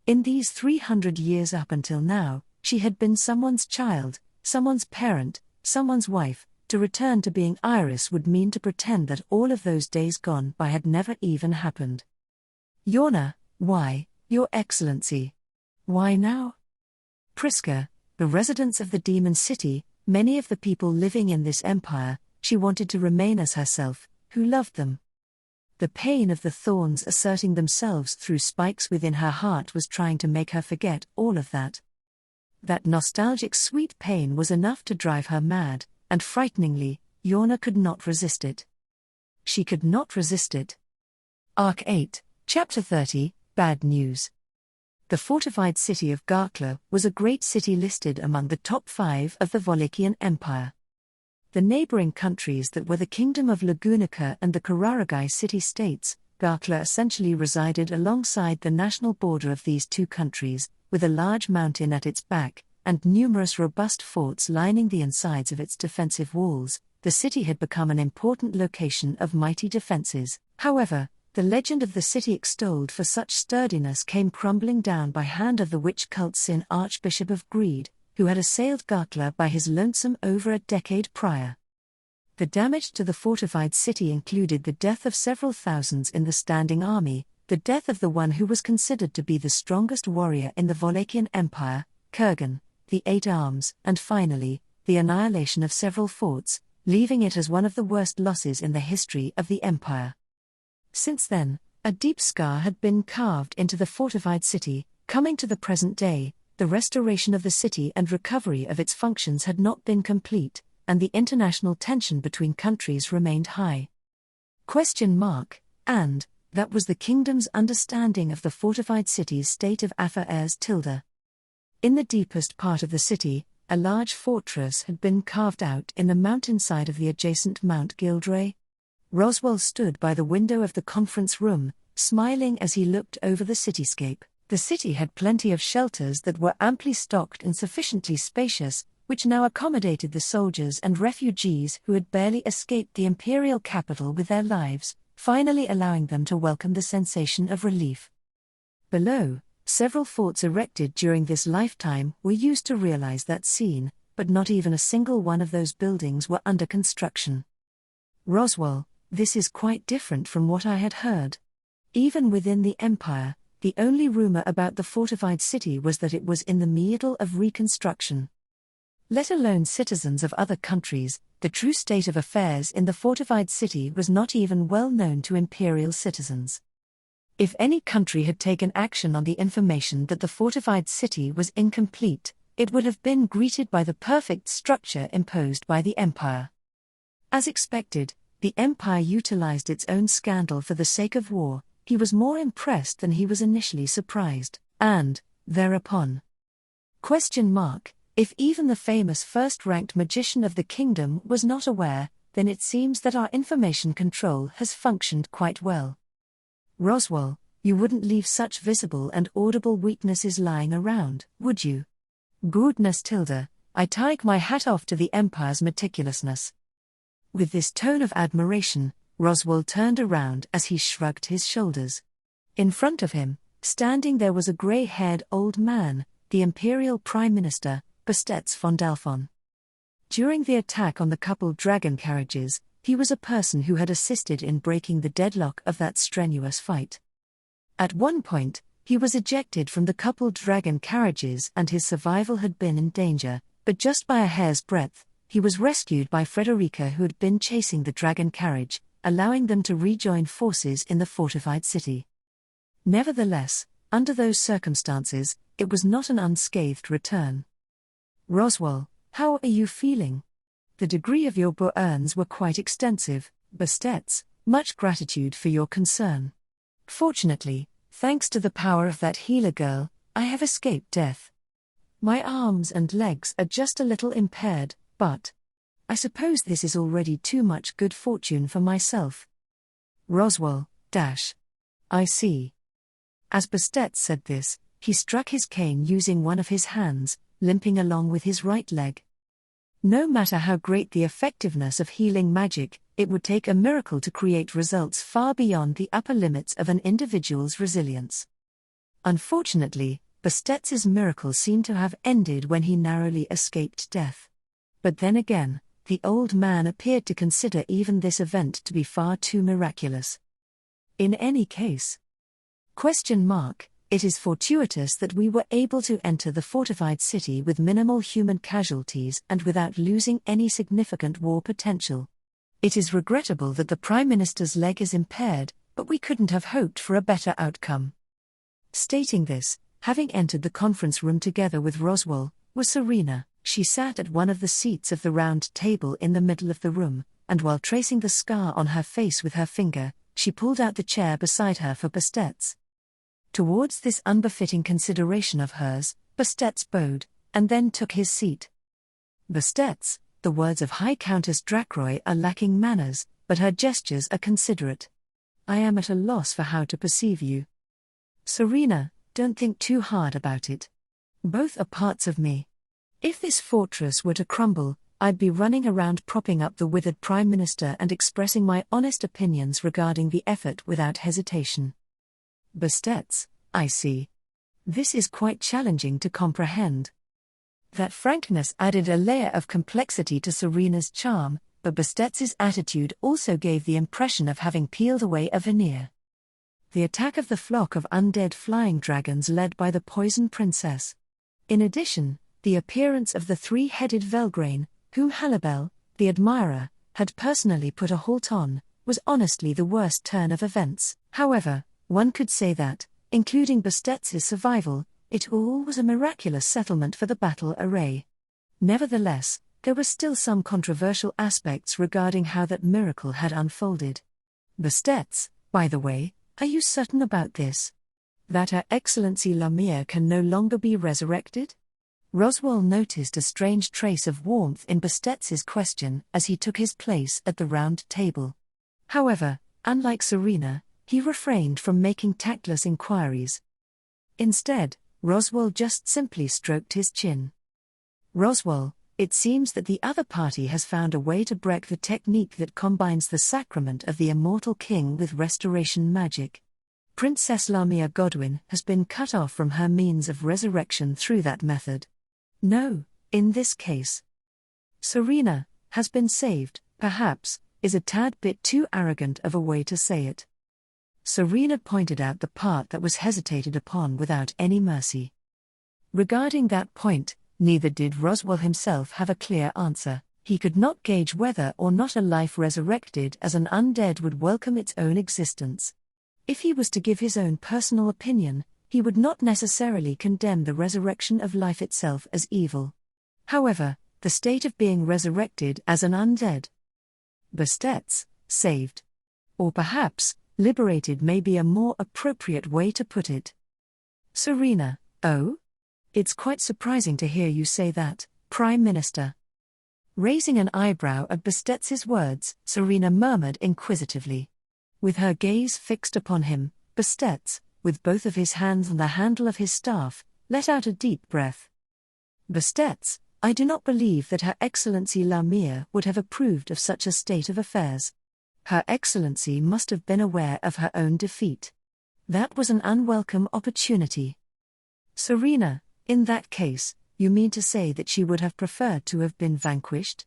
In these 300 years up until now, she had been someone's child, someone's parent, someone's wife. To return to being Iris would mean to pretend that all of those days gone by had never even happened. Yona, why, Your Excellency? Why now? Prisca, the residents of the demon city, many of the people living in this empire, she wanted to remain as herself, who loved them. The pain of the thorns asserting themselves through spikes within her heart was trying to make her forget all of that. That nostalgic sweet pain was enough to drive her mad, and frighteningly, Yona could not resist it. She could not resist it. Arc 8, Chapter 30, Bad News. The fortified city of Garkla was a great city listed among the top 5 of the Volakian Empire. The neighboring countries that were the Kingdom of Lagunica and the Kararagai city-states, Garkla essentially resided alongside the national border of these two countries, with a large mountain at its back, and numerous robust forts lining the insides of its defensive walls. The city had become an important location of mighty defenses. However, the legend of the city extolled for such sturdiness came crumbling down by hand of the witch cult Sin Archbishop of Greed, who had assailed Garkla by his lonesome over a decade prior. The damage to the fortified city included the death of several thousands in the standing army, the death of the one who was considered to be the strongest warrior in the Wallachian Empire, Kurgan, the Eight Arms, and finally, the annihilation of several forts, leaving it as one of the worst losses in the history of the empire. Since then, a deep scar had been carved into the fortified city. Coming to the present day, the restoration of the city and recovery of its functions had not been complete, and the international tension between countries remained high. And that was the kingdom's understanding of the fortified city's state of affairs. In the deepest part of the city, a large fortress had been carved out in the mountainside of the adjacent Mount Gilderay. Roswell stood by the window of the conference room, smiling as he looked over the cityscape. The city had plenty of shelters that were amply stocked and sufficiently spacious, which now accommodated the soldiers and refugees who had barely escaped the Imperial capital with their lives, finally allowing them to welcome the sensation of relief. Below, several forts erected during this lifetime were used to realize that scene, but not even a single one of those buildings were under construction. Roswell, this is quite different from what I had heard. Even within the Empire, the only rumor about the fortified city was that it was in the middle of reconstruction. Let alone citizens of other countries, the true state of affairs in the fortified city was not even well known to Imperial citizens. If any country had taken action on the information that the fortified city was incomplete, it would have been greeted by the perfect structure imposed by the Empire. As expected, the Empire utilized its own scandal for the sake of war. He was more impressed than he was initially surprised, and, thereupon, if even the famous first-ranked magician of the kingdom was not aware, then it seems that our information control has functioned quite well. Roswell, you wouldn't leave such visible and audible weaknesses lying around, would you? Goodness I take my hat off to the Empire's meticulousness. With this tone of admiration, Roswell turned around as he shrugged his shoulders. In front of him, standing there was a grey-haired old man, the Imperial Prime Minister, Bastet von Dalphon. During the attack on the coupled dragon carriages, he was a person who had assisted in breaking the deadlock of that strenuous fight. At one point, he was ejected from the coupled dragon carriages and his survival had been in danger, but just by a hair's breadth, he was rescued by Frederica, who had been chasing the dragon carriage, allowing them to rejoin forces in the fortified city. Nevertheless, under those circumstances, it was not an unscathed return. Roswell, how are you feeling? The degree of your burns were quite extensive, Bastet. Much gratitude for your concern. Fortunately, thanks to the power of that healer girl, I have escaped death. My arms and legs are just a little impaired, but I suppose this is already too much good fortune for myself. Roswell, I see. As Bastet said this, he struck his cane using one of his hands, limping along with his right leg. No matter how great the effectiveness of healing magic, it would take a miracle to create results far beyond the upper limits of an individual's resilience. Unfortunately, Bastet's miracle seemed to have ended when he narrowly escaped death. But then again, the old man appeared to consider even this event to be far too miraculous. In any case, it is fortuitous that we were able to enter the fortified city with minimal human casualties and without losing any significant war potential. It is regrettable that the Prime Minister's leg is impaired, but we couldn't have hoped for a better outcome. Stating this, having entered the conference room together with Roswell, was Serena. She sat at one of the seats of the round table in the middle of the room, and while tracing the scar on her face with her finger, she pulled out the chair beside her for Bastet. Towards this unbefitting consideration of hers, Bastet bowed, and then took his seat. Bastet, the words of High Countess Drakroy are lacking manners, but her gestures are considerate. I am at a loss for how to perceive you. Serena, don't think too hard about it. Both are parts of me. If this fortress were to crumble, I'd be running around propping up the withered Prime Minister and expressing my honest opinions regarding the effort without hesitation. Bastet, I see. This is quite challenging to comprehend. That frankness added a layer of complexity to Serena's charm, but Bastet's attitude also gave the impression of having peeled away a veneer. The attack of the flock of undead flying dragons led by the Poison Princess. In addition, the appearance of the three-headed Velgrain, whom Halibel, the admirer, had personally put a halt on, was honestly the worst turn of events. However, one could say that, including Bastet's survival, it all was a miraculous settlement for the battle array. Nevertheless, there were still some controversial aspects regarding how that miracle had unfolded. Bastet, by the way, are you certain about this? That Her Excellency Lamia can no longer be resurrected? Roswell noticed a strange trace of warmth in Bastet's question as he took his place at the round table. However, unlike Serena, he refrained from making tactless inquiries. Instead, Roswell just simply stroked his chin. Roswell, it seems that the other party has found a way to break the technique that combines the sacrament of the immortal king with restoration magic. Princess Lamia Godwin has been cut off from her means of resurrection through that method. No, in this case. Serena has been saved, perhaps, is a tad bit too arrogant of a way to say it. Serena pointed out the part that was hesitated upon without any mercy. Regarding that point, neither did Roswell himself have a clear answer. He could not gauge whether or not a life resurrected as an undead would welcome its own existence. If he was to give his own personal opinion, he would not necessarily condemn the resurrection of life itself as evil. However, the state of being resurrected as an undead. Bastet, saved. Or perhaps, liberated may be a more appropriate way to put it. Serena, oh? It's quite surprising to hear you say that, Prime Minister. Raising an eyebrow at Bastet's words, Serena murmured inquisitively. With her gaze fixed upon him, Bastet, with both of his hands on the handle of his staff, let out a deep breath. Bastet, I do not believe that Her Excellency Lamia would have approved of such a state of affairs. Her Excellency must have been aware of her own defeat. That was an unwelcome opportunity. Serena, in that case, you mean to say that she would have preferred to have been vanquished?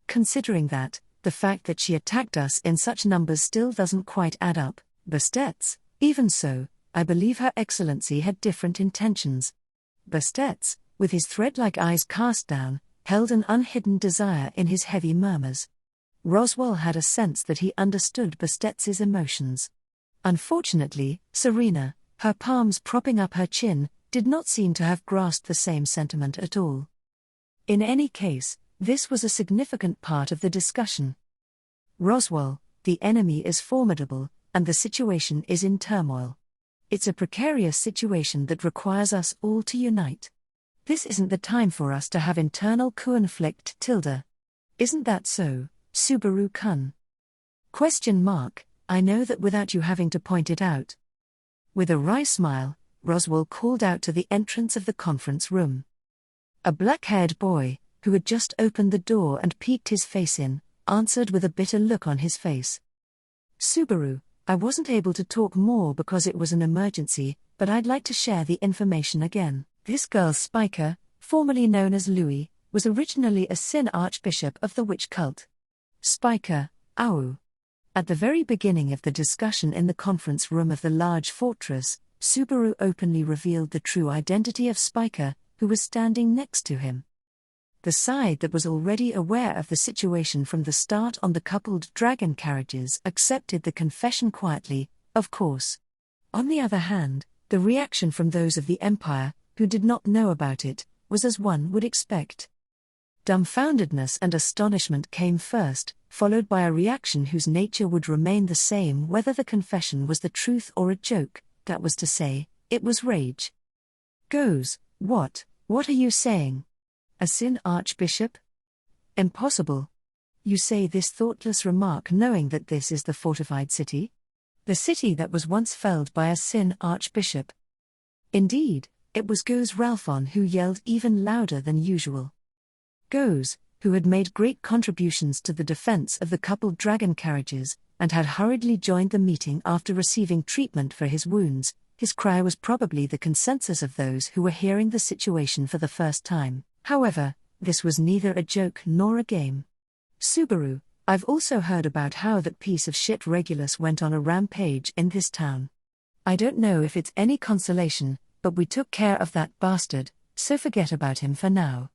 Considering that, the fact that she attacked us in such numbers still doesn't quite add up. Bastet, even so, I believe Her Excellency had different intentions. Bastet, with his thread-like eyes cast down, held an unhidden desire in his heavy murmurs. Roswell had a sense that he understood Bastet's emotions. Unfortunately, Serena, her palms propping up her chin, did not seem to have grasped the same sentiment at all. In any case, this was a significant part of the discussion. Roswell, the enemy is formidable, and the situation is in turmoil. It's a precarious situation that requires us all to unite. This isn't the time for us to have internal conflict. Isn't that so, Subaru-kun? ? I know that without you having to point it out. With a wry smile, Roswell called out to the entrance of the conference room. A black-haired boy, who had just opened the door and peeked his face in, answered with a bitter look on his face. Subaru, I wasn't able to talk more because it was an emergency, but I'd like to share the information again. This girl Spiker, formerly known as Louis, was originally a Sin Archbishop of the witch cult. Spiker, Au. At the very beginning of the discussion in the conference room of the large fortress, Subaru openly revealed the true identity of Spiker, who was standing next to him. The side that was already aware of the situation from the start on the coupled dragon carriages accepted the confession quietly, of course. On the other hand, the reaction from those of the Empire, who did not know about it, was as one would expect. Dumbfoundedness and astonishment came first, followed by a reaction whose nature would remain the same whether the confession was the truth or a joke, that was to say, it was rage. What are you saying? A Sin Archbishop? Impossible. You say this thoughtless remark knowing that this is the fortified city? The city that was once felled by a sin archbishop. Indeed, it was Goes Ralphon who yelled even louder than usual. Goes, who had made great contributions to the defense of the coupled dragon carriages, and had hurriedly joined the meeting after receiving treatment for his wounds, his cry was probably the consensus of those who were hearing the situation for the first time. However, this was neither a joke nor a game. Subaru, I've also heard about how that piece of shit Regulus went on a rampage in this town. I don't know if it's any consolation, but we took care of that bastard, so forget about him for now.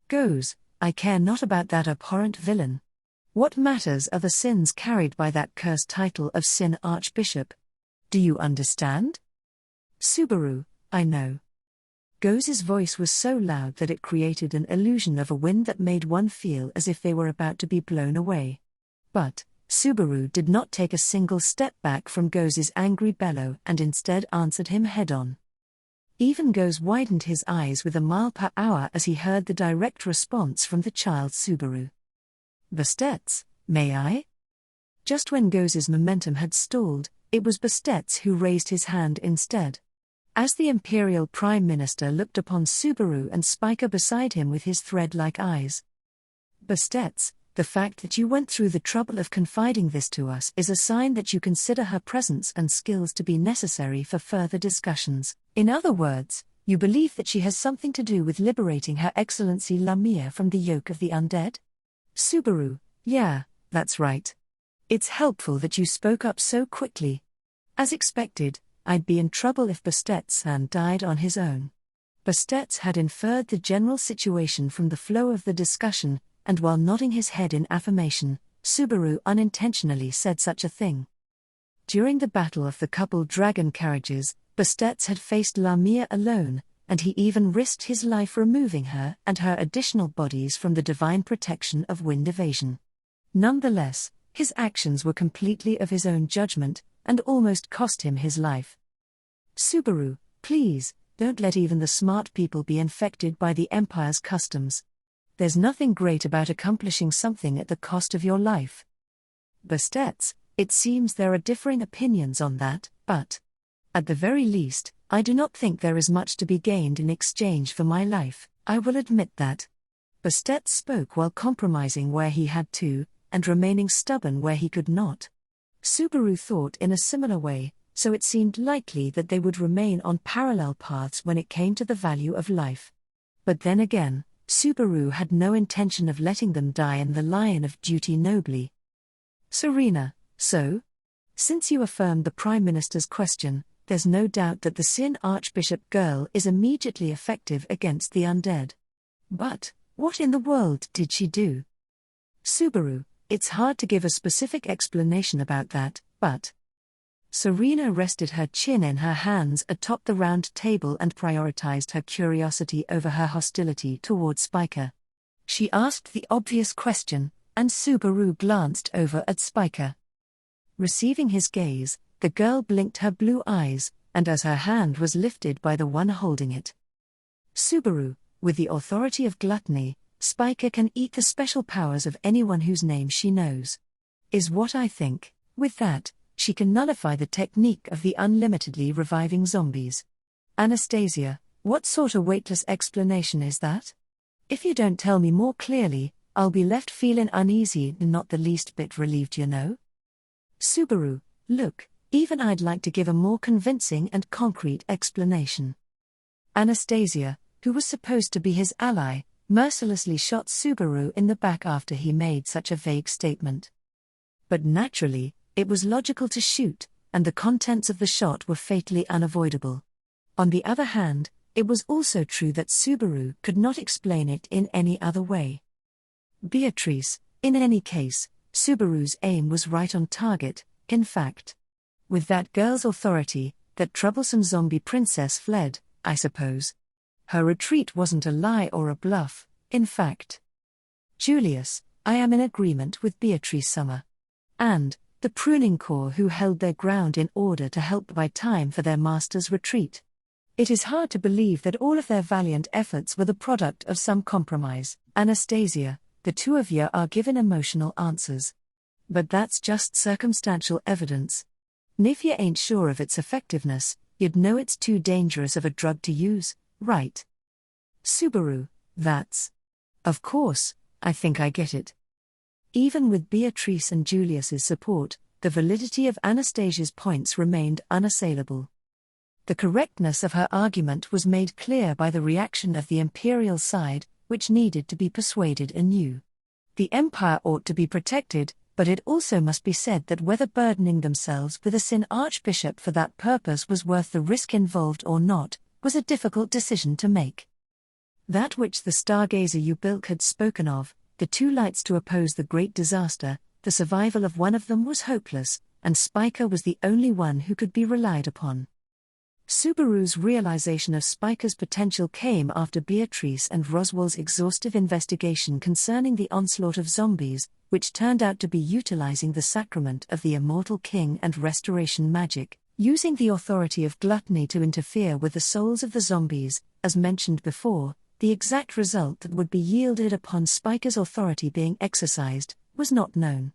Goes, I care not about that abhorrent villain. What matters are the sins carried by that cursed title of Sin Archbishop. Do you understand? Subaru, I know. Goes' voice was so loud that it created an illusion of a wind that made one feel as if they were about to be blown away. But Subaru did not take a single step back from Goes' angry bellow and instead answered him head-on. Even Goes widened his eyes with a mile per hour as he heard the direct response from the child Subaru. Bastet, may I? Just when Goes' momentum had stalled, it was Bastet who raised his hand instead. As the Imperial Prime Minister looked upon Subaru and Spiker beside him with his thread-like eyes. Bastet, the fact that you went through the trouble of confiding this to us is a sign that you consider her presence and skills to be necessary for further discussions. In other words, you believe that she has something to do with liberating Her Excellency Lamia from the yoke of the undead? Subaru, yeah, that's right. It's helpful that you spoke up so quickly. As expected, I'd be in trouble if Bastet died on his own. Bastet had inferred the general situation from the flow of the discussion, and while nodding his head in affirmation, Subaru unintentionally said such a thing. During the battle of the coupled dragon carriages, Bastet had faced Lamia alone, and he even risked his life removing her and her additional bodies from the divine protection of wind evasion. Nonetheless, his actions were completely of his own judgment, and almost cost him his life. Subaru, please, don't let even the smart people be infected by the Empire's customs. There's nothing great about accomplishing something at the cost of your life. Bastet, it seems there are differing opinions on that, but at the very least, I do not think there is much to be gained in exchange for my life, I will admit that. Bastet spoke while compromising where he had to, and remaining stubborn where he could not. Subaru thought in a similar way, so it seemed likely that they would remain on parallel paths when it came to the value of life. But then again, Subaru had no intention of letting them die in the line of duty nobly. Serena, so? Since you affirmed the Prime Minister's question, there's no doubt that the Sin Archbishop girl is immediately effective against the undead. But what in the world did she do? Subaru, it's hard to give a specific explanation about that, but Serena rested her chin in her hands atop the round table and prioritized her curiosity over her hostility toward Spiker. She asked the obvious question, and Subaru glanced over at Spiker. Receiving his gaze, the girl blinked her blue eyes, and as her hand was lifted by the one holding it. Subaru, with the authority of gluttony, Spiker can eat the special powers of anyone whose name she knows. Is what I think. With that, she can nullify the technique of the unlimitedly reviving zombies. Anastasia, what sort of weightless explanation is that? If you don't tell me more clearly, I'll be left feeling uneasy and not the least bit relieved, you know? Subaru, look, even I'd like to give a more convincing and concrete explanation. Anastasia, who was supposed to be his ally, mercilessly shot Subaru in the back after he made such a vague statement. But naturally, it was logical to shoot, and the contents of the shot were fatally unavoidable. On the other hand, it was also true that Subaru could not explain it in any other way. Beatrice, in any case, Subaru's aim was right on target, in fact. With that girl's authority, that troublesome zombie princess fled, I suppose. Her retreat wasn't a lie or a bluff, in fact. Julius, I am in agreement with Beatrice Summer. And the pruning corps who held their ground in order to help buy time for their master's retreat. It is hard to believe that all of their valiant efforts were the product of some compromise. Anastasia, the two of you are given emotional answers. But that's just circumstantial evidence. If you ain't sure of its effectiveness, you'd know it's too dangerous of a drug to use, right? Subaru, that's. Of course, I think I get it. Even with Beatrice and Julius's support, the validity of Anastasia's points remained unassailable. The correctness of her argument was made clear by the reaction of the Imperial side, which needed to be persuaded anew. The Empire ought to be protected, but it also must be said that whether burdening themselves with a Sin Archbishop for that purpose was worth the risk involved or not, was a difficult decision to make. That which the stargazer Ubilk had spoken of, the two lights to oppose the great disaster, the survival of one of them was hopeless, and Spiker was the only one who could be relied upon. Subaru's realization of Spiker's potential came after Beatrice and Roswell's exhaustive investigation concerning the onslaught of zombies, which turned out to be utilizing the sacrament of the immortal king and restoration magic, using the authority of gluttony to interfere with the souls of the zombies, as mentioned before. The exact result that would be yielded upon Spiker's authority being exercised was not known.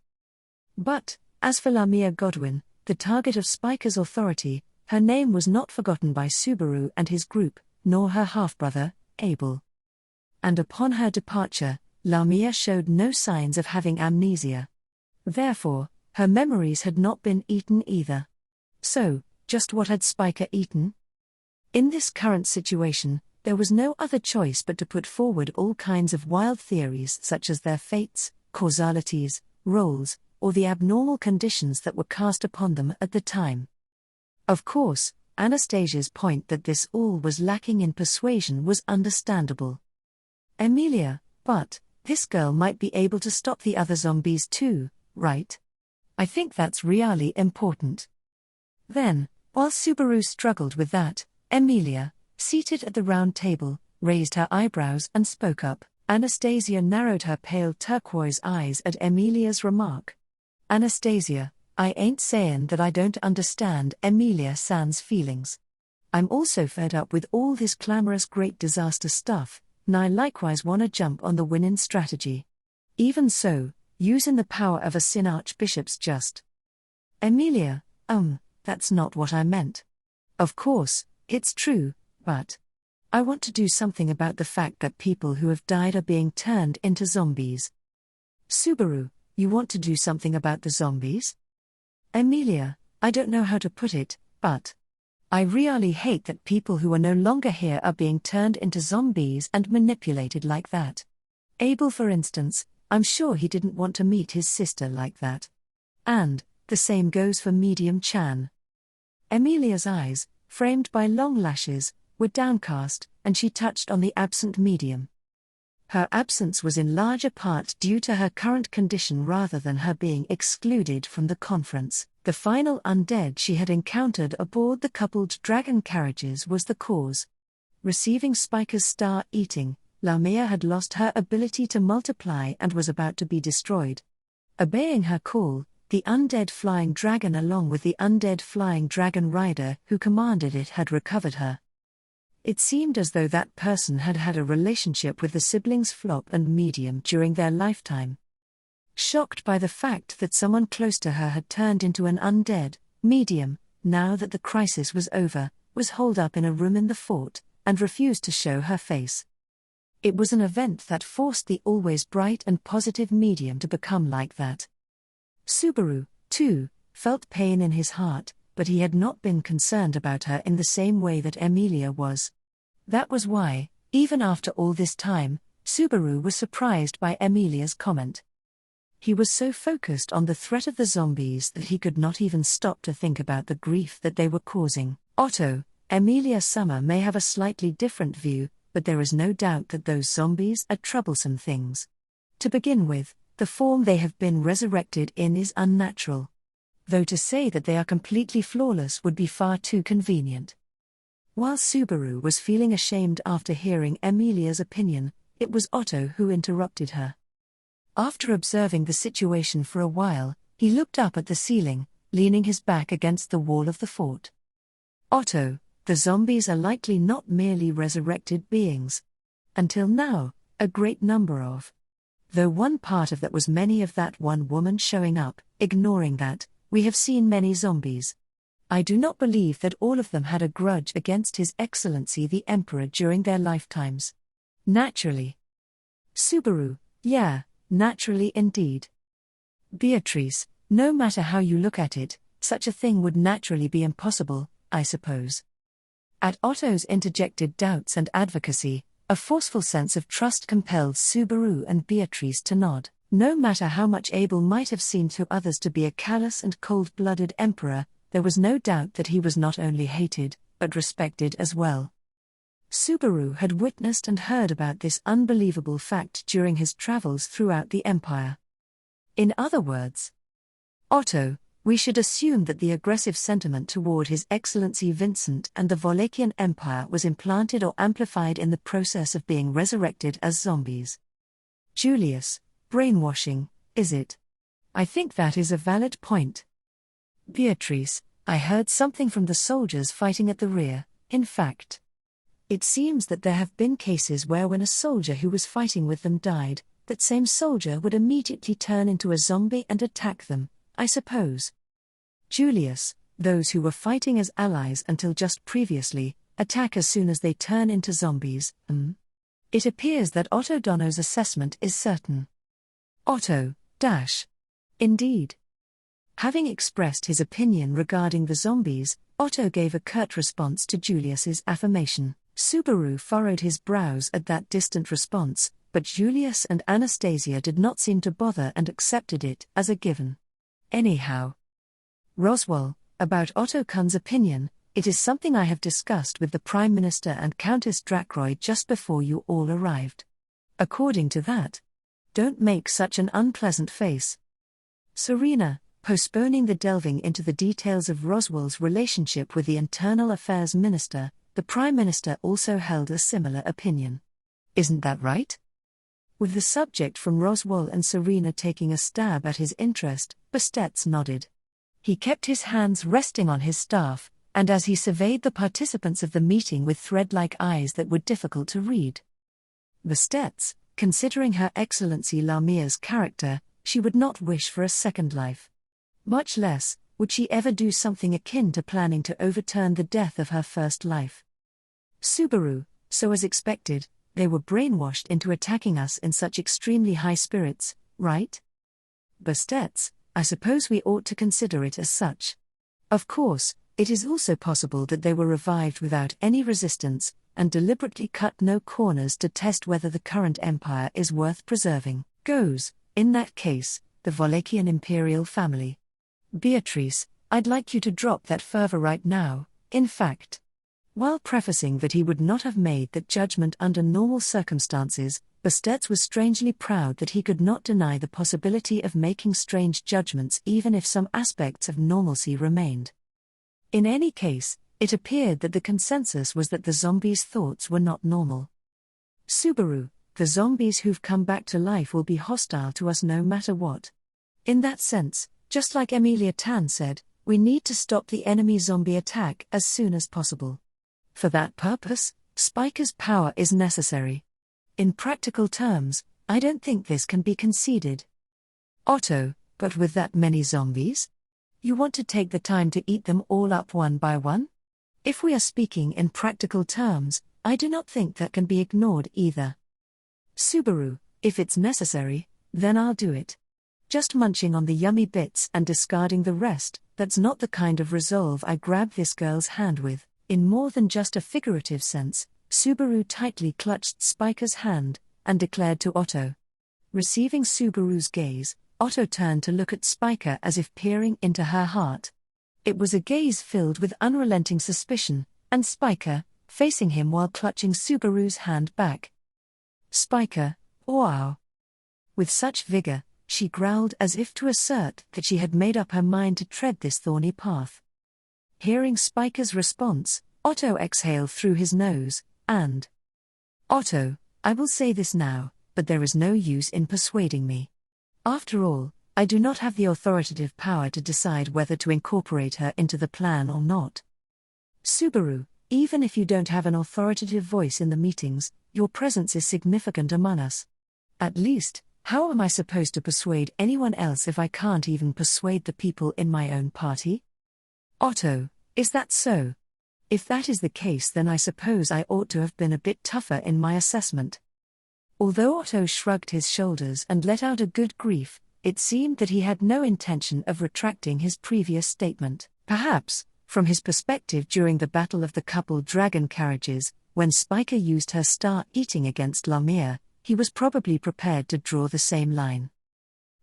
But, as for Lamia Godwin, the target of Spiker's authority, her name was not forgotten by Subaru and his group, nor her half-brother, Abel. And upon her departure, Lamia showed no signs of having amnesia. Therefore, her memories had not been eaten either. So, just what had Spiker eaten? In this current situation, there was no other choice but to put forward all kinds of wild theories such as their fates, causalities, roles, or the abnormal conditions that were cast upon them at the time. Of course, Anastasia's point that this all was lacking in persuasion was understandable. Amelia, but, this girl might be able to stop the other zombies too, right? I think that's really important. Then, while Subaru struggled with that, Amelia, seated at the round table, raised her eyebrows and spoke up. Anastasia narrowed her pale turquoise eyes at Amelia's remark. Anastasia, I ain't sayin' that I don't understand Amelia San's feelings. I'm also fed up with all this clamorous great disaster stuff, and I likewise wanna jump on the winning strategy. Even so, using the power of a Sin Archbishop's just. Amelia, that's not what I meant. Of course, it's true. But I want to do something about the fact that people who have died are being turned into zombies. Subaru, you want to do something about the zombies? Amelia, I don't know how to put it, but I really hate that people who are no longer here are being turned into zombies and manipulated like that. Abel, for instance, I'm sure he didn't want to meet his sister like that. And the same goes for Medium Chan. Amelia's eyes, framed by long lashes, were downcast, and she touched on the absent medium. Her absence was in larger part due to her current condition rather than her being excluded from the conference. The final undead she had encountered aboard the coupled dragon carriages was the cause. Receiving Spiker's star eating, Lamia had lost her ability to multiply and was about to be destroyed. Obeying her call, the undead flying dragon along with the undead flying dragon rider who commanded it had recovered her. It seemed as though that person had had a relationship with the siblings Flop and Medium during their lifetime. Shocked by the fact that someone close to her had turned into an undead, Medium, now that the crisis was over, was holed up in a room in the fort, and refused to show her face. It was an event that forced the always bright and positive Medium to become like that. Subaru, too, felt pain in his heart, but he had not been concerned about her in the same way that Amelia was. That was why, even after all this time, Subaru was surprised by Amelia's comment. He was so focused on the threat of the zombies that he could not even stop to think about the grief that they were causing. Otto, Amelia Summer may have a slightly different view, but there is no doubt that those zombies are troublesome things. To begin with, the form they have been resurrected in is unnatural. Though to say that they are completely flawless would be far too convenient. While Subaru was feeling ashamed after hearing Amelia's opinion, it was Otto who interrupted her. After observing the situation for a while, he looked up at the ceiling, leaning his back against the wall of the fort. Otto, the zombies are likely not merely resurrected beings. Until now, a great number of. Though one part of that was many of that one woman showing up, ignoring that, we have seen many zombies. I do not believe that all of them had a grudge against His Excellency the Emperor during their lifetimes. Naturally. Subaru, yeah, naturally indeed. Beatrice, no matter how you look at it, such a thing would naturally be impossible, I suppose. At Otto's interjected doubts and advocacy, a forceful sense of trust compelled Subaru and Beatrice to nod. No matter how much Abel might have seemed to others to be a callous and cold-blooded emperor, there was no doubt that he was not only hated, but respected as well. Subaru had witnessed and heard about this unbelievable fact during his travels throughout the empire. In other words, Otto, we should assume that the aggressive sentiment toward His Excellency Vincent and the Wallachian Empire was implanted or amplified in the process of being resurrected as zombies. Julius, brainwashing, is it? I think that is a valid point. Beatrice, I heard something from the soldiers fighting at the rear. In fact, it seems that there have been cases where when a soldier who was fighting with them died, that same soldier would immediately turn into a zombie and attack them, I suppose. Julius, those who were fighting as allies until just previously, attack as soon as they turn into zombies. It appears that Otto Donno's assessment is certain. Otto, indeed. Having expressed his opinion regarding the zombies, Otto gave a curt response to Julius's affirmation. Subaru furrowed his brows at that distant response, but Julius and Anastasia did not seem to bother and accepted it as a given. Anyhow, Roswell, about Otto Kuhn's opinion, it is something I have discussed with the Prime Minister and Countess Drakroy just before you all arrived. According to that, don't make such an unpleasant face. Serena, postponing the delving into the details of Roswell's relationship with the Internal Affairs Minister, the Prime Minister also held a similar opinion. Isn't that right? With the subject from Roswell and Serena taking a stab at his interest, Bastet nodded. He kept his hands resting on his staff, and as he surveyed the participants of the meeting with thread-like eyes that were difficult to read. Bastet, considering Her Excellency Lamia's character, she would not wish for a second life. Much less, would she ever do something akin to planning to overturn the death of her first life. Subaru, so as expected, they were brainwashed into attacking us in such extremely high spirits, right? Bastet, I suppose we ought to consider it as such. Of course, it is also possible that they were revived without any resistance, and deliberately cut no corners to test whether the current empire is worth preserving. Goes, in that case, the Wallachian Imperial family. Beatrice, I'd like you to drop that fervor right now, in fact. While prefacing that he would not have made that judgment under normal circumstances, Bastet was strangely proud that he could not deny the possibility of making strange judgments even if some aspects of normalcy remained. In any case, it appeared that the consensus was that the zombies' thoughts were not normal. Subaru, the zombies who've come back to life will be hostile to us no matter what. In that sense, just like Amelia Tan said, we need to stop the enemy zombie attack as soon as possible. For that purpose, Spiker's power is necessary. In practical terms, I don't think this can be conceded. Otto, but with that many zombies? You want to take the time to eat them all up one by one? If we are speaking in practical terms, I do not think that can be ignored either. Subaru, if it's necessary, then I'll do it. Just munching on the yummy bits and discarding the rest, that's not the kind of resolve I grab this girl's hand with. In more than just a figurative sense, Subaru tightly clutched Spiker's hand, and declared to Otto. Receiving Subaru's gaze, Otto turned to look at Spiker as if peering into her heart. It was a gaze filled with unrelenting suspicion, and Spiker, facing him while clutching Subaru's hand back. Spiker, wow! With such vigor, she growled as if to assert that she had made up her mind to tread this thorny path. Hearing Spiker's response, Otto exhaled through his nose, and Otto, I will say this now, but there is no use in persuading me. After all, I do not have the authoritative power to decide whether to incorporate her into the plan or not. Subaru, even if you don't have an authoritative voice in the meetings, your presence is significant among us. At least, how am I supposed to persuade anyone else if I can't even persuade the people in my own party? Otto, Is that so? If that is the case, then I suppose I ought to have been a bit tougher in my assessment. Although Otto shrugged his shoulders and let out a good grief, it seemed that he had no intention of retracting his previous statement. Perhaps, from his perspective during the battle of the couple dragon carriages, when Spiker used her star-eating against Lamia, he was probably prepared to draw the same line.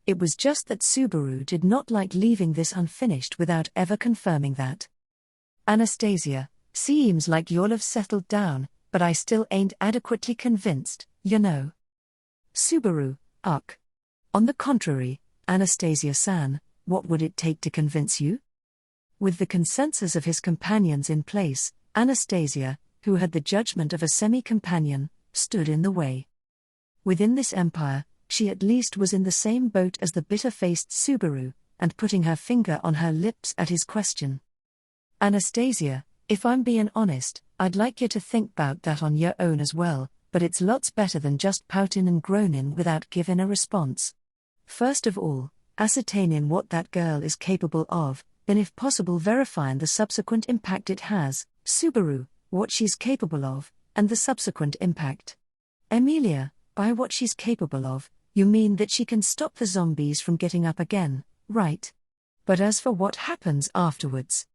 It was just that Subaru did not like leaving this unfinished without ever confirming that. Anastasia, seems like you'll have settled down, but I still ain't adequately convinced, you know. Subaru, ugh. On the contrary, Anastasia-san, what would it take to convince you? With the consensus of his companions in place, Anastasia, who had the judgment of a semi-companion, stood in the way. Within this empire, she at least was in the same boat as the bitter-faced Subaru, and putting her finger on her lips at his question. Anastasia, if I'm being honest, I'd like you to think 'bout that on your own as well, but it's lots better than just pouting and groaning without giving a response. First of all, ascertaining what that girl is capable of, then if possible verifying the subsequent impact it has, Subaru, what she's capable of, and the subsequent impact. Amelia, by what she's capable of, you mean that she can stop the zombies from getting up again, right? But as for what happens afterwards?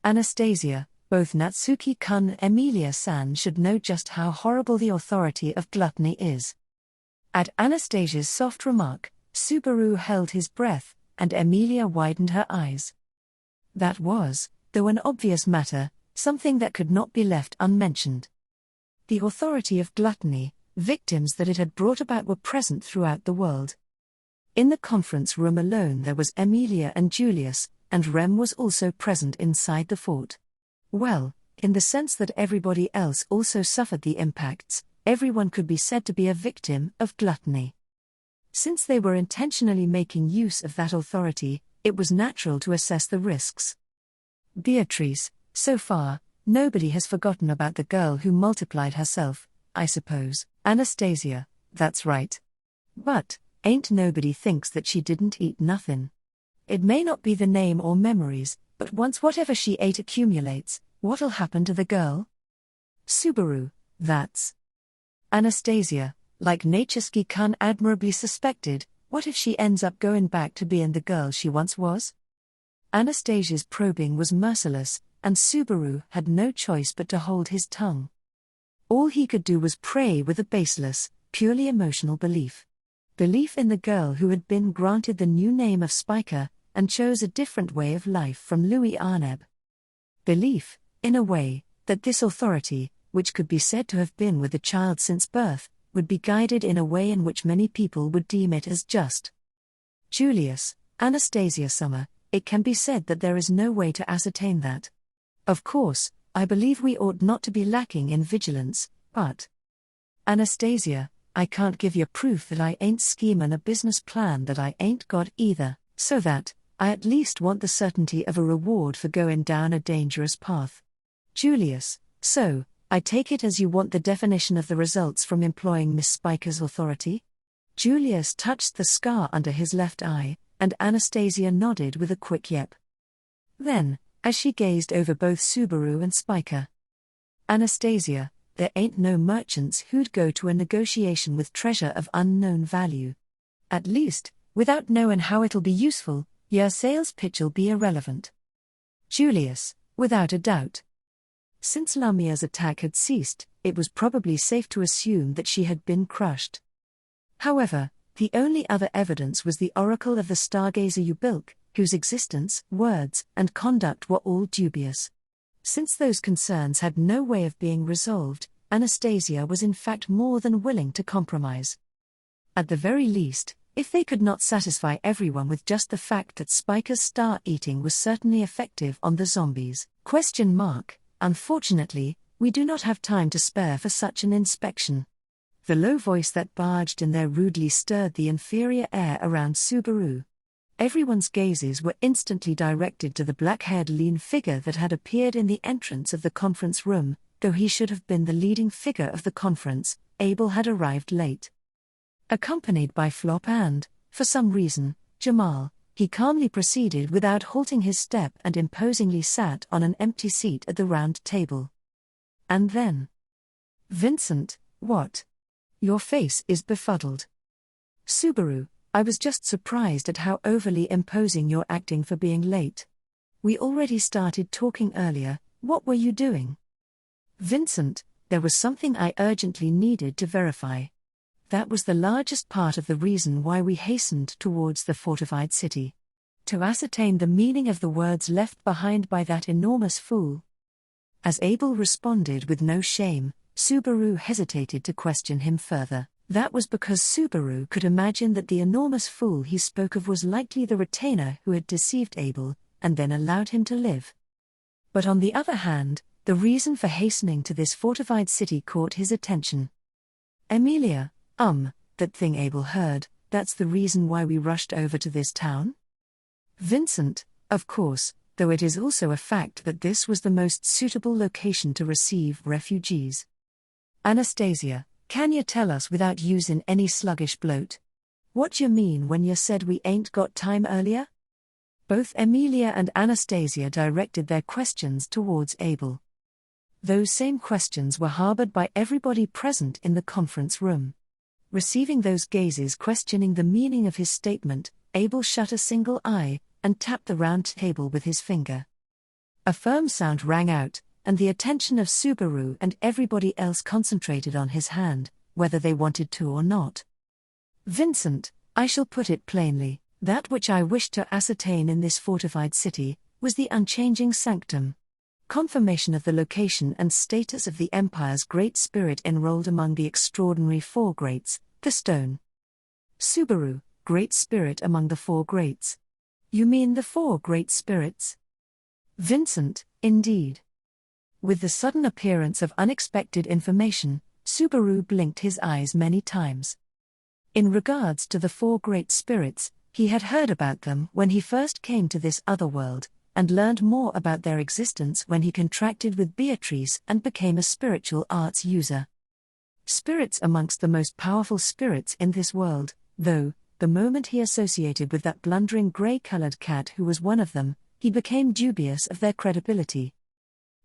Anastasia, both Natsuki-kun and Amelia-san should know just how horrible the authority of gluttony is. At Anastasia's soft remark, Subaru held his breath, and Amelia widened her eyes. That was, though an obvious matter, something that could not be left unmentioned. The authority of gluttony, victims that it had brought about were present throughout the world. In the conference room alone there was Amelia and Julius, and Rem was also present inside the fort. Well, in the sense that everybody else also suffered the impacts, everyone could be said to be a victim of gluttony. Since they were intentionally making use of that authority, it was natural to assess the risks. Beatrice, so far, nobody has forgotten about the girl who multiplied herself, I suppose. Anastasia, that's right. But, ain't nobody thinks that she didn't eat nothing. It may not be the name or memories, but once whatever she ate accumulates, what'll happen to the girl? Subaru, that's. Anastasia, like Natsuki-kun admirably suspected, what if she ends up going back to being the girl she once was? Anastasia's probing was merciless, and Subaru had no choice but to hold his tongue. All he could do was pray with a baseless, purely emotional belief. Belief in the girl who had been granted the new name of Spiker, and chose a different way of life from Louis Arneb. Belief, in a way, that this authority, which could be said to have been with the child since birth, would be guided in a way in which many people would deem it as just. Julius, Anastasia Summer, it can be said that there is no way to ascertain that. Of course, I believe we ought not to be lacking in vigilance, but Anastasia, I can't give you proof that I ain't scheming a business plan that I ain't got either, so that, I at least want the certainty of a reward for going down a dangerous path. Julius, so, I take it as you want the definition of the results from employing Miss Spiker's authority? Julius touched the scar under his left eye, and Anastasia nodded with a quick yep. Then, as she gazed over both Subaru and Spiker. Anastasia, there ain't no merchants who'd go to a negotiation with treasure of unknown value. At least, without knowing how it'll be useful, your sales pitch'll be irrelevant. Julius, without a doubt. Since Lamia's attack had ceased, it was probably safe to assume that she had been crushed. However, the only other evidence was the oracle of the stargazer Ubilk, whose existence, words, and conduct were all dubious. Since those concerns had no way of being resolved, Anastasia was in fact more than willing to compromise. At the very least, if they could not satisfy everyone with just the fact that Spiker's star-eating was certainly effective on the zombies, ? Unfortunately, we do not have time to spare for such an inspection. The low voice that barged in there rudely stirred the inferior air around Subaru. Everyone's gazes were instantly directed to the black-haired lean figure that had appeared in the entrance of the conference room. Though he should have been the leading figure of the conference, Abel had arrived late. Accompanied by Flop and, for some reason, Jamal, He calmly proceeded without halting his step and imposingly sat on an empty seat at the round table. And then. Vincent, what? Your face is befuddled. Subaru, I was just surprised at how overly imposing you're acting for being late. We already started talking earlier, what were you doing? Vincent, there was something I urgently needed to verify. That was the largest part of the reason why we hastened towards the fortified city. To ascertain the meaning of the words left behind by that enormous fool. As Abel responded with no shame, Subaru hesitated to question him further. That was because Subaru could imagine that the enormous fool he spoke of was likely the retainer who had deceived Abel, and then allowed him to live. But on the other hand, the reason for hastening to this fortified city caught his attention. Amelia, that thing Abel heard, that's the reason why we rushed over to this town? Vincent, of course, though it is also a fact that this was the most suitable location to receive refugees. Anastasia, can you tell us without using any sluggish bloat? What you mean when you said we ain't got time earlier? Both Amelia and Anastasia directed their questions towards Abel. Those same questions were harbored by everybody present in the conference room. Receiving those gazes questioning the meaning of his statement, Abel shut a single eye, and tapped the round table with his finger. A firm sound rang out, and the attention of Subaru and everybody else concentrated on his hand, whether they wanted to or not. Vincent, I shall put it plainly, that which I wished to ascertain in this fortified city, was the unchanging sanctum. Confirmation of the location and status of the Empire's Great Spirit enrolled among the extraordinary Four Greats, the stone. Subaru, Great Spirit among the Four Greats. You mean the Four Great Spirits? Vincent, indeed. With the sudden appearance of unexpected information, Subaru blinked his eyes many times. In regards to the Four Great Spirits, he had heard about them when he first came to this other world, and learned more about their existence when he contracted with Beatrice and became a spiritual arts user. Spirits amongst the most powerful spirits in this world, though, the moment he associated with that blundering grey-coloured cat who was one of them, he became dubious of their credibility.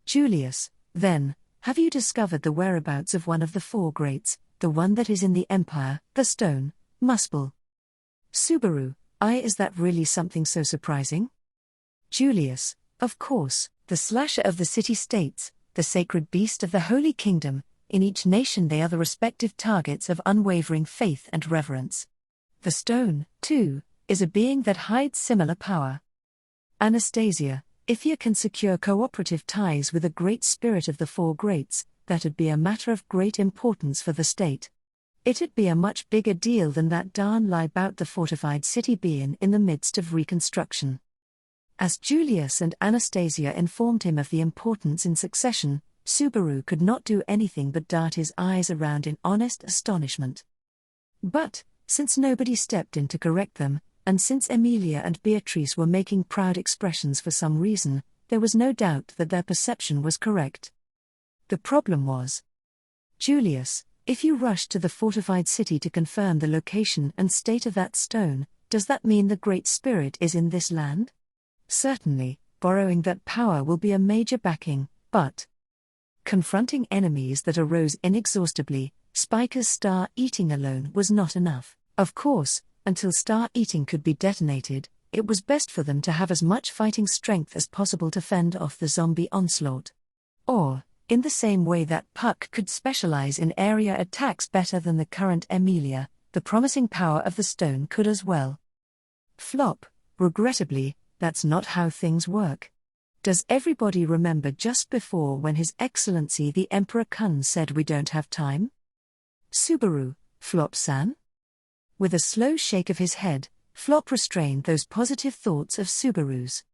Julius, then, have you discovered the whereabouts of one of the Four Greats, the one that is in the Empire, the stone, Muspel? Subaru, is that really something so surprising? Julius, of course, the slasher of the city-states, the sacred beast of the Holy Kingdom, in each nation they are the respective targets of unwavering faith and reverence. The stone, too, is a being that hides similar power. Anastasia, if you can secure cooperative ties with a great spirit of the Four Greats, that'd be a matter of great importance for the state. It'd be a much bigger deal than that darn lie about the fortified city being in the midst of reconstruction. As Julius and Anastasia informed him of the importance in succession, Subaru could not do anything but dart his eyes around in honest astonishment. But, since nobody stepped in to correct them, and since Amelia and Beatrice were making proud expressions for some reason, there was no doubt that their perception was correct. The problem was, Julius, if you rushed to the fortified city to confirm the location and state of that stone, does that mean the Great Spirit is in this land? Certainly, borrowing that power will be a major backing, but confronting enemies that arose inexhaustibly, Spiker's star-eating alone was not enough. Of course, until star-eating could be detonated, it was best for them to have as much fighting strength as possible to fend off the zombie onslaught. Or, in the same way that Puck could specialize in area attacks better than the current Amelia, the promising power of the stone could as well. Flop, regrettably, that's not how things work. Does everybody remember just before when His Excellency the Emperor Kun said we don't have time? Subaru, Flop-san? With a slow shake of his head, Flop restrained those positive thoughts of Subaru's.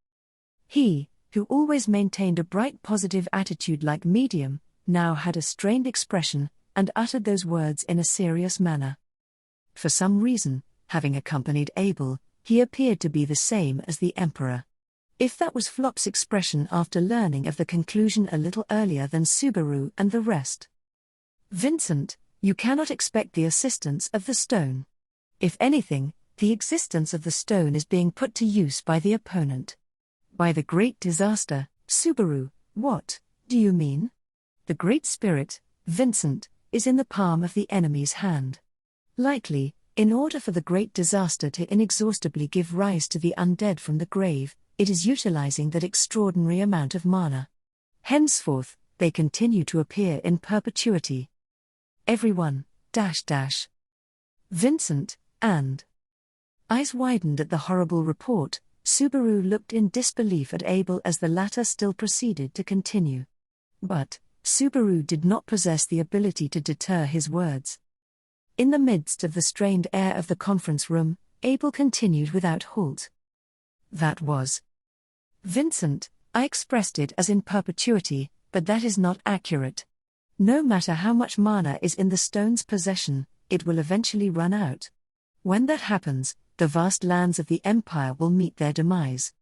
He, who always maintained a bright positive attitude like Medium, now had a strained expression, and uttered those words in a serious manner. For some reason, having accompanied Abel, he appeared to be the same as the Emperor. If that was Flop's expression after learning of the conclusion a little earlier than Subaru and the rest. Vincent, you cannot expect the assistance of the stone. If anything, The existence of the stone is being put to use by the opponent. By the great disaster, Subaru, what do you mean? The great spirit, Vincent, is in the palm of the enemy's hand. Likely, in order for the great disaster to inexhaustibly give rise to the undead from the grave, it is utilizing that extraordinary amount of mana. Henceforth, they continue to appear in perpetuity. Everyone, Vincent, and. Eyes widened at the horrible report, Subaru looked in disbelief at Abel as the latter still proceeded to continue. But, Subaru did not possess the ability to deter his words. In the midst of the strained air of the conference room, Abel continued without halt. That was. Vincent, I expressed it as in perpetuity, but that is not accurate. No matter how much mana is in the stone's possession, it will eventually run out. When that happens, the vast lands of the Empire will meet their demise.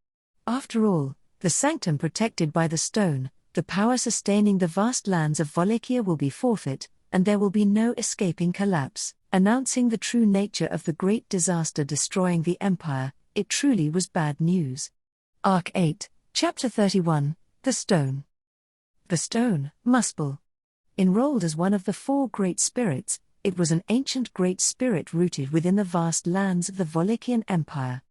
After all, the sanctum protected by the stone, the power sustaining the vast lands of Wallachia will be forfeit, and there will be no escaping collapse, announcing the true nature of the great disaster destroying the Empire. It truly was bad news. Arc 8, Chapter 31, The Stone. The stone, Muspel. Enrolled as one of the four great spirits, it was an ancient great spirit rooted within the vast lands of the Wallachian Empire.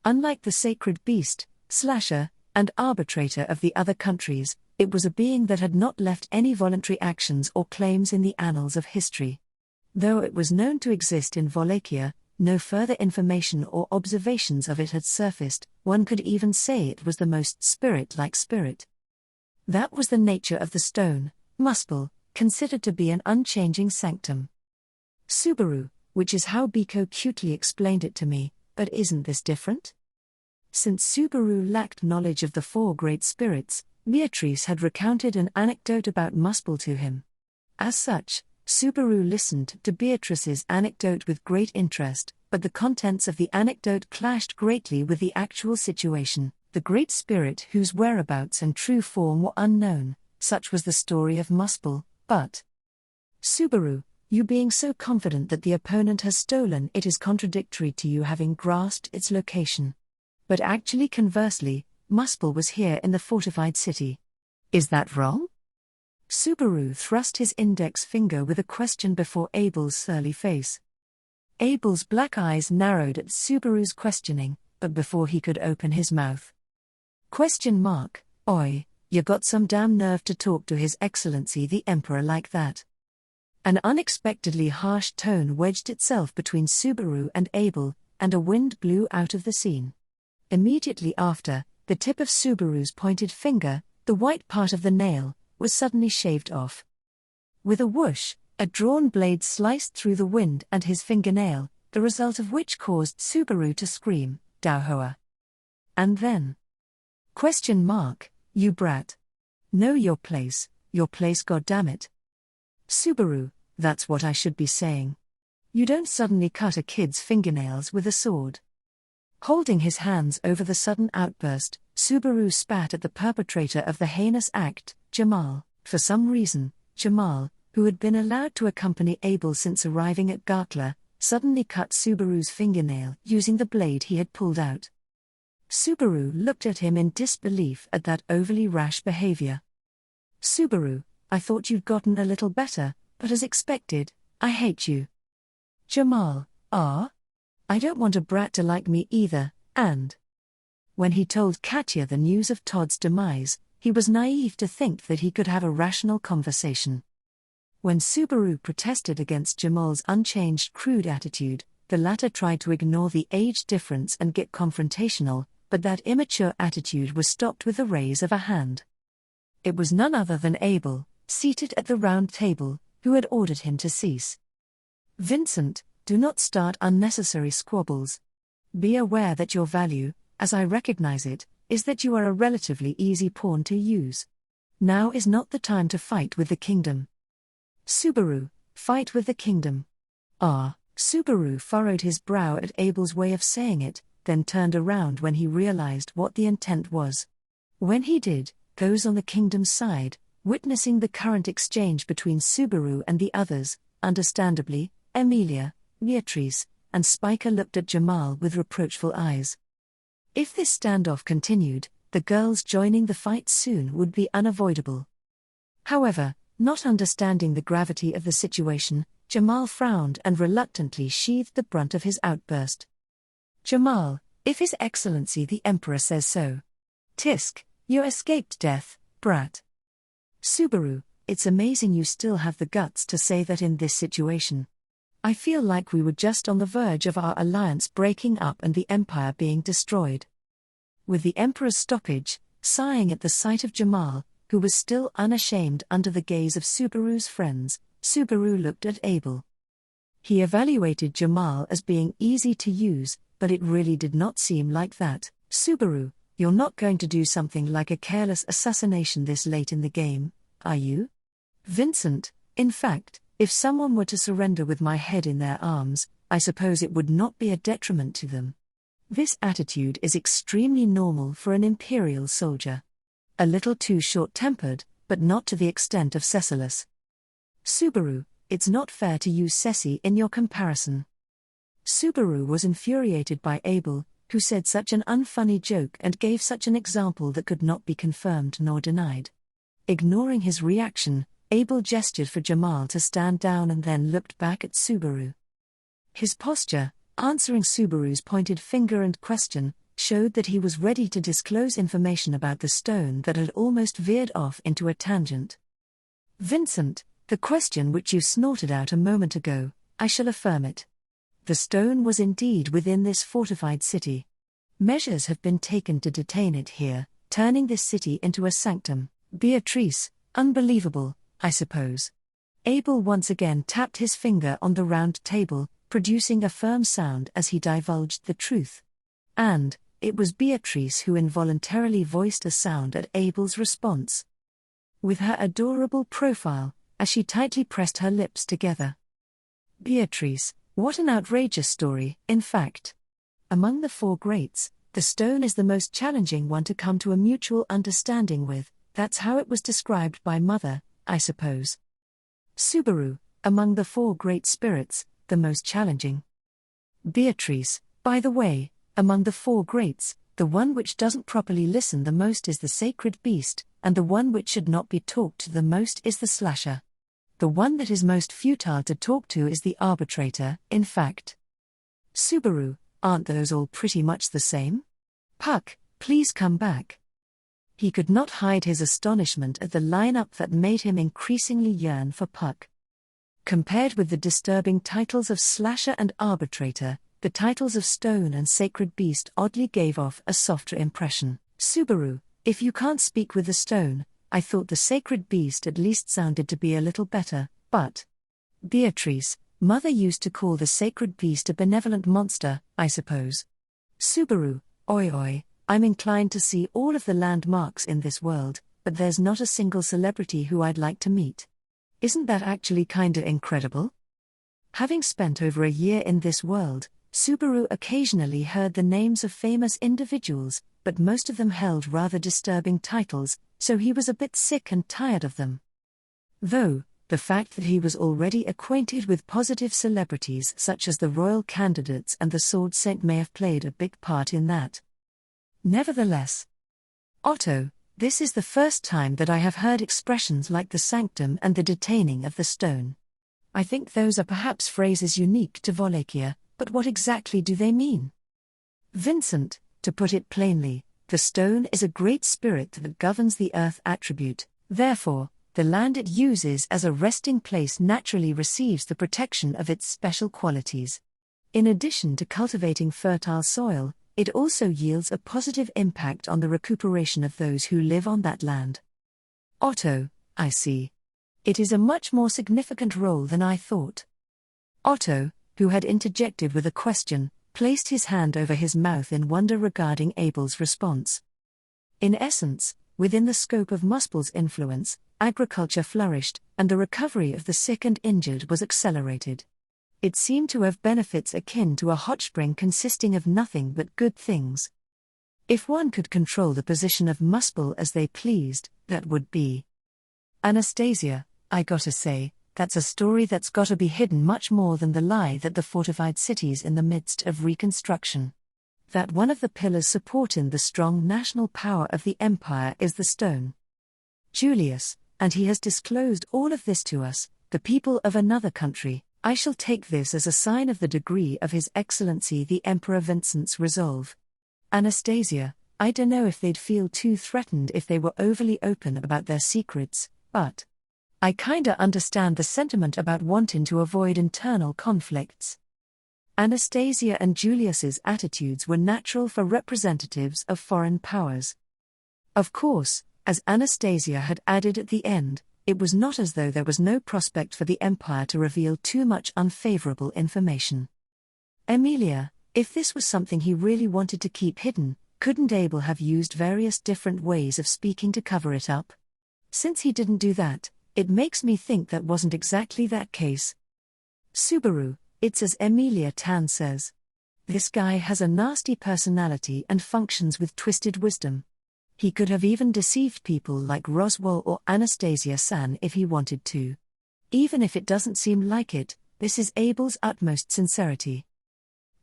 Unlike the sacred beast, slasher, and arbitrator of the other countries, it was a being that had not left any voluntary actions or claims in the annals of history. Though it was known to exist in Wallachia, no further information or observations of it had surfaced. One could even say it was the most spirit-like spirit. That was the nature of the stone, Muspel, considered to be an unchanging sanctum. Subaru, which is how Biko cutely explained it to me, but isn't this different? Since Subaru lacked knowledge of the four great spirits, Beatrice had recounted an anecdote about Muspel to him. As such, Subaru listened to Beatrice's anecdote with great interest, but the contents of the anecdote clashed greatly with the actual situation. The great spirit whose whereabouts and true form were unknown, such was the story of Muspel, but Subaru, you being so confident that the opponent has stolen it is contradictory to you having grasped its location. But actually conversely, Muspel was here in the fortified city. Is that wrong? Subaru thrust his index finger with a question before Abel's surly face. Abel's black eyes narrowed at Subaru's questioning, but before he could open his mouth. Oi, you got some damn nerve to talk to His Excellency the Emperor like that. An unexpectedly harsh tone wedged itself between Subaru and Abel, and a wind blew out of the scene. Immediately after, the tip of Subaru's pointed finger, the white part of the nail, was suddenly shaved off. With a whoosh, a drawn blade sliced through the wind and his fingernail, the result of which caused Subaru to scream, Dauhoa. And then. You brat. Know your place goddammit. Subaru, that's what I should be saying. You don't suddenly cut a kid's fingernails with a sword. Holding his hands over the sudden outburst, Subaru spat at the perpetrator of the heinous act, Jamal. For some reason, Jamal, who had been allowed to accompany Abel since arriving at Gartla, suddenly cut Subaru's fingernail using the blade he had pulled out. Subaru looked at him in disbelief at that overly rash behavior. Subaru, I thought you'd gotten a little better, but as expected, I hate you. Jamal, I don't want a brat to like me either, and. When he told Katya the news of Todd's demise, he was naive to think that he could have a rational conversation. When Subaru protested against Jamal's unchanged crude attitude, the latter tried to ignore the age difference and get confrontational, but that immature attitude was stopped with the raise of a hand. It was none other than Abel, seated at the round table, who had ordered him to cease. Vincent, do not start unnecessary squabbles. Be aware that your value, as I recognize it, is that you are a relatively easy pawn to use. Now is not the time to fight with the kingdom. Subaru, fight with the kingdom. Subaru furrowed his brow at Abel's way of saying it, then turned around when he realized what the intent was. When he did, those on the kingdom's side, witnessing the current exchange between Subaru and the others, understandably, Amelia, Beatrice, and Spiker looked at Jamal with reproachful eyes. If this standoff continued, the girls joining the fight soon would be unavoidable. However, not understanding the gravity of the situation, Jamal frowned and reluctantly sheathed the brunt of his outburst. Jamal, if His Excellency the Emperor says so. Tisk, you escaped death, brat. Subaru, it's amazing you still have the guts to say that in this situation. I feel like we were just on the verge of our alliance breaking up and the Empire being destroyed. With the Emperor's stoppage, sighing at the sight of Jamal, who was still unashamed under the gaze of Subaru's friends, Subaru looked at Abel. He evaluated Jamal as being easy to use, but it really did not seem like that. Subaru, you're not going to do something like a careless assassination this late in the game, are you? Vincent, in fact, if someone were to surrender with my head in their arms, I suppose it would not be a detriment to them. This attitude is extremely normal for an Imperial soldier. A little too short-tempered, but not to the extent of Cecilus. Subaru, it's not fair to use Ceci in your comparison. Subaru was infuriated by Abel, who said such an unfunny joke and gave such an example that could not be confirmed nor denied. Ignoring his reaction, Abel gestured for Jamal to stand down and then looked back at Subaru. His posture, answering Subaru's pointed finger and question, showed that he was ready to disclose information about the stone that had almost veered off into a tangent. Vincent, the question which you snorted out a moment ago, I shall affirm it. The stone was indeed within this fortified city. Measures have been taken to detain it here, turning this city into a sanctum. Beatrice, unbelievable, I suppose. Abel once again tapped his finger on the round table, producing a firm sound as he divulged the truth. And it was Beatrice who involuntarily voiced a sound at Abel's response. With her adorable profile, as she tightly pressed her lips together. Beatrice, what an outrageous story, in fact. Among the four greats, the stone is the most challenging one to come to a mutual understanding with, that's how it was described by Mother, I suppose. Subaru, among the four great spirits, the most challenging. Beatrice, by the way, among the four greats, the one which doesn't properly listen the most is the sacred beast, and the one which should not be talked to the most is the slasher. The one that is most futile to talk to is the arbitrator, in fact. Subaru, aren't those all pretty much the same? Puck, please come back. He could not hide his astonishment at the lineup that made him increasingly yearn for Puck. Compared with the disturbing titles of Slasher and Arbitrator, the titles of Stone and Sacred Beast oddly gave off a softer impression. Subaru, if you can't speak with the stone, I thought the Sacred Beast at least sounded to be a little better, but... Beatrice, Mother used to call the Sacred Beast a benevolent monster, I suppose. Subaru, oi, I'm inclined to see all of the landmarks in this world, but there's not a single celebrity who I'd like to meet. Isn't that actually kinda incredible? Having spent over a year in this world, Subaru occasionally heard the names of famous individuals, but most of them held rather disturbing titles, so he was a bit sick and tired of them. Though, the fact that he was already acquainted with positive celebrities such as the royal candidates and the sword saint may have played a big part in that. Nevertheless, Otto, this is the first time that I have heard expressions like the sanctum and the detaining of the stone. I think those are perhaps phrases unique to Wallachia, but what exactly do they mean? Vincent, to put it plainly, the stone is a great spirit that governs the earth attribute, therefore, the land it uses as a resting place naturally receives the protection of its special qualities. In addition to cultivating fertile soil, it also yields a positive impact on the recuperation of those who live on that land. Otto, I see. It is a much more significant role than I thought. Otto, who had interjected with a question, placed his hand over his mouth in wonder regarding Abel's response. In essence, within the scope of Muspel's influence, agriculture flourished, and the recovery of the sick and injured was accelerated. It seemed to have benefits akin to a hot spring consisting of nothing but good things. If one could control the position of Muspel as they pleased, that would be. Anastasia, I gotta say, that's a story that's gotta be hidden much more than the lie that the fortified cities in the midst of reconstruction. That one of the pillars supporting the strong national power of the empire is the stone. Julius, and he has disclosed all of this to us, the people of another country. I shall take this as a sign of the degree of His Excellency the Emperor Vincent's resolve. Anastasia, I dunno if they'd feel too threatened if they were overly open about their secrets, but I kinda understand the sentiment about wanting to avoid internal conflicts. Anastasia and Julius's attitudes were natural for representatives of foreign powers. Of course, as Anastasia had added at the end, it was not as though there was no prospect for the Empire to reveal too much unfavorable information. Amelia, if this was something he really wanted to keep hidden, couldn't Abel have used various different ways of speaking to cover it up? Since he didn't do that, it makes me think that wasn't exactly that case. Subaru, it's as Amelia Tan says. This guy has a nasty personality and functions with twisted wisdom. He could have even deceived people like Roswell or Anastasia-san if he wanted to. Even if it doesn't seem like it, this is Abel's utmost sincerity.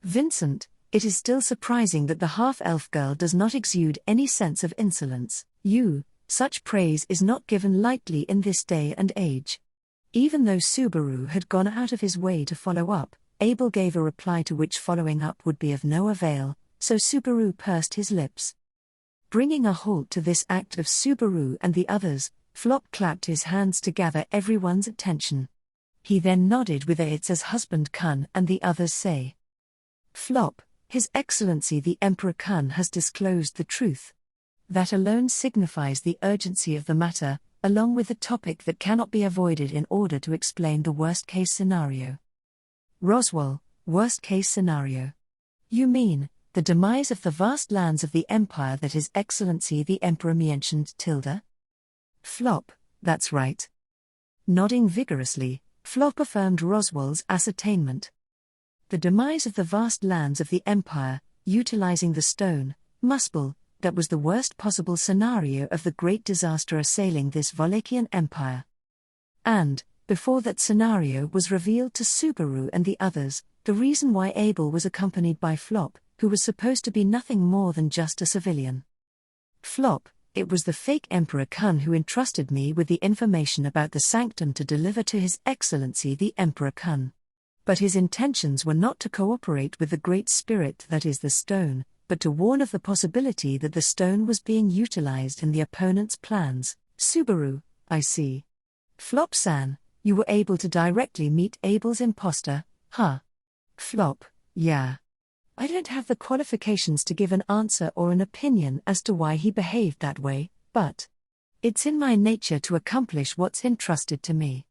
Vincent, it is still surprising that the half-elf girl does not exude any sense of insolence. Such praise is not given lightly in this day and age. Even though Subaru had gone out of his way to follow up, Abel gave a reply to which following up would be of no avail, so Subaru pursed his lips. Bringing a halt to this act of Subaru and the others, Flop clapped his hands to gather everyone's attention. He then nodded with a "It's as husband Kun and the others say." Flop, His Excellency the Emperor Kun has disclosed the truth. That alone signifies the urgency of the matter, along with the topic that cannot be avoided in order to explain the worst-case scenario. Roswell, worst-case scenario. You mean, the demise of the vast lands of the Empire that His Excellency the Emperor mentioned, Tilda? Flop, that's right. Nodding vigorously, Flop affirmed Roswell's ascertainment. The demise of the vast lands of the Empire, utilizing the stone, Muspel, that was the worst possible scenario of the great disaster assailing this Wallachian Empire. And, before that scenario was revealed to Subaru and the others, the reason why Abel was accompanied by Flop, who was supposed to be nothing more than just a civilian. Flop, it was the fake Emperor Kun who entrusted me with the information about the sanctum to deliver to His Excellency the Emperor Kun. But his intentions were not to cooperate with the Great Spirit that is the stone, but to warn of the possibility that the stone was being utilized in the opponent's plans. Subaru, I see. Flop-san, you were able to directly meet Abel's imposter, huh? Flop, yeah. I don't have the qualifications to give an answer or an opinion as to why he behaved that way, but it's in my nature to accomplish what's entrusted to me.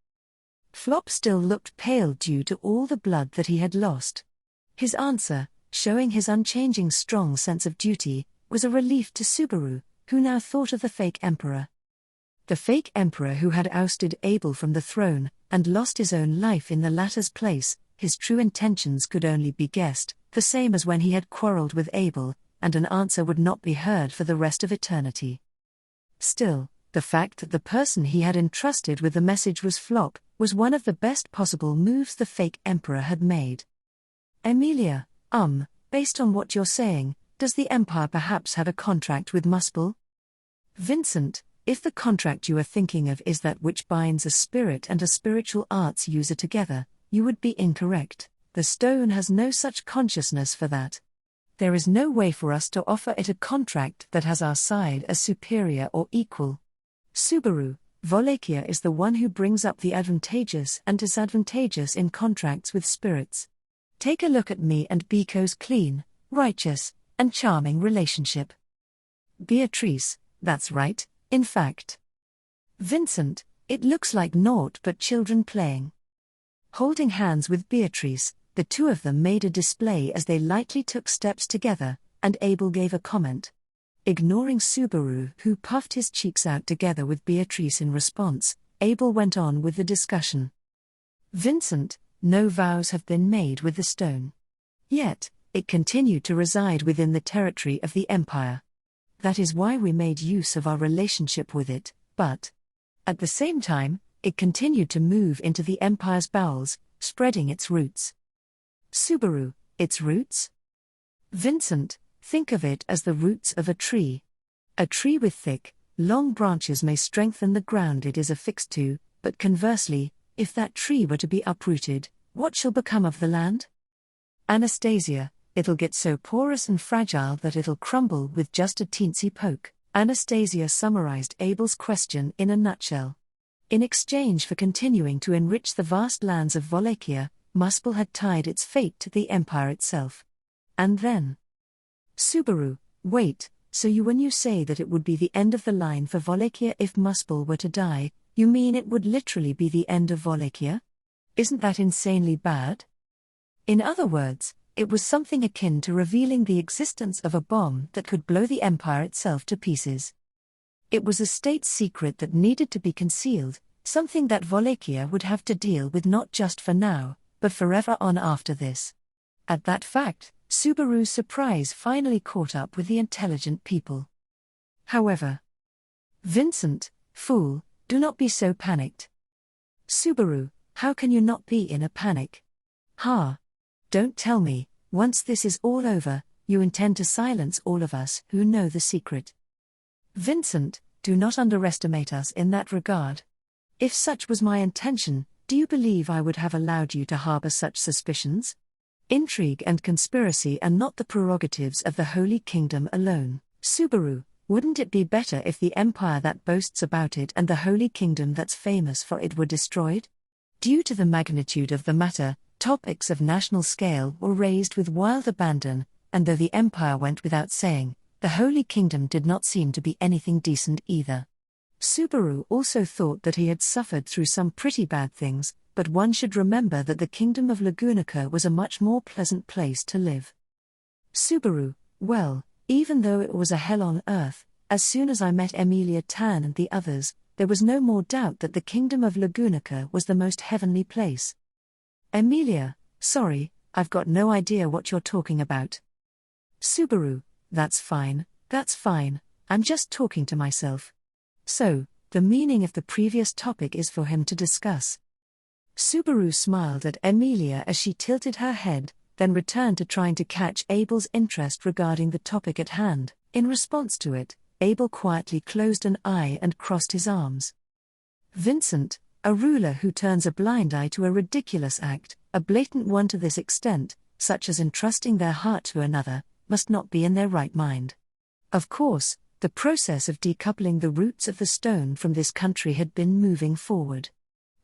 Flop still looked pale due to all the blood that he had lost. His answer, showing his unchanging strong sense of duty, was a relief to Subaru, who now thought of the fake emperor. The fake emperor who had ousted Abel from the throne, and lost his own life in the latter's place. His true intentions could only be guessed, the same as when he had quarreled with Abel, and an answer would not be heard for the rest of eternity. Still, the fact that the person he had entrusted with the message was Flop, was one of the best possible moves the fake emperor had made. Amelia, based on what you're saying, does the Empire perhaps have a contract with Muspel? Vincent, if the contract you are thinking of is that which binds a spirit and a spiritual arts user together, you would be incorrect. The stone has no such consciousness for that. There is no way for us to offer it a contract that has our side as superior or equal. Subaru, Wallachia is the one who brings up the advantageous and disadvantageous in contracts with spirits. Take a look at me and Biko's clean, righteous, and charming relationship. Beatrice, that's right, in fact. Vincent, it looks like naught but children playing. Holding hands with Beatrice, the two of them made a display as they lightly took steps together, and Abel gave a comment. Ignoring Subaru, who puffed his cheeks out together with Beatrice in response, Abel went on with the discussion. Vincent, no vows have been made with the stone. Yet, it continued to reside within the territory of the Empire. That is why we made use of our relationship with it, but at the same time, It continued to move into the Empire's bowels, spreading its roots. Subaru, its roots? Vincent, think of it as the roots of a tree. A tree with thick, long branches may strengthen the ground it is affixed to, but conversely, if that tree were to be uprooted, what shall become of the land? Anastasia, it'll get so porous and fragile that it'll crumble with just a teensy poke. Anastasia summarized Abel's question in a nutshell. In exchange for continuing to enrich the vast lands of Wallachia, Muspel had tied its fate to the Empire itself. And then? Subaru, wait, so when you say that it would be the end of the line for Wallachia if Muspel were to die, you mean it would literally be the end of Wallachia? Isn't that insanely bad? In other words, it was something akin to revealing the existence of a bomb that could blow the Empire itself to pieces. It was a state secret that needed to be concealed, something that Wallachia would have to deal with not just for now, but forever on after this. At that fact, Subaru's surprise finally caught up with the intelligent people. However, Vincent, fool, do not be so panicked. Subaru, how can you not be in a panic? Don't tell me, once this is all over, you intend to silence all of us who know the secret. Vincent, do not underestimate us in that regard. If such was my intention, do you believe I would have allowed you to harbor such suspicions? Intrigue and conspiracy are not the prerogatives of the Holy Kingdom alone. Subaru, wouldn't it be better if the empire that boasts about it and the Holy Kingdom that's famous for it were destroyed? Due to the magnitude of the matter, topics of national scale were raised with wild abandon, and though the empire went without saying, the Holy Kingdom did not seem to be anything decent either. Subaru also thought that he had suffered through some pretty bad things, but one should remember that the kingdom of Lagunica was a much more pleasant place to live. Subaru, well, even though it was a hell on earth, as soon as I met Amelia Tan and the others, there was no more doubt that the kingdom of Lagunica was the most heavenly place. Amelia, sorry, I've got no idea what you're talking about. Subaru, that's fine, I'm just talking to myself. So, the meaning of the previous topic is for him to discuss. Subaru smiled at Amelia as she tilted her head, then returned to trying to catch Abel's interest regarding the topic at hand. In response to it, Abel quietly closed an eye and crossed his arms. Vincent, a ruler who turns a blind eye to a ridiculous act, a blatant one to this extent, such as entrusting their heart to another, must not be in their right mind. Of course, the process of decoupling the roots of the stone from this country had been moving forward.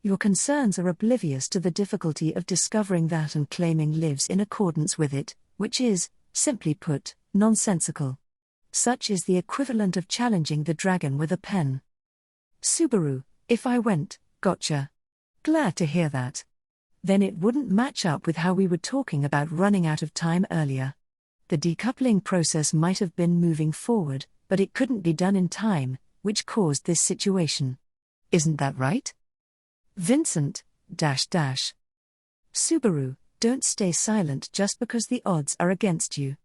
Your concerns are oblivious to the difficulty of discovering that and claiming lives in accordance with it, which is, simply put, nonsensical. Such is the equivalent of challenging the dragon with a pen. Subaru, if I went, gotcha. Glad to hear that. Then it wouldn't match up with how we were talking about running out of time earlier. The decoupling process might have been moving forward, but it couldn't be done in time, which caused this situation. Isn't that right? Vincent, Subaru, don't stay silent just because the odds are against you.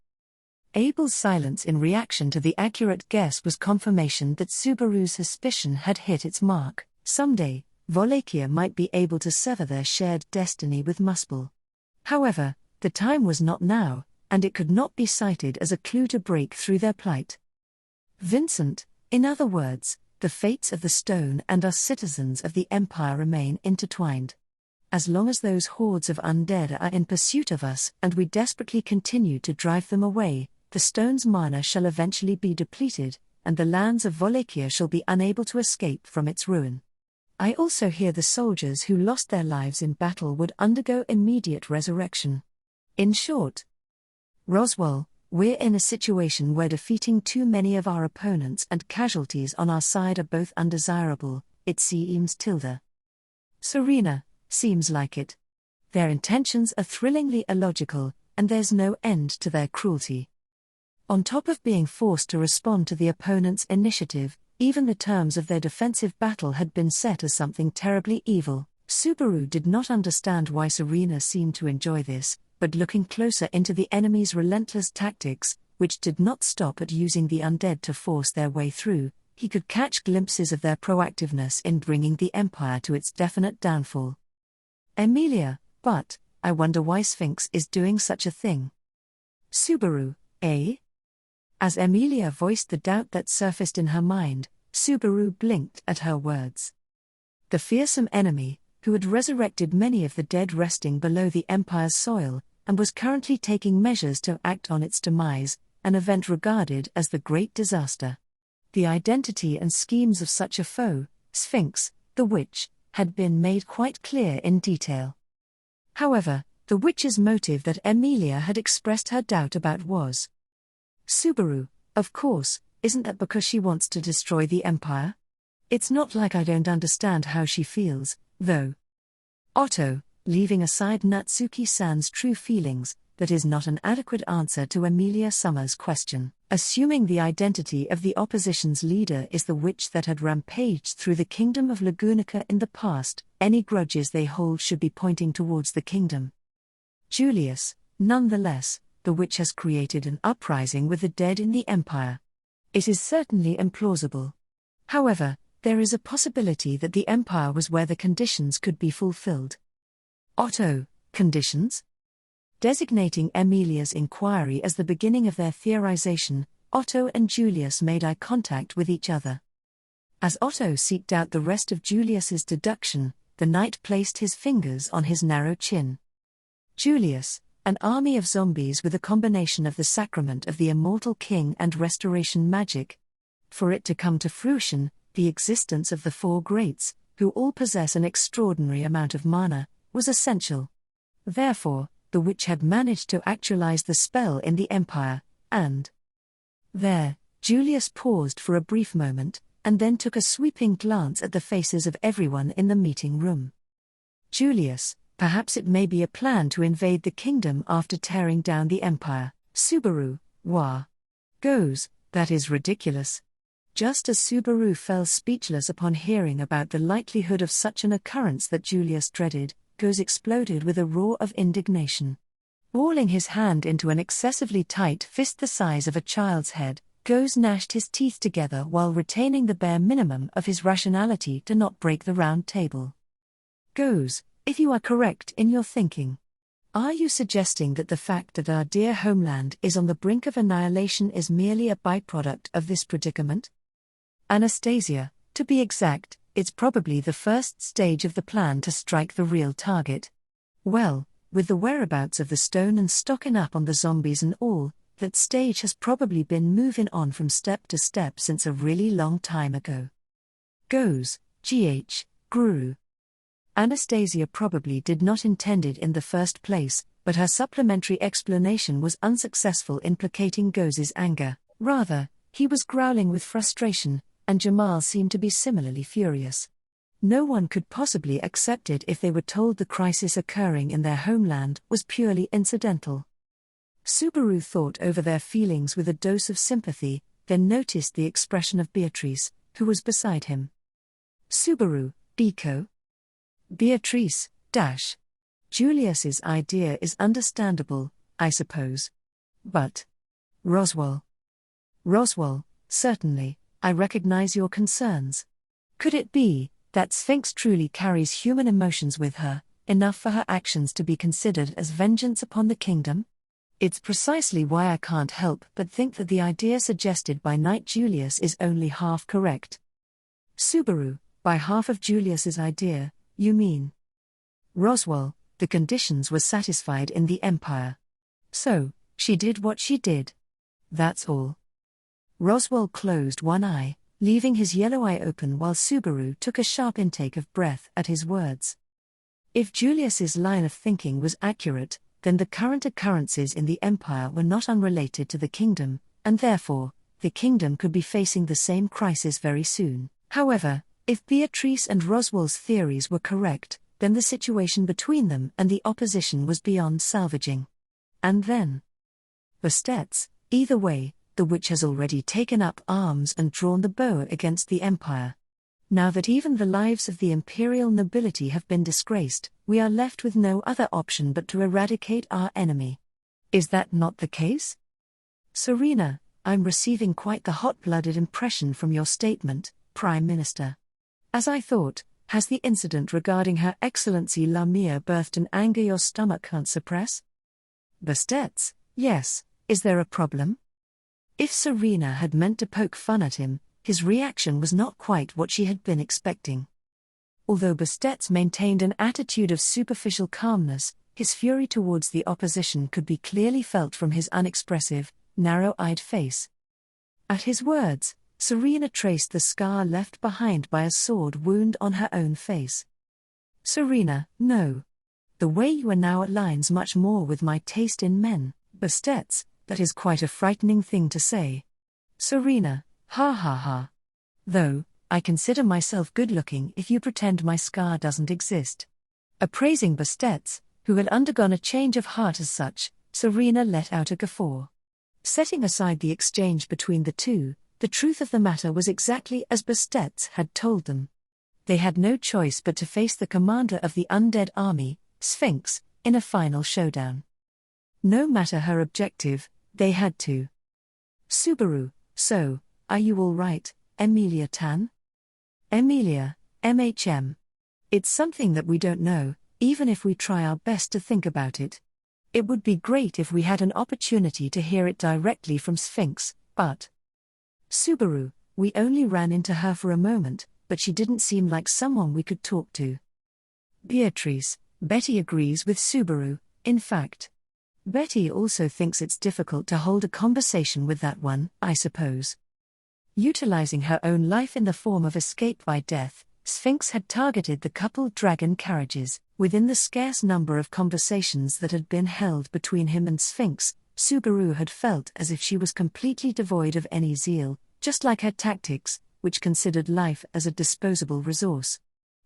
Abel's silence in reaction to the accurate guess was confirmation that Subaru's suspicion had hit its mark. Someday, Wallachia might be able to sever their shared destiny with Muspel. However, the time was not now, and it could not be cited as a clue to break through their plight. Vincent, in other words, the fates of the stone and us citizens of the Empire remain intertwined. As long as those hordes of undead are in pursuit of us and we desperately continue to drive them away, the stone's mana shall eventually be depleted, and the lands of Wallachia shall be unable to escape from its ruin. I also hear the soldiers who lost their lives in battle would undergo immediate resurrection. In short, Roswell, we're in a situation where defeating too many of our opponents and casualties on our side are both undesirable, it seems. Serena, seems like it. Their intentions are thrillingly illogical, and there's no end to their cruelty. On top of being forced to respond to the opponent's initiative, even the terms of their defensive battle had been set as something terribly evil. Subaru did not understand why Serena seemed to enjoy this, but looking closer into the enemy's relentless tactics, which did not stop at using the undead to force their way through, he could catch glimpses of their proactiveness in bringing the empire to its definite downfall. Amelia, but, I wonder why Sphinx is doing such a thing. Subaru, eh? As Amelia voiced the doubt that surfaced in her mind, Subaru blinked at her words. The fearsome enemy, who had resurrected many of the dead resting below the Empire's soil, and was currently taking measures to act on its demise, an event regarded as the Great Disaster. The identity and schemes of such a foe, Sphinx, the witch, had been made quite clear in detail. However, the witch's motive that Amelia had expressed her doubt about was Subaru, of course, isn't that because she wants to destroy the Empire? It's not like I don't understand how she feels, though. Otto, leaving aside Natsuki-san's true feelings, that is not an adequate answer to Amelia Summers' question. Assuming the identity of the opposition's leader is the witch that had rampaged through the kingdom of Lagunica in the past, any grudges they hold should be pointing towards the kingdom. Julius, nonetheless, the witch has created an uprising with the dead in the Empire. It is certainly implausible. However, there is a possibility that the Empire was where the conditions could be fulfilled. Otto, conditions? Designating Amelia's inquiry as the beginning of their theorization, Otto and Julius made eye contact with each other. As Otto seeked out the rest of Julius's deduction, the knight placed his fingers on his narrow chin. Julius, an army of zombies with a combination of the sacrament of the immortal king and restoration magic. For it to come to fruition, the existence of the four greats, who all possess an extraordinary amount of mana, was essential. Therefore, the witch had managed to actualize the spell in the Empire, and there, Julius paused for a brief moment, and then took a sweeping glance at the faces of everyone in the meeting room. Julius, perhaps it may be a plan to invade the kingdom after tearing down the Empire. Subaru, wah. Goes, that is ridiculous. Just as Subaru fell speechless upon hearing about the likelihood of such an occurrence that Julius dreaded, Goes exploded with a roar of indignation. Balling his hand into an excessively tight fist the size of a child's head, Goes gnashed his teeth together while retaining the bare minimum of his rationality to not break the round table. Goes, if you are correct in your thinking, are you suggesting that the fact that our dear homeland is on the brink of annihilation is merely a byproduct of this predicament? Anastasia, to be exact, it's probably the first stage of the plan to strike the real target. Well, with the whereabouts of the stone and stocking up on the zombies and all, that stage has probably been moving on from step to step since a really long time ago. Goes, Guru. Anastasia probably did not intend it in the first place, but her supplementary explanation was unsuccessful in placating Goes's anger. Rather, he was growling with frustration, and Jamal seemed to be similarly furious. No one could possibly accept it if they were told the crisis occurring in their homeland was purely incidental. Subaru thought over their feelings with a dose of sympathy, then noticed the expression of Beatrice, who was beside him. Subaru, Biko? Beatrice, dash. Julius's idea is understandable, I suppose. But Roswell, certainly, I recognize your concerns. Could it be that Sphinx truly carries human emotions with her, enough for her actions to be considered as vengeance upon the kingdom? It's precisely why I can't help but think that the idea suggested by Knight Julius is only half correct. Subaru, by half of Julius's idea, you mean? Roswell, the conditions were satisfied in the Empire. So, she did what she did. That's all. Roswell closed one eye, leaving his yellow eye open while Subaru took a sharp intake of breath at his words. If Julius's line of thinking was accurate, then the current occurrences in the Empire were not unrelated to the kingdom, and therefore, the kingdom could be facing the same crisis very soon. However, if Beatrice and Roswell's theories were correct, then the situation between them and the opposition was beyond salvaging. And then Bastet's, either way, the witch has already taken up arms and drawn the bow against the Empire. Now that even the lives of the Imperial nobility have been disgraced, we are left with no other option but to eradicate our enemy. Is that not the case? Serena, I'm receiving quite the hot-blooded impression from your statement, Prime Minister. As I thought, has the incident regarding Her Excellency Lamia birthed an anger your stomach can't suppress? Bastet: yes, is there a problem? If Serena had meant to poke fun at him, his reaction was not quite what she had been expecting. Although Bastet maintained an attitude of superficial calmness, his fury towards the opposition could be clearly felt from his unexpressive, narrow-eyed face. At his words, Serena traced the scar left behind by a sword wound on her own face. Serena, no. The way you are now aligns much more with my taste in men, Bastet. That is quite a frightening thing to say. Serena, ha ha ha. Though, I consider myself good-looking if you pretend my scar doesn't exist. Appraising Bastet, who had undergone a change of heart as such, Serena let out a guffaw. Setting aside the exchange between the two, the truth of the matter was exactly as Bastet had told them. They had no choice but to face the commander of the undead army, Sphinx, in a final showdown. No matter her objective, they had to. Subaru, so, are you all right, Amelia Tan? Amelia, MHM. It's something that we don't know, even if we try our best to think about it. It would be great if we had an opportunity to hear it directly from Sphinx, but... Subaru, we only ran into her for a moment, but she didn't seem like someone we could talk to. Beatrice, Betty agrees with Subaru, in fact. Betty also thinks it's difficult to hold a conversation with that one, I suppose. Utilizing her own life in the form of escape by death, Sphinx had targeted the coupled dragon carriages. Within the scarce number of conversations that had been held between him and Sphinx, Subaru had felt as if she was completely devoid of any zeal, just like her tactics, which considered life as a disposable resource.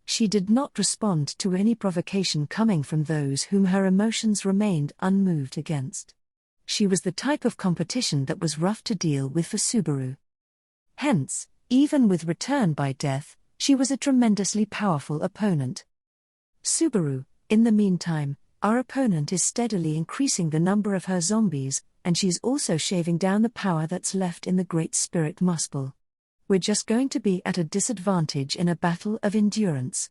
She did not respond to any provocation coming from those whom her emotions remained unmoved against. She was the type of competition that was rough to deal with for Subaru. Hence, even with return by death, she was a tremendously powerful opponent. Subaru, in the meantime, our opponent is steadily increasing the number of her zombies, and she's also shaving down the power that's left in the Great Spirit Muspel. We're just going to be at a disadvantage in a battle of endurance.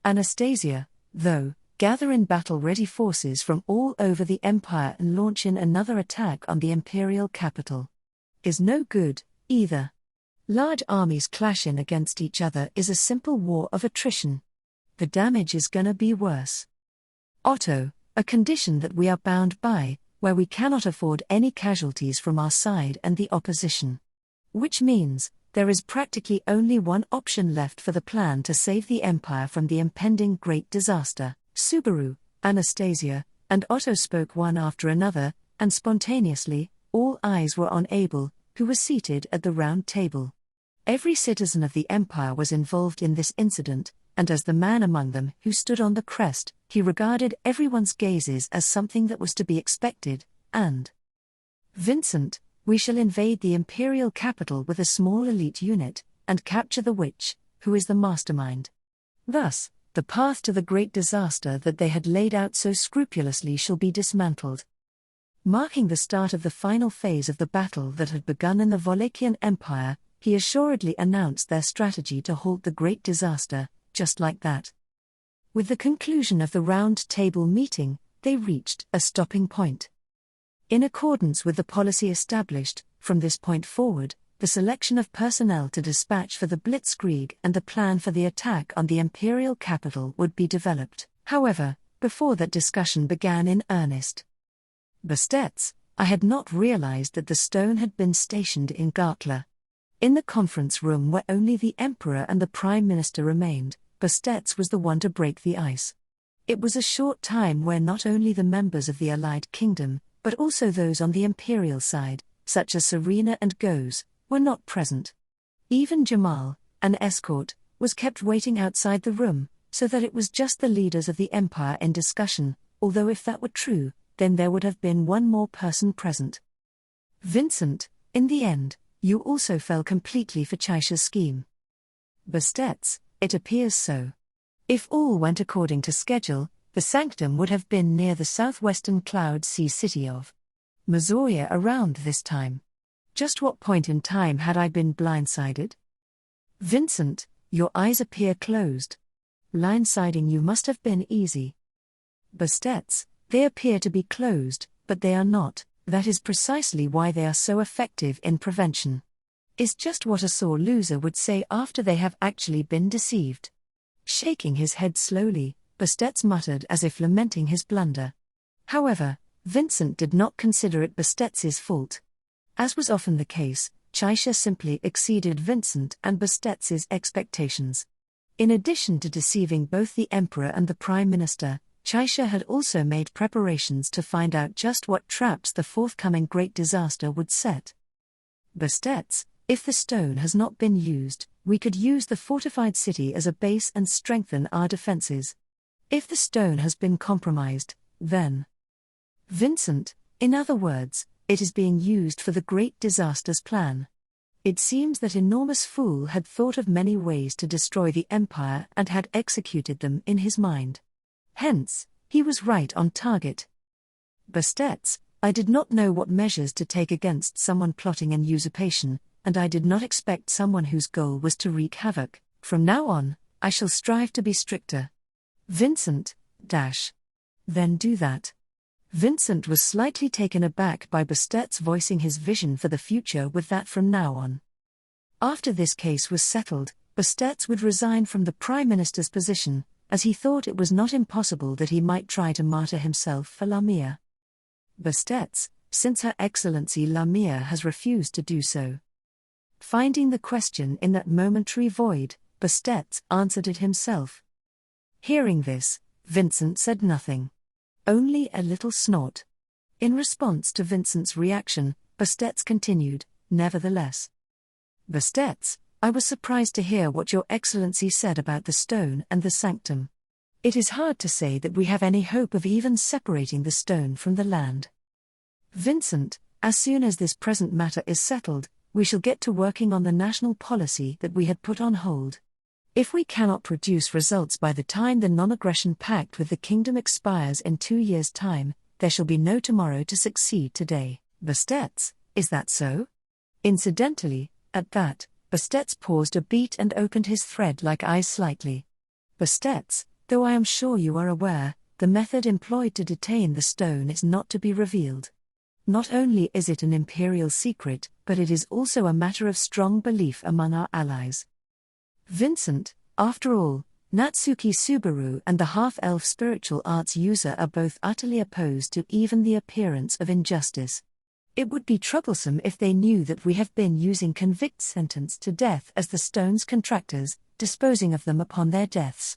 Anastasia, though, gather in battle-ready forces from all over the Empire and launch in another attack on the Imperial capital. Is no good, either. Large armies clashing against each other is a simple war of attrition. The damage is gonna be worse. Otto, a condition that we are bound by, where we cannot afford any casualties from our side and the opposition. Which means, there is practically only one option left for the plan to save the Empire from the impending great disaster. Subaru, Anastasia, and Otto spoke one after another, and spontaneously, all eyes were on Abel, who was seated at the round table. Every citizen of the Empire was involved in this incident, and as the man among them who stood on the crest, he regarded everyone's gazes as something that was to be expected, and Vincent, we shall invade the Imperial capital with a small elite unit, and capture the witch, who is the mastermind. Thus, the path to the great disaster that they had laid out so scrupulously shall be dismantled. Marking the start of the final phase of the battle that had begun in the Wallachian Empire, he assuredly announced their strategy to halt the great disaster, just like that. With the conclusion of the round table meeting, they reached a stopping point. In accordance with the policy established, from this point forward, the selection of personnel to dispatch for the Blitzkrieg and the plan for the attack on the Imperial capital would be developed. However, before that discussion began in earnest. Bastet, I had not realized that the stone had been stationed in Gartla. In the conference room where only the Emperor and the Prime Minister remained, Bastet was the one to break the ice. It was a short time where not only the members of the Allied Kingdom, but also those on the Imperial side, such as Serena and Goes, were not present. Even Jamal, an escort, was kept waiting outside the room, so that it was just the leaders of the Empire in discussion, although if that were true, then there would have been one more person present. Vincent, in the end, you also fell completely for Chaisha's scheme. Bastet, it appears so. If all went according to schedule, the sanctum would have been near the southwestern Cloud Sea city of Mazoria around this time. Just what point in time had I been blindsided? Vincent, your eyes appear closed. Blindsiding you must have been easy. Bastet, they appear to be closed, but they are not. That is precisely why they are so effective in prevention. Is just what a sore loser would say after they have actually been deceived. Shaking his head slowly, Bastet muttered as if lamenting his blunder. However, Vincent did not consider it Bastet's fault. As was often the case, Chaisha simply exceeded Vincent and Bastet's expectations. In addition to deceiving both the Emperor and the Prime Minister, Chaisha had also made preparations to find out just what traps the forthcoming great disaster would set. Bastet, if the stone has not been used, we could use the fortified city as a base and strengthen our defenses. If the stone has been compromised, then Vincent, in other words, it is being used for the great disaster's plan. It seems that enormous fool had thought of many ways to destroy the empire and had executed them in his mind. Hence, he was right on target. Bastet, I did not know what measures to take against someone plotting an usurpation, and I did not expect someone whose goal was to wreak havoc. From now on, I shall strive to be stricter. Vincent, then do that. Vincent was slightly taken aback by Bastet's voicing his vision for the future with that from now on. After this case was settled, Bastet would resign from the Prime Minister's position, as he thought it was not impossible that he might try to martyr himself for Lamia. Bastet, since Her Excellency Lamia has refused to do so. Finding the question in that momentary void, Bastet answered it himself. Hearing this, Vincent said nothing. Only a little snort. In response to Vincent's reaction, Bastet continued, nevertheless. Bastet, I was surprised to hear what Your Excellency said about the stone and the sanctum. It is hard to say that we have any hope of even separating the stone from the land. Vincent, as soon as this present matter is settled, we shall get to working on the national policy that we had put on hold. If we cannot produce results by the time the non-aggression pact with the kingdom expires in 2 years' time, there shall be no tomorrow to succeed today. Bastet, is that so? Incidentally, at that, Bastet paused a beat and opened his thread-like eyes slightly. Bastet, though I am sure you are aware, the method employed to detain the stone is not to be revealed. Not only is it an imperial secret, but it is also a matter of strong belief among our allies. Vincent, after all, Natsuki Subaru and the half-elf spiritual arts user are both utterly opposed to even the appearance of injustice. It would be troublesome if they knew that we have been using convicts sentenced to death as the stone's contractors, disposing of them upon their deaths.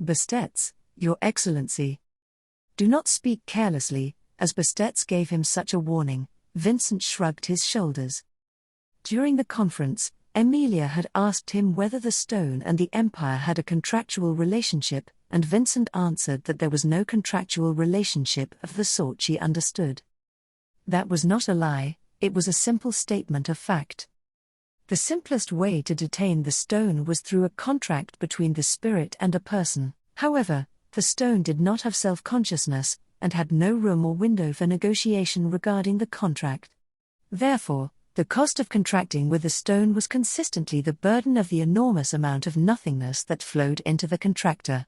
Bastet, Your Excellency. Do not speak carelessly. As Bastet gave him such a warning, Vincent shrugged his shoulders. During the conference, Amelia had asked him whether the stone and the empire had a contractual relationship, and Vincent answered that there was no contractual relationship of the sort she understood. That was not a lie, it was a simple statement of fact. The simplest way to detain the stone was through a contract between the spirit and a person. However, the stone did not have self-consciousness, and had no room or window for negotiation regarding the contract. Therefore, the cost of contracting with the stone was consistently the burden of the enormous amount of nothingness that flowed into the contractor.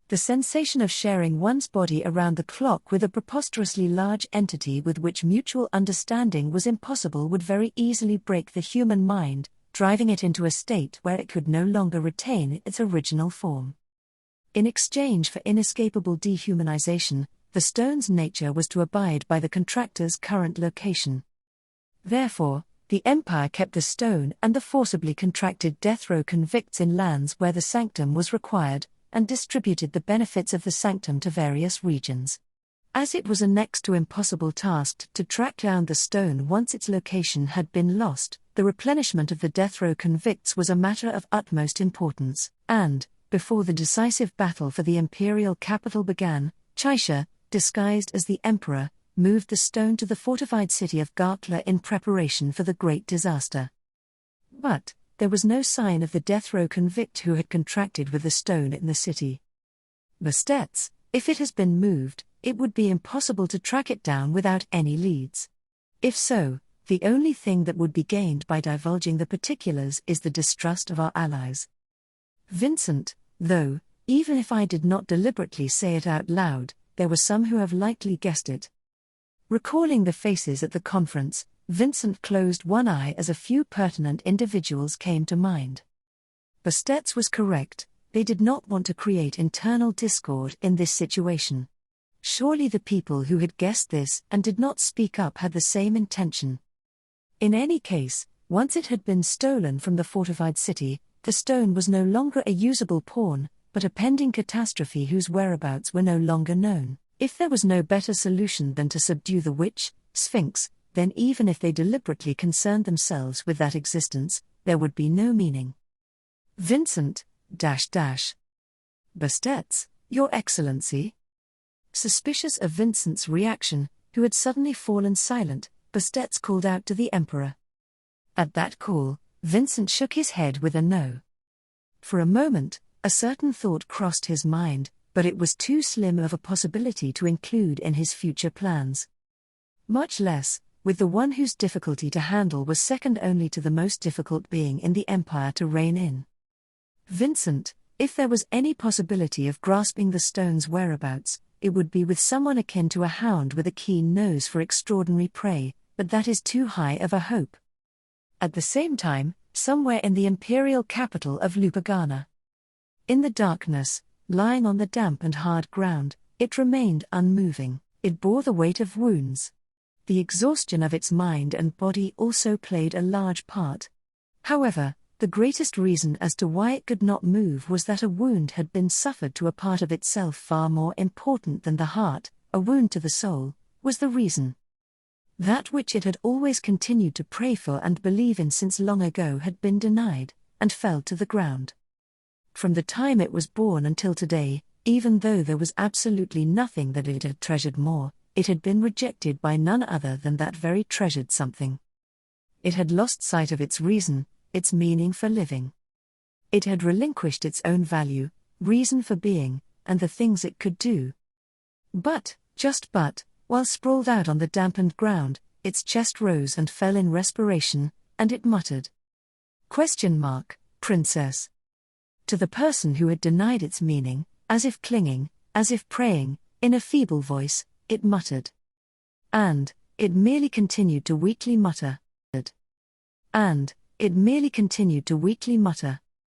The sensation of sharing one's body around the clock with a preposterously large entity with which mutual understanding was impossible would very easily break the human mind, driving it into a state where it could no longer retain its original form. In exchange for inescapable dehumanization, the stone's nature was to abide by the contractor's current location. Therefore, the Empire kept the stone and the forcibly contracted death row convicts in lands where the sanctum was required, and distributed the benefits of the sanctum to various regions. As it was a next to impossible task to track down the stone once its location had been lost, the replenishment of the death row convicts was a matter of utmost importance, and, before the decisive battle for the imperial capital began, Chaisha, disguised as the emperor, moved the stone to the fortified city of Gartla in preparation for the great disaster. But there was no sign of the death row convict who had contracted with the stone in the city. Bastet, if it has been moved, it would be impossible to track it down without any leads. If so, The only thing that would be gained by divulging the particulars is the distrust of our allies. Vincent, though, even if I did not deliberately say it out loud, there were some who have likely guessed it. Recalling the faces at the conference, Vincent closed one eye as a few pertinent individuals came to mind. Bastet was correct, they did not want to create internal discord in this situation. Surely the people who had guessed this and did not speak up had the same intention. In any case, once it had been stolen from the fortified city, the stone was no longer a usable pawn, but a pending catastrophe whose whereabouts were no longer known. If there was no better solution than to subdue the witch, Sphinx, then even if they deliberately concerned themselves with that existence, there would be no meaning. Vincent, Bastet, Your Excellency? Suspicious of Vincent's reaction, who had suddenly fallen silent, Bastet called out to the Emperor. At that call, Vincent shook his head with a no. For a moment, a certain thought crossed his mind, but it was too slim of a possibility to include in his future plans. Much less, with the one whose difficulty to handle was second only to the most difficult being in the Empire to rein in. Vincent, if there was any possibility of grasping the stone's whereabouts, it would be with someone akin to a hound with a keen nose for extraordinary prey, but that is too high of a hope. At the same time, somewhere in the Imperial capital of Lupagana. In the darkness, lying on the damp and hard ground, it remained unmoving. It bore the weight of wounds. The exhaustion of its mind and body also played a large part. However, the greatest reason as to why it could not move was that a wound had been suffered to a part of itself far more important than the heart. A wound to the soul was the reason. That which it had always continued to pray for and believe in since long ago had been denied, and fell to the ground. From the time it was born until today, even though there was absolutely nothing that it had treasured more, it had been rejected by none other than that very treasured something. It had lost sight of its reason, its meaning for living. It had relinquished its own value, reason for being, and the things it could do. But, while sprawled out on the dampened ground, its chest rose and fell in respiration, and it muttered, Princess. To the person who had denied its meaning, as if clinging, as if praying, in a feeble voice, it muttered. And it merely continued to weakly mutter. And it merely continued to weakly mutter.